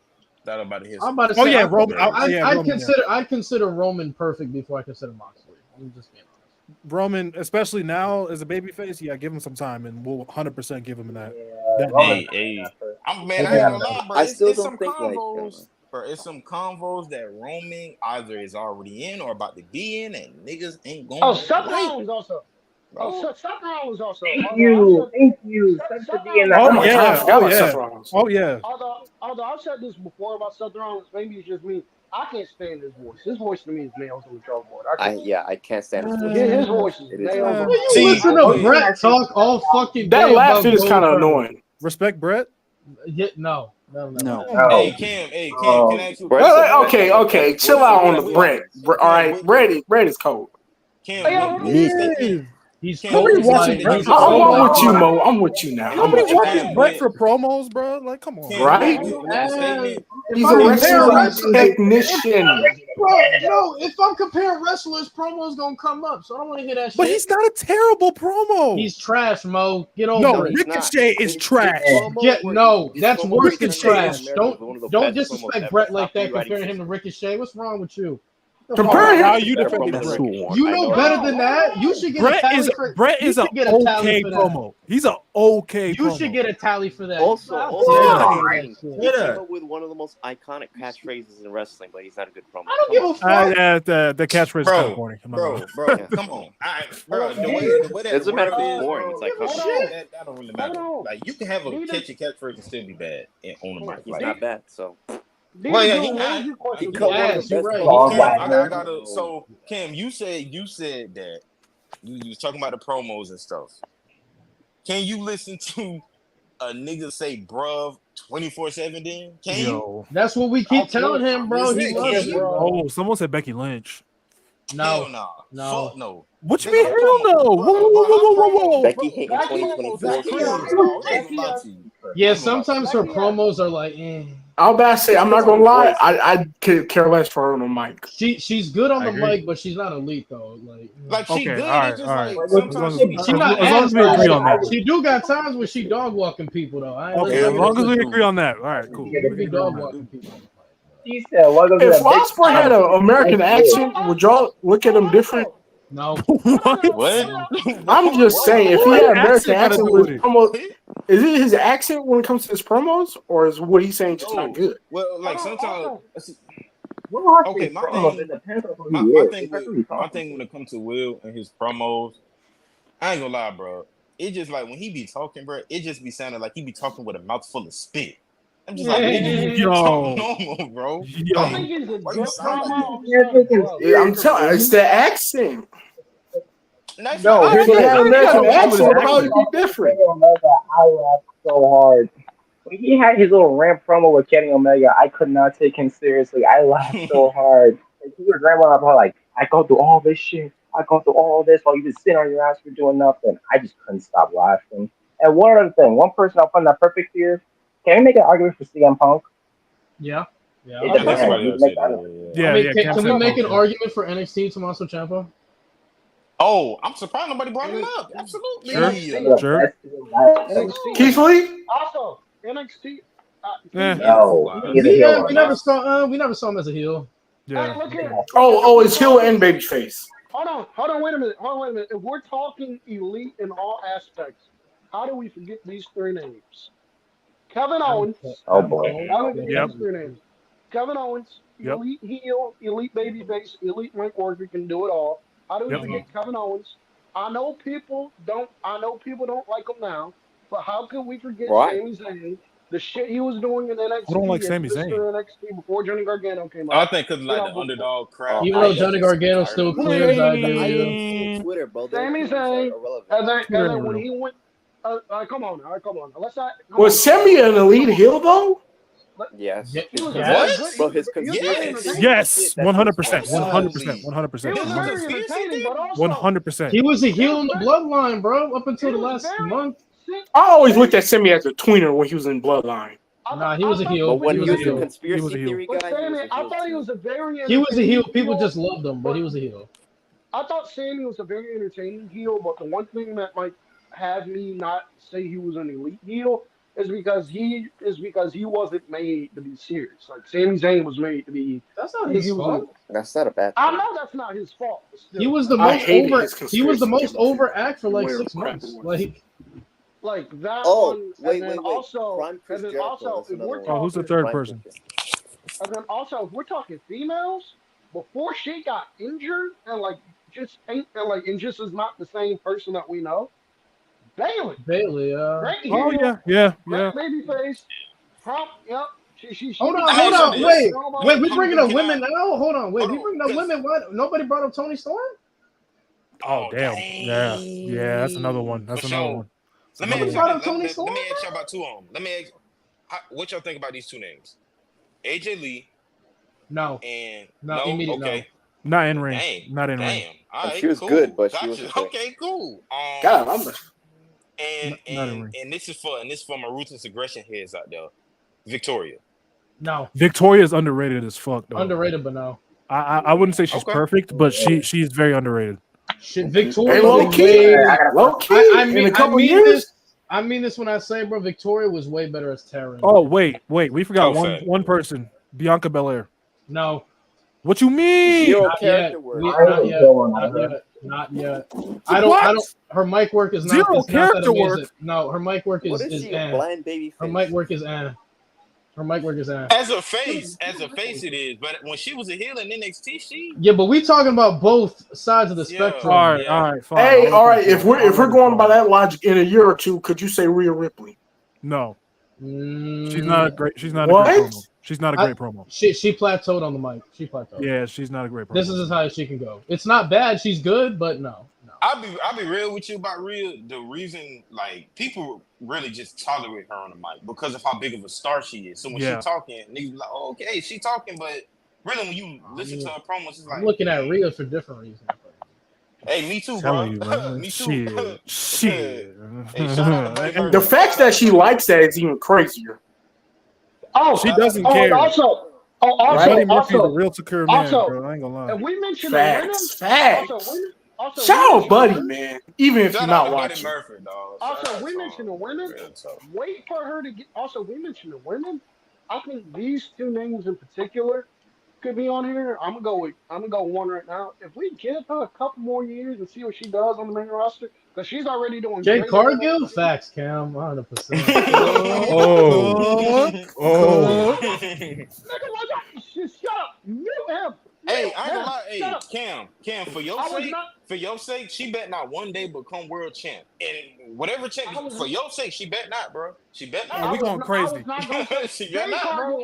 I'm about to say. Oh yeah, Roman. Roman. I'd consider Roman perfect before I consider Moxley. I'm just being honest. Roman, especially now as a babyface, yeah, give him some time, and we'll 100% give him that. Hey, I ain't gonna lie, bro. I still It's don't some think like combos. Bro, it's some convos that Roman either is already in or about to be in, and niggas ain't going. Oh, Seth Rollins also. Seth Rollins also. Thank you. Seth to be in that. Oh yeah. Oh yeah. Although I've said this before about Seth Rollins, maybe it's just me. I can't stand his voice. His voice to me is nails on the chalkboard. I can't stand his voice. His voice is nails on the You listen to Brett talk all fucking day. That laugh about is kind of Goldberg. annoying. Respect Brett. Yeah, no. No. Hey Cam, can I ask you a question? Okay. Chill out on the Brett. All right, Brett is cold. Cam, what He you think? is. He's Cam, cold. what you watching think Brett he's for a I'm promos. with you, Mo. I'm with you now. Nobody I'm with you. watches Brett for promos, bro. Like, come on. Cam, Right? with the statement. If He's I'm a comparing wrestling wrestlers, technician. if I'm comparing wrestlers, promos gonna come up. So I don't want to hear that shit. But he's not a terrible promo. He's trash, Mo. Get over No, it. Ricochet is trash. That's worse than Ricochet trash. is Don't disrespect Brett like that. Comparing him to Ricochet. What's wrong with you? Compare How him. you defending Brett? You know better than that. You should get a tally for Brett is an okay promo. He's an okay promo. You should get a tally for that. Also, Yeah. he came up with one of the most iconic catchphrases in wrestling, but he's not a good promo. I don't give a fuck. The catchphrase is kind of boring. Bro, come on. Bro, the way that Doesn't matter if is, it's boring. It's iconic. That don't really matter. Like you can have a catchy catchphrase and still be bad on the mic. He's not bad, so. Well, yeah, he cut one of the best. So Cam, you said that you was talking about the promos and stuff. Can you listen to a nigga say bruv 24/7 then? Can you? That's what we keep telling him, bro. He loves you. Oh, someone said Becky Lynch. No. No. No. What you mean hell no? Whoa. Becky hating 2024. Yeah, sometimes her promos are like, I'm about to say, I'm not gonna lie, I could care less for her on the mic. She's good on the mic, but she's not elite though. Like she good. All right. Just like Sometimes she's not as long as we agree on that. She do got times where she dog walking people though. Okay, as long as we agree on that. All right, cool. Be dog walking people. He said, If Osprey had an American accent, would y'all look at him different? No. What? I'm just saying, if he had an American accent, with it? is it his accent when it comes to his promos, or is what he's saying just not good? Well, like sometimes. Okay, My thing when it comes to Will and his promos, I ain't gonna lie, bro. It just like when he be talking, bro, it just be sounding like he be talking with a mouth full of spit. I'm just like, nigga, you talk normal, bro. I think he's a good promo. I'm telling you, it's the accent. No, if he had an American accent, it would probably be different. I laughed so hard. When he had his little rant promo with Kenny Omega, I could not take him seriously. I laughed so hard. Like, he was rambling about like, I go through all this shit. I go through all this while you just sit on your ass for doing nothing. I just couldn't stop laughing. And one other thing, one person I'll find that perfect here. Can we make an argument for CM Punk? Yeah. Can we make an argument for NXT Tommaso Ciampa? Oh, I'm surprised nobody brought him up. Absolutely. Sure. Keith Lee? Also, NXT. No. We never saw him as a heel. Hey, look here. Oh, it's heel and babyface. Hold on, wait a minute. If we're talking elite in all aspects, how do we forget these three names? Kevin Owens. Oh boy. Kevin Owens, elite heel, elite babyface, elite rank worker, can do it all. How do we forget Kevin Owens? I know people don't like him now, but how can we forget Sami Zayn? The shit he was doing in NXT. I don't like Sami Zayn. NXT before Johnny Gargano came out. I think because like the underdog crowd. Even though Johnny Gargano still clears, I do. Twitter, bro. Sami Zayn, and then when he went, come on. Let's not. Was Sami an elite heel though? Yes. What? Bro, his conspiracy. Yes, 100%. 100%. He was a heel in the bloodline, bro, up until the last month. I always looked at Sami as a tweener when he was in Bloodline. Nah, he was a heel. But when he was a heel. conspiracy theory guy, I thought he was a very. He was a heel. People just loved him, but he was a heel. I thought Sami was a very entertaining heel, but the one thing that might have me not say he was an elite heel is because he wasn't made to be serious. Like Sami Zayn was made to be. That's not his fault. That's not a bad thing. I know that's not his fault. He was the most over. He was the most over act for like 6 months. Like that. Wait. Also, if who's the third person? And then also, if we're talking females, before she got injured and just is not the same person that we know. Bailey, Great heel. Yeah. Babyface. Trump, yep. She hold on. Wait, we bringing up women now? Hold on. Wait, we bringing up women. What? Nobody brought up Toni Storm? Oh, damn. Yeah, that's another one. Let me ask you about two of them. What y'all think about these two names? AJ Lee. No. And no. Immediate okay. No. Not in ring. Dang. Not in ring. Damn. All right, she was cool. good, but gotcha. she wasn't. Okay, cool. God, I'm and this is for my ruthless aggression heads out there. Victoria. No. Victoria's underrated as fuck though. Underrated, but no. I wouldn't say she's perfect, but she's very underrated. Shit, Victoria. Hey, low key. In a couple years. I mean this when I say, bro, Victoria was way better as Terran. Oh wait, we forgot one person, Bianca Belair. No. What you mean? Not yet. Not yet. I don't. Her mic work is not zero character not work. No, her mic work is. What is she, a blind baby face? Her mic work is. Her mic work is. As a face it is. But when she was a heel in NXT, she. Yeah, but we talking about both sides of the spectrum. All right, fine. Hey, all right. If we're going by that logic, in a year or two, could you say Rhea Ripley? No. She's not a great. She's not What? a great promo. She's not a great promo. She plateaued on the mic. She plateaued. Yeah, she's not a great promo. This is as high as she can go. It's not bad. She's good, but no. I'll be real with you about Rhea. The reason, like, people really just tolerate her on the mic because of how big of a star she is. So when she's talking, niggas be like, oh, okay, she talking, but really when you listen to her promos, it's like I'm looking at Rhea for different reasons. Hey, me too, bro. You, me too. Shit. Hey, shout out to Buddy The fact that she likes that is even crazier. Oh, she doesn't care. Also, Buddy Murphy's a real secure man, bro. I ain't gonna lie. And we mentioned Facts. Also, Shout out Buddy, man. Even if you're not watching. Murphy, dog. Also, we mentioned the women. Wait for her to get. Also, we mentioned the women. I think these two names in particular could be on here. I'm gonna go one right now. If we give her a couple more years and see what she does on the main roster, because she's already doing. Jay great Cargill, facts, Cam, 100%. Nigga, shut up. Mute him. Hey, I ain't gonna lie. Hey, Cam, for your sake, she bet not one day become world champ. And whatever champ, for your sake, she bet not, bro. She bet not. We going crazy. She bet not, bro.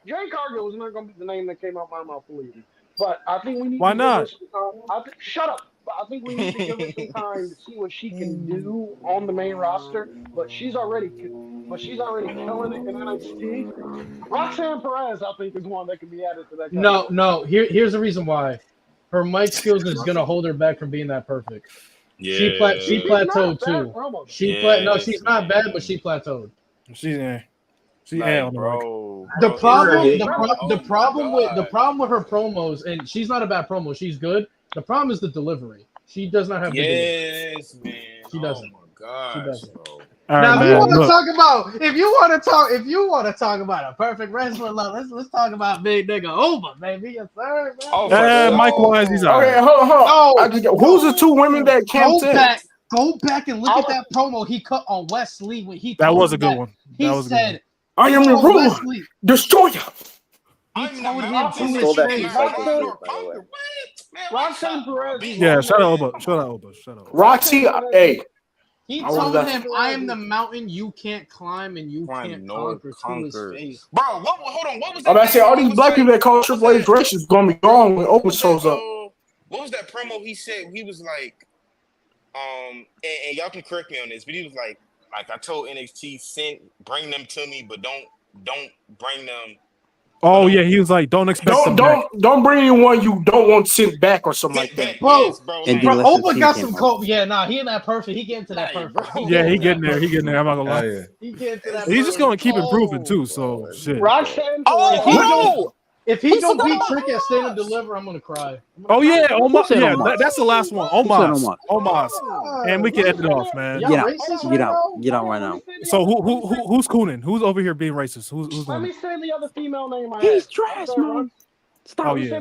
Jay Cargill was not gonna be the name that came out my mouth, believe me. But I think we need. Why to not? Shut up. But I think we need to give her some time to see what she can do on the main roster. But she's already killing it in NXT. Roxanne Perez, I think, is one that can be added to that. No. Here's the reason why. Her mic skills is gonna hold her back from being that perfect. Yeah. She plateaued too. She's not bad, but she plateaued. She's Like, on the bro. The problem with her promos, and she's not a bad promo. She's good. The problem is the delivery. She does not have the delivery. Yes, man. She doesn't. Oh my gosh, She doesn't. bro. Now, if you want to talk about a perfect wrestler, let's talk about big nigga Uber, baby. Yes, sir. Mike Wise, he's all right. Okay, hold on. Who's the two women that came to? Go back and look at that promo he cut on Wesley when he. That was a good one. He said, "I am the ruler, destroyer." He told him He to stole his that face. piece like this year, by the way. Roxanne Perez. Yeah, shut up. Roxy, hey. He told him, "I am the mountain you can't climb and you can't conquer." To his face. Bro, hold on. What was that? I'm about to say all these black people that call Triple H racist is gonna be gone when Open shows up. What was that promo he said? He was like, and y'all can correct me on this, but he was like I told NXT, bring them to me, but don't bring them. Oh yeah, he was like, don't expect them back. Don't bring anyone you don't want sent back or something like that. Bro, bro, Opa got some cold. Yeah, nah, he in that perfect. He getting to that perfect. Yeah, he getting there. I'm not gonna lie. Yeah. He getting to that. He's just gonna keep improving too. So shit. Roxanne. If he don't beat Trick at Stand and Deliver, I'm gonna cry. Oh yeah, Omos. Yeah, that's the last one. Omos. And we can end it off, man. Get out right now. So who's cooning? Who's over here being racist? Who's Let doing me it? say the other female name I had. He's trash, man. Stop. Oh yeah.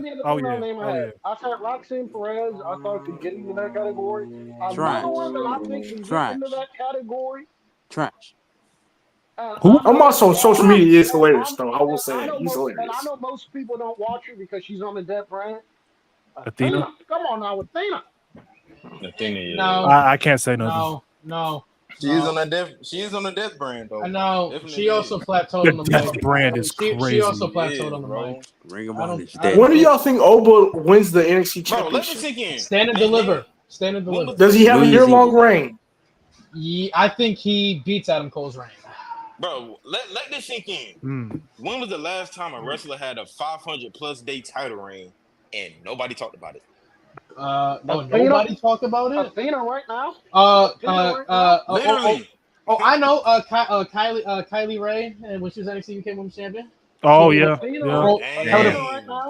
I said Roxanne Perez. I thought could get into that category. Trash. Another one that I think can get into that category. Trash. Omos on social media is hilarious, though. I will say that. He's hilarious. And I know most people don't watch her because she's on the Death brand. Athena? Come on now, Athena. Athena. No. I can't say nothing. No. She is on the Death brand though. I know. Definitely She also plateaued on the Death mic. brand is crazy. She also plateaued on the mic. Ring of Honor. When do y'all think Oba wins the NXT Bro, let me championship? sink in. Stand and deliver. Stand and deliver. Does he have a year-long reign? I think he beats Adam Cole's reign. Bro, let this sink in. When was the last time a wrestler had a 500+ day title reign and nobody talked about it? Nobody talked about it. Athena right now. Literally. I know. Kylie Ray, and when she was NXT UK Women's Champion. Oh She yeah,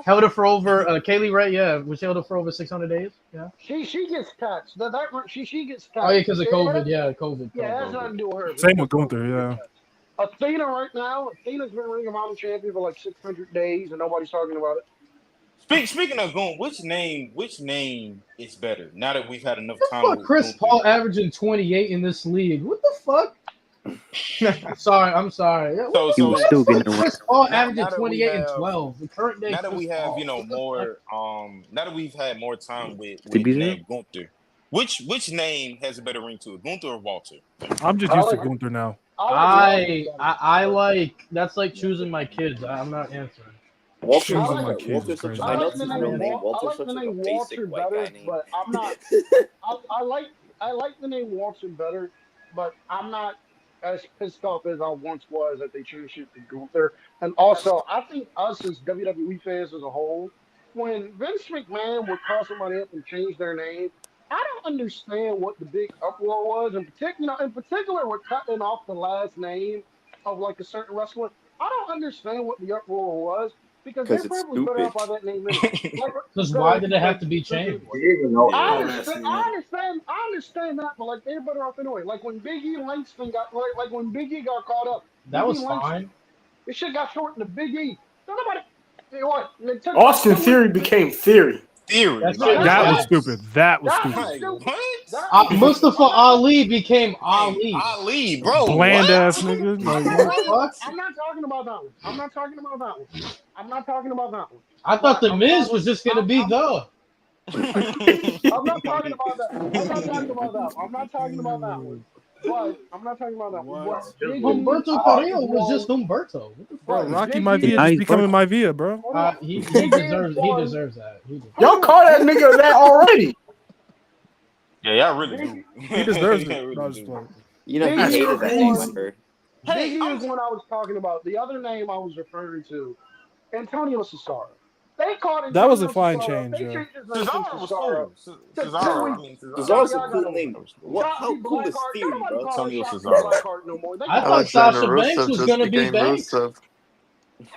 held it for over Kaylee Ray. Yeah, was held it for over 600 days. Yeah. She gets taxed. She gets taxed. Oh yeah, because of COVID. Yeah, COVID. Yeah, it has nothing to do with her. same with Gunther. Yeah. Athena right now. Athena's been Ring of Honor champion for like 600 days, and nobody's talking about it. Speaking of Gunther, which name is better now that we've had enough time? Fuck, Chris Paul averaging 28 in this league. What the fuck? I'm sorry. So he was still getting Chris Paul averaging 28 and 12. The current day. Now that we have, more, now that we've had more time with Gunther, which name has a better ring to it, Gunther or Walter? I'm just used to Gunther now. I like that's like choosing my kids. I'm not answering. Walter's I my kid. I know it's his real name. Walter's such a basic white guy name. But I'm not. I like the name Walter better, but I'm not as pissed off as I once was that they changed it to Gunther. And also, I think us as WWE fans as a whole, when Vince McMahon would call somebody up and change their name, I don't understand what the big uproar was. In particular, with cutting off the last name of like a certain wrestler. I don't understand what the uproar was because they're probably better off by that name. Because why did it have to be changed? I understand that, but like they're better off anyway. Like when Big E Langston got like when Big E got caught up, that was fine. This shit got shortened to Big E. Nobody. What? Austin Theory became Theory. That was stupid. That was stupid. Mustafa Ali became Ali. Ali, bro. Bland ass nigga. I'm not talking about that one. I'm not talking about that one. I thought the Miz was just gonna be the. I'm not talking about that. I'm not talking about that one. But I'm not talking about that one. Humberto Carrillo was just Humberto. Bro, Rocky Maivia is becoming Maivia, bro. He deserves that. Y'all called that nigga that already. Yeah, y'all really do. He deserves it. You know, he hated that name I heard. Big E is what I was talking about. The other name I was referring to, Antonio Cesaro. They called it. That was a fine change. Cesaro was cool. Cesaro's a cool name. How cool is Theory, bro? Antonio Cesaro. I thought Sasha Banks was gonna be Banks.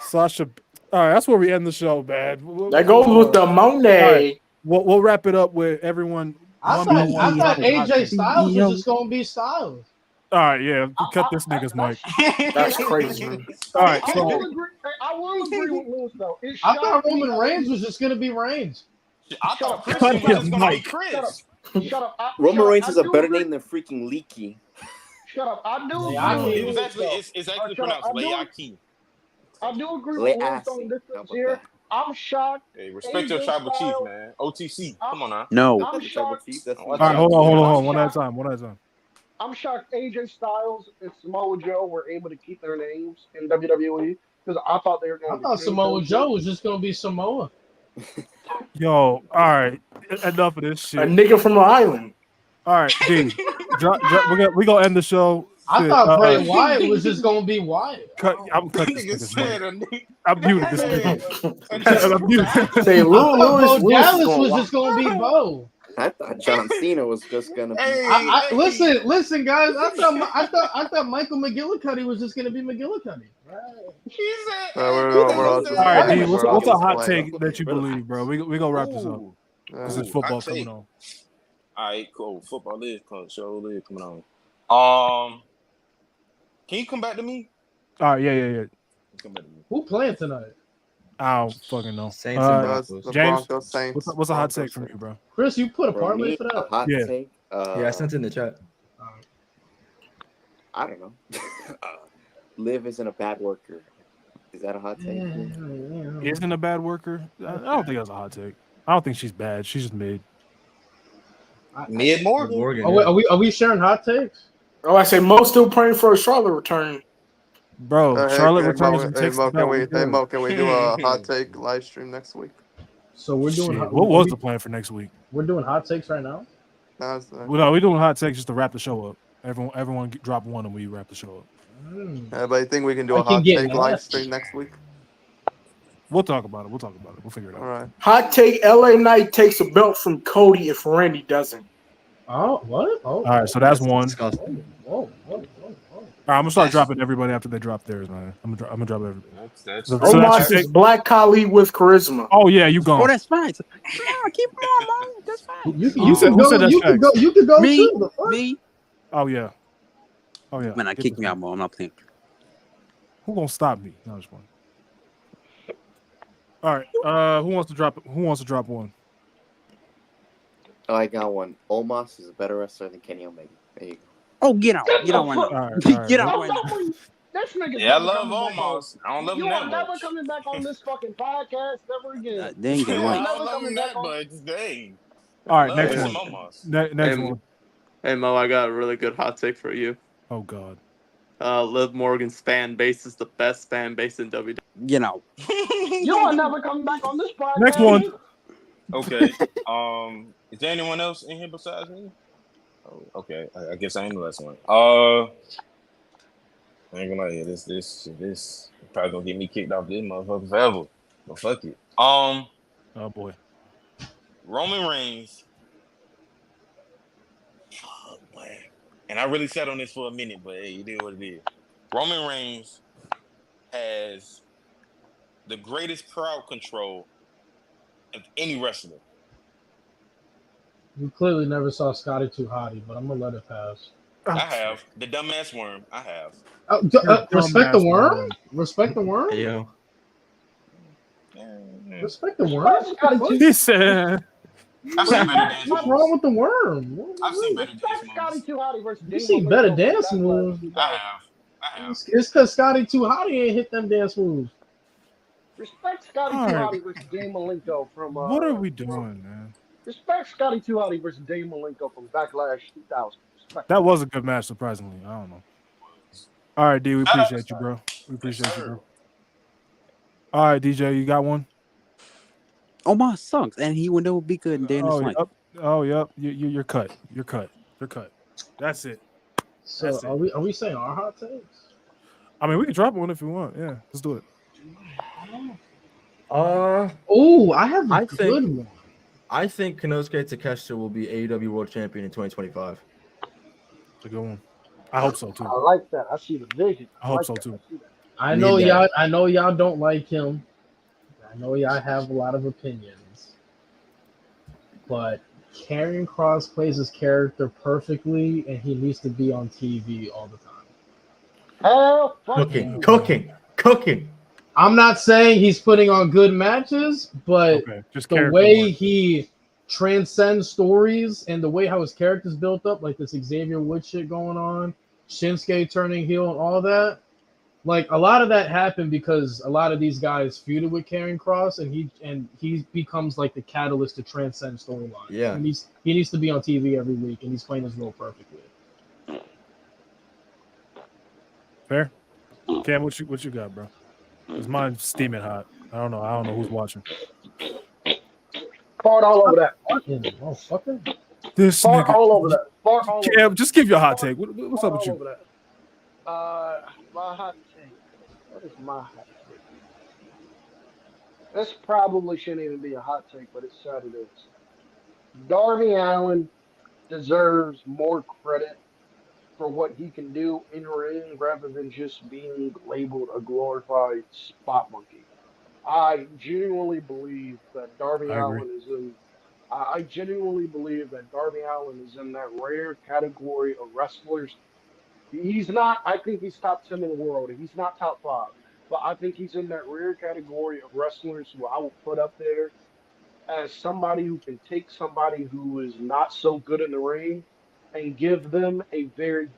Sasha. All right, that's where we end the show, man. That goes with the Monday. Right. We'll wrap it up with everyone. I thought AJ Styles was just gonna be Styles. All right, yeah. Cut this nigga's mic. That's crazy. All right, so I will agree with Lewis though. I thought Roman Reigns was just gonna be Reigns. I thought Chris was just gonna be Chris. Shut up. Roman Reigns is a better name than freaking Leaky. Shut up. I do. It's actually pronounced Leaki. I do agree with Lewis on this here. I'm shocked. Hey, respect your tribal chief, man. OTC. Come on now. No. I'm shocked. All right, hold on. One at a time. I'm shocked AJ Styles and Samoa Joe were able to keep their names in WWE because I thought they were going to. I thought Samoa Joe was just going to be Samoa. Yo, all right. Enough of this shit. A nigga from the island. All right, D. We're going to end the show. I thought Bray Wyatt was just going to be Wyatt. I'm cutting this nigga. I'm muting this nigga. I'm muting. Say Lewis Dallas was just going to be Bo. I thought John Cena was just gonna be. Listen, guys. I thought Michael McGillicuddy was just gonna be McGillicuddy. All right, D. What's a hot take that you believe, bro? We gonna wrap this up. This is football coming on. All right, cool. Football is coming on. Can you come back to me? All right, yeah. Come back to me. Who playing tonight? I don't fucking know. Saints and Broncos. James, Saints. what's a hot take from you, bro? Chris, you put a parlay for that? A hot take? Yeah, I sent it in the chat. I don't know. Liv isn't a bad worker. Is that a hot take? Isn't a bad worker? I don't think that's a hot take. I don't think she's bad. She's just mid. Mid Morgan. Are we sharing hot takes? Oh, I say Mo still praying for a Charlotte return. Bro, Charlotte returns and takes Mo, can we do a hot take live stream next week? So we're doing. What was the plan for next week? We're doing hot takes right now. No, we're doing hot takes just to wrap the show up. Everyone drop one and we wrap the show up. Anybody think we can do I a can hot get take live nasty. stream next week? We'll talk about it. We'll figure it out. All right. Hot take: LA Knight takes a belt from Cody if Randy doesn't. Oh, what? Oh, All right, so that's one. Disgusting. Whoa. All right, I'm gonna start dropping everybody after they drop theirs, man. I'm gonna drop everybody. That's So fair. that's Omos your is take? Black Khali with charisma. Oh yeah, you Oh, gone. that's fine. Come on, keep him on, man. That's fine. You Who said that's you could facts? go. You could go Me, too. The fuck? me. Oh yeah. Man, I Get kick this me out man. more. I'm not playing. Who gonna stop me? No, just one. All right. Who wants to drop one? Oh, I got one. Omos is a better wrestler than Kenny Omega. There you go. Oh, get out. Get Get the out right fuck. now. All right. Get out I'm right now. not going. This nigga's Yeah, I never love coming back on. Omos. I don't love You him are that never much. coming back on this fucking podcast ever again. Dang it, You right. are I don't never love coming him back that on. much. Dang. All right, Love next me one. some Omos. Next one. Hey Mo, I got a really good hot take for you. Oh God. Liv Morgan's fan base is the best fan base in WWE. Get out. You are never coming back on this podcast. Next one. Okay. Is there anyone else in here besides me? Oh, okay. I guess I am the last one. I ain't gonna lie. This probably gonna get me kicked off this motherfucker forever. But fuck it. Oh boy. Roman Reigns. Fuck, man. And I really sat on this for a minute, but hey, it is what it is. Roman Reigns has the greatest crowd control of any wrestler. You clearly never saw Scotty Too Hottie, but I'm gonna let it pass. I have. The dumbass worm. I have. Respect the worm. Respect the worm. Hey, yo. Respect the worm. He said. I've seen better dance What's moves. wrong with the worm? I've seen better dance moves. Scotty Too Hottie versus You Dean see Malenko better from dance Backlash moves. 2000. I have. It's because Scotty Too Hottie ain't hit them dance moves. Respect Scotty All Too right. Hottie versus Dean Malenko from. What are we doing, man? Respect Scotty Too Hottie versus Dean Malenko from Backlash 2000. Respect. That was a good match, surprisingly. I don't know. All right, D, we appreciate you, bro. We appreciate you, bro. All right, DJ, you got one? Omos sucks, and he would never be good in day in his life. Yep. You're cut. You're cut. That's it. So That's it. are we saying our hot takes? I mean, we can drop one if you want. Yeah, let's do it. Oh, I have a good one. I think Konosuke Takeshita will be AEW World Champion in 2025. It's a good one. I hope so too. I like that. I see the vision. I hope like so that. too. I know y'all don't like him. I know y'all have a lot of opinions. But Karrion Kross plays his character perfectly, and he needs to be on TV all the time. Hell, fucking Cooking. I'm not saying he's putting on good matches, but just the way he transcends stories and the way how his character's built up, like this Xavier Woods shit going on, Shinsuke turning heel and all that, like a lot of that happened because a lot of these guys feuded with Karrion Kross, and he becomes like the catalyst to transcend storylines. Yeah, he needs to be on TV every week, and he's playing his role perfectly. Fair. Cam, what you got, bro? Cause mine's steaming hot. I don't know who's watching. Fart all over that. Motherfucker. This Fart nigga. all over that. Fart all over Cam, that. just give your hot take. What's up with all you? over that. My hot take. What is my hot take? This probably shouldn't even be a hot take, but it said it is. Darby Allin deserves more credit for what he can do in ring rather than just being labeled a glorified spot monkey. I genuinely believe that Darby Allin is in. I genuinely believe that Darby Allin is in that rare category of wrestlers. He's not. I think he's top 10 in the world. He's not top 5, but I think he's in that rare category of wrestlers who I will put up there as somebody who can take somebody who is not so good in the ring and give them a very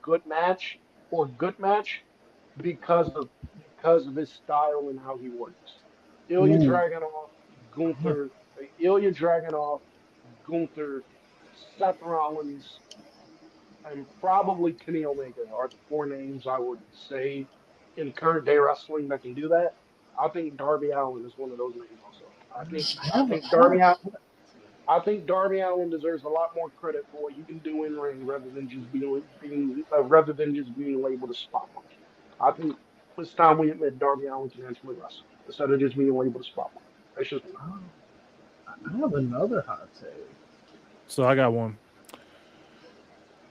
good match or good match because of his style and how he works. Ilya Dragunov, Gunther, Ilya Dragunov, Gunther, Seth Rollins, and probably Kenny Omega are the 4 names I would say in current day wrestling that can do that. I think Darby Allin is one of those names also. I think Darby Allin. I think Darby Allin deserves a lot more credit for what he can do in ring rather than just being labeled a spot monkey. I think it's time we admit Darby Allin can actually wrestle instead of just being labeled a spot monkey. That's just me. I have another hot take. So I got one.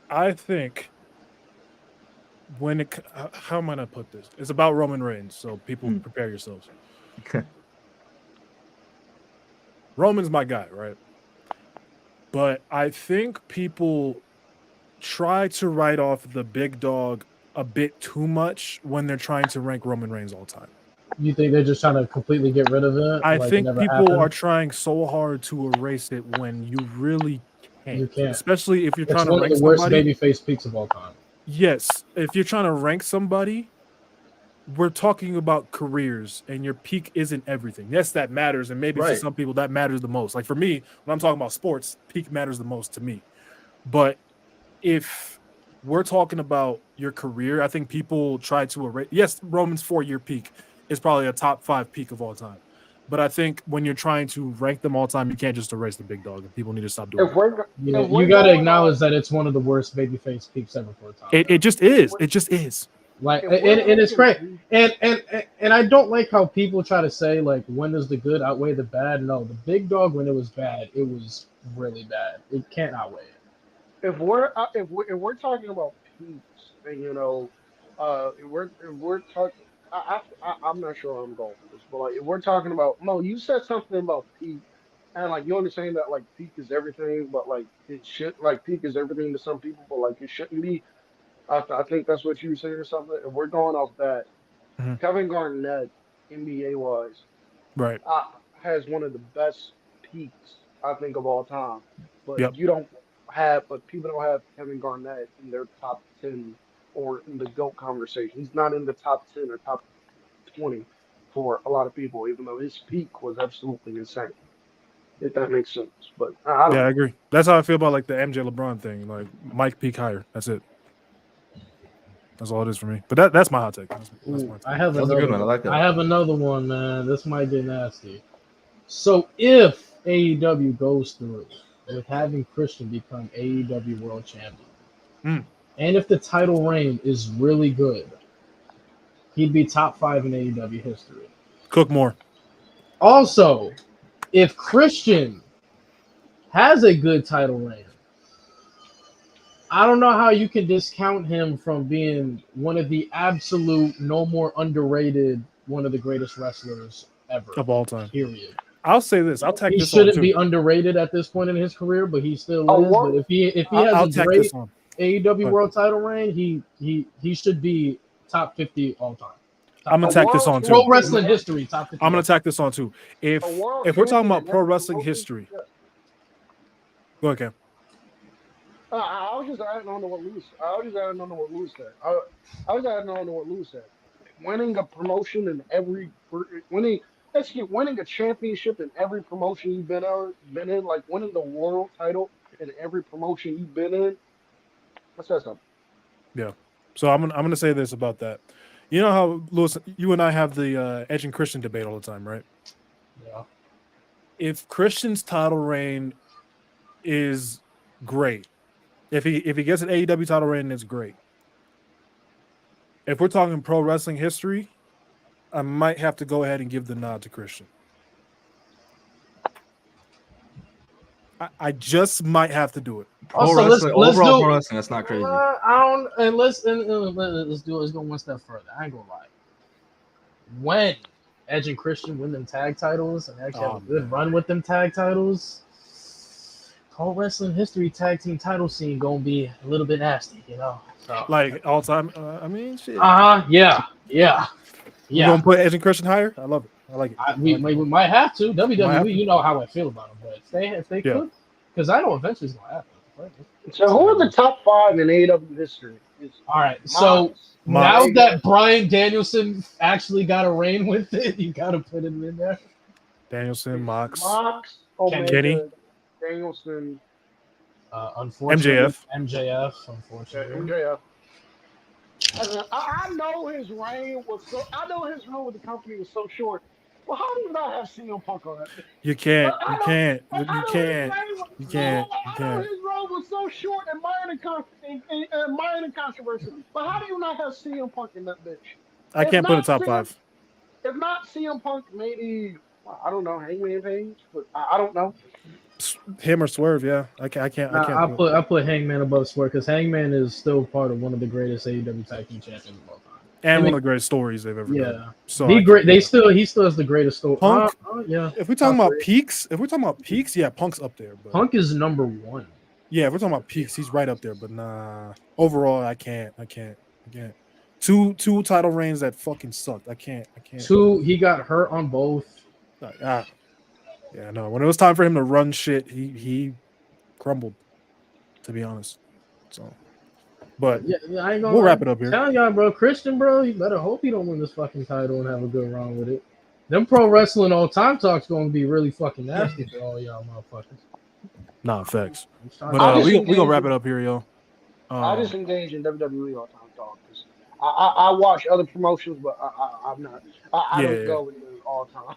I think when it, how am I gonna put this? It's about Roman Reigns, so people prepare yourselves. Roman's my guy, right? But I think people try to write off the big dog a bit too much when they're trying to rank Roman Reigns all time. You think they're just trying to completely get rid of it? I like think it never people happened? are trying so hard to erase it when you really can't. You can't. Especially if you're It's trying to one of rank the worst somebody. babyface peaks of all time. Yes, if you're trying to rank somebody, we're talking about careers, and your peak isn't everything. Yes, that matters, and maybe for Right. some people that matters the most. Like for me, when I'm talking about sports, peak matters the most to me. But if we're talking about your career, I think people try to erase. Yes, Roman's 4-year peak is probably a top 5 peak of all time. But I think when you're trying to rank them all time, you can't just erase the big dog, and people need to stop doing If that. we're, Yeah, if we're you got to going acknowledge off, that it's one of the worst babyface peaks ever for a time. It just is. It just is. Like, if and we're it's great. ranking And I don't like how people try to say like, when does the good outweigh the bad? No, the big dog, when it was bad, it was really bad. It can't outweigh it. if we're talking about peaks, and if we're talking, I'm not sure I'm going with this, but like if we're talking about Mo, you said something about peak, and like you understand that like peak is everything, but like it should like peak is everything to some people, but like it shouldn't be. I think that's what you were saying or something. If we're going off that, Mhm. Kevin Garnett, NBA wise, Right. has one of the best peaks I think of all time. But Yep. people don't have Kevin Garnett in their top 10 or in the GOAT conversation. He's not in the top 10 or top 20 for a lot of people, even though his peak was absolutely insane. If that makes sense, but I don't Yeah, I know. agree. That's how I feel about like the MJ LeBron thing. Like Mike peak higher. That's it. That's all it is for me. But that's my hot take. That's Ooh, my take. I have That was a another good one. I one. like that. I have another one, man. This might get nasty. So if AEW goes through with having Christian become AEW World Champion, and if the title reign is really good, he'd be top 5 in AEW history. Cook more. Also, if Christian has a good title reign, I don't know how you can discount him from being one of the absolute, no more underrated, one of the greatest wrestlers ever Of all time. Period. I'll say this. I'll tack He this on shouldn't too. be underrated at this point in his career, but he still A is. wor- But if he has I'll a tack great this on. AEW But World Title reign, he should be top 50 all time. I'm gonna a tack this world on too. Pro wrestling history, top 50. I'm gonna tack this on too. If a world we're talking champion about in pro every wrestling promotion. history, Yeah. go ahead, Cam. I was just adding on to what Lewis. I was just adding on to what Lewis said. I was adding on to what Lewis said. Winning a promotion in winning a championship in every promotion you've been in, like winning the world title in every promotion you've been in. Let's say something. Yeah. So I'm gonna say this about that. You know how Lewis, you and I have the Edge and Christian debate all the time, right? Yeah. If Christian's title reign is great, if he gets an AEW title reign, it's great. If we're talking pro wrestling history, I might have to go ahead and give the nod to Christian. I just might have to do it. Also, Pro wrestling, let's overall do. pro wrestling. That's not crazy. I don't. And let's go one step further. I ain't gonna lie. When Edge and Christian win them tag titles and actually have a good run with them tag titles, pro wrestling history tag team title scene gonna be a little bit nasty, you know. So. Like all time. I mean, shit. Yeah. We're gonna put Edge and Christian higher. I love it. I like it. We might have to. WWE, Might have to. you know how I feel about them, but if they could, because I know eventually it's gonna happen. So who are the top 5 in AEW history? All right, so now that Bryan Danielson actually got a reign with it, you gotta put him in there. Danielson, Mox, Omega, Kenny, Danielson, unfortunately, MJF, unfortunately. MJF. I know his reign was so. I know his run with the company was so short. Well, how do you not have CM Punk on that? You can't. I You know- can't. I You know his can't. reign was- You can't. I You know can't. his role was so short and minor controversy. But how do you not have CM Punk in that bitch? I If can't put a not top CM, 5. if not CM Punk, maybe I don't know Hangman Page, but I don't know. Him or Swerve, yeah. I can't. I put Hangman above Swerve because Hangman is still part of one of the greatest AEW tag team champions of all time, and one of the greatest stories they've ever done. Yeah, So he great. He still has the greatest story. Punk. Yeah. If we're talking about peaks, yeah, Punk's up there. But Punk is number 1. yeah, if we're talking about peaks, he's right up there. But nah, overall, I can't. 2 title reigns that fucking sucked. I can't. 2, he got hurt on both. Yeah, no. When it was time for him to run shit, he crumbled. To be honest, so. But yeah, I ain't gonna we'll wrap it up here. Tell y'all, bro, Christian, bro, you better hope he don't win this fucking title and have a good run with it. Them pro wrestling all time talk's gonna be really fucking nasty for all y'all motherfuckers. Nah, facts. But we gonna wrap it up here, yo. I just engage in WWE all time talk because I watch other promotions, but I'm not. I don't go into all time.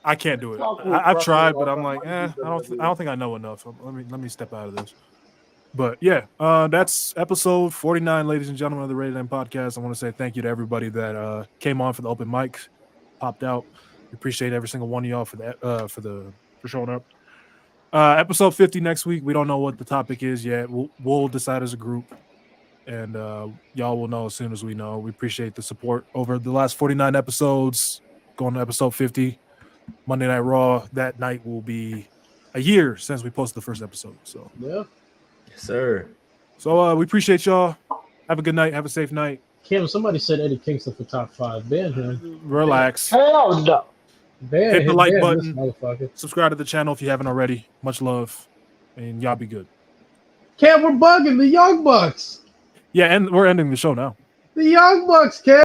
I can't do it. Talk with I've tried, wrestling but all I'm time. like, I just do I don't think I know enough. Let me step out of this. But yeah, that's episode 49, ladies and gentlemen of the Rated M Podcast. I want to say thank you to everybody that came on for the open mics, popped out. We appreciate every single one of y'all for that for showing up. Episode 50 next week. We don't know what the topic is yet. We'll decide as a group, and y'all will know as soon as we know. We appreciate the support over the last 49 episodes. Going to episode 50, Monday Night Raw. That night will be a year since we posted the first episode. So yeah. Yes, sir. So we appreciate y'all. Have a good night. Have a safe night. Kim, somebody said Eddie Kingston for top 5. Ban him. Relax. Hell no. Hit the like ban button. this motherfucker. Subscribe to the channel if you haven't already. Much love. And y'all be good. Cam, we're bugging the Young Bucks. Yeah, and we're ending the show now. The Young Bucks, Cam.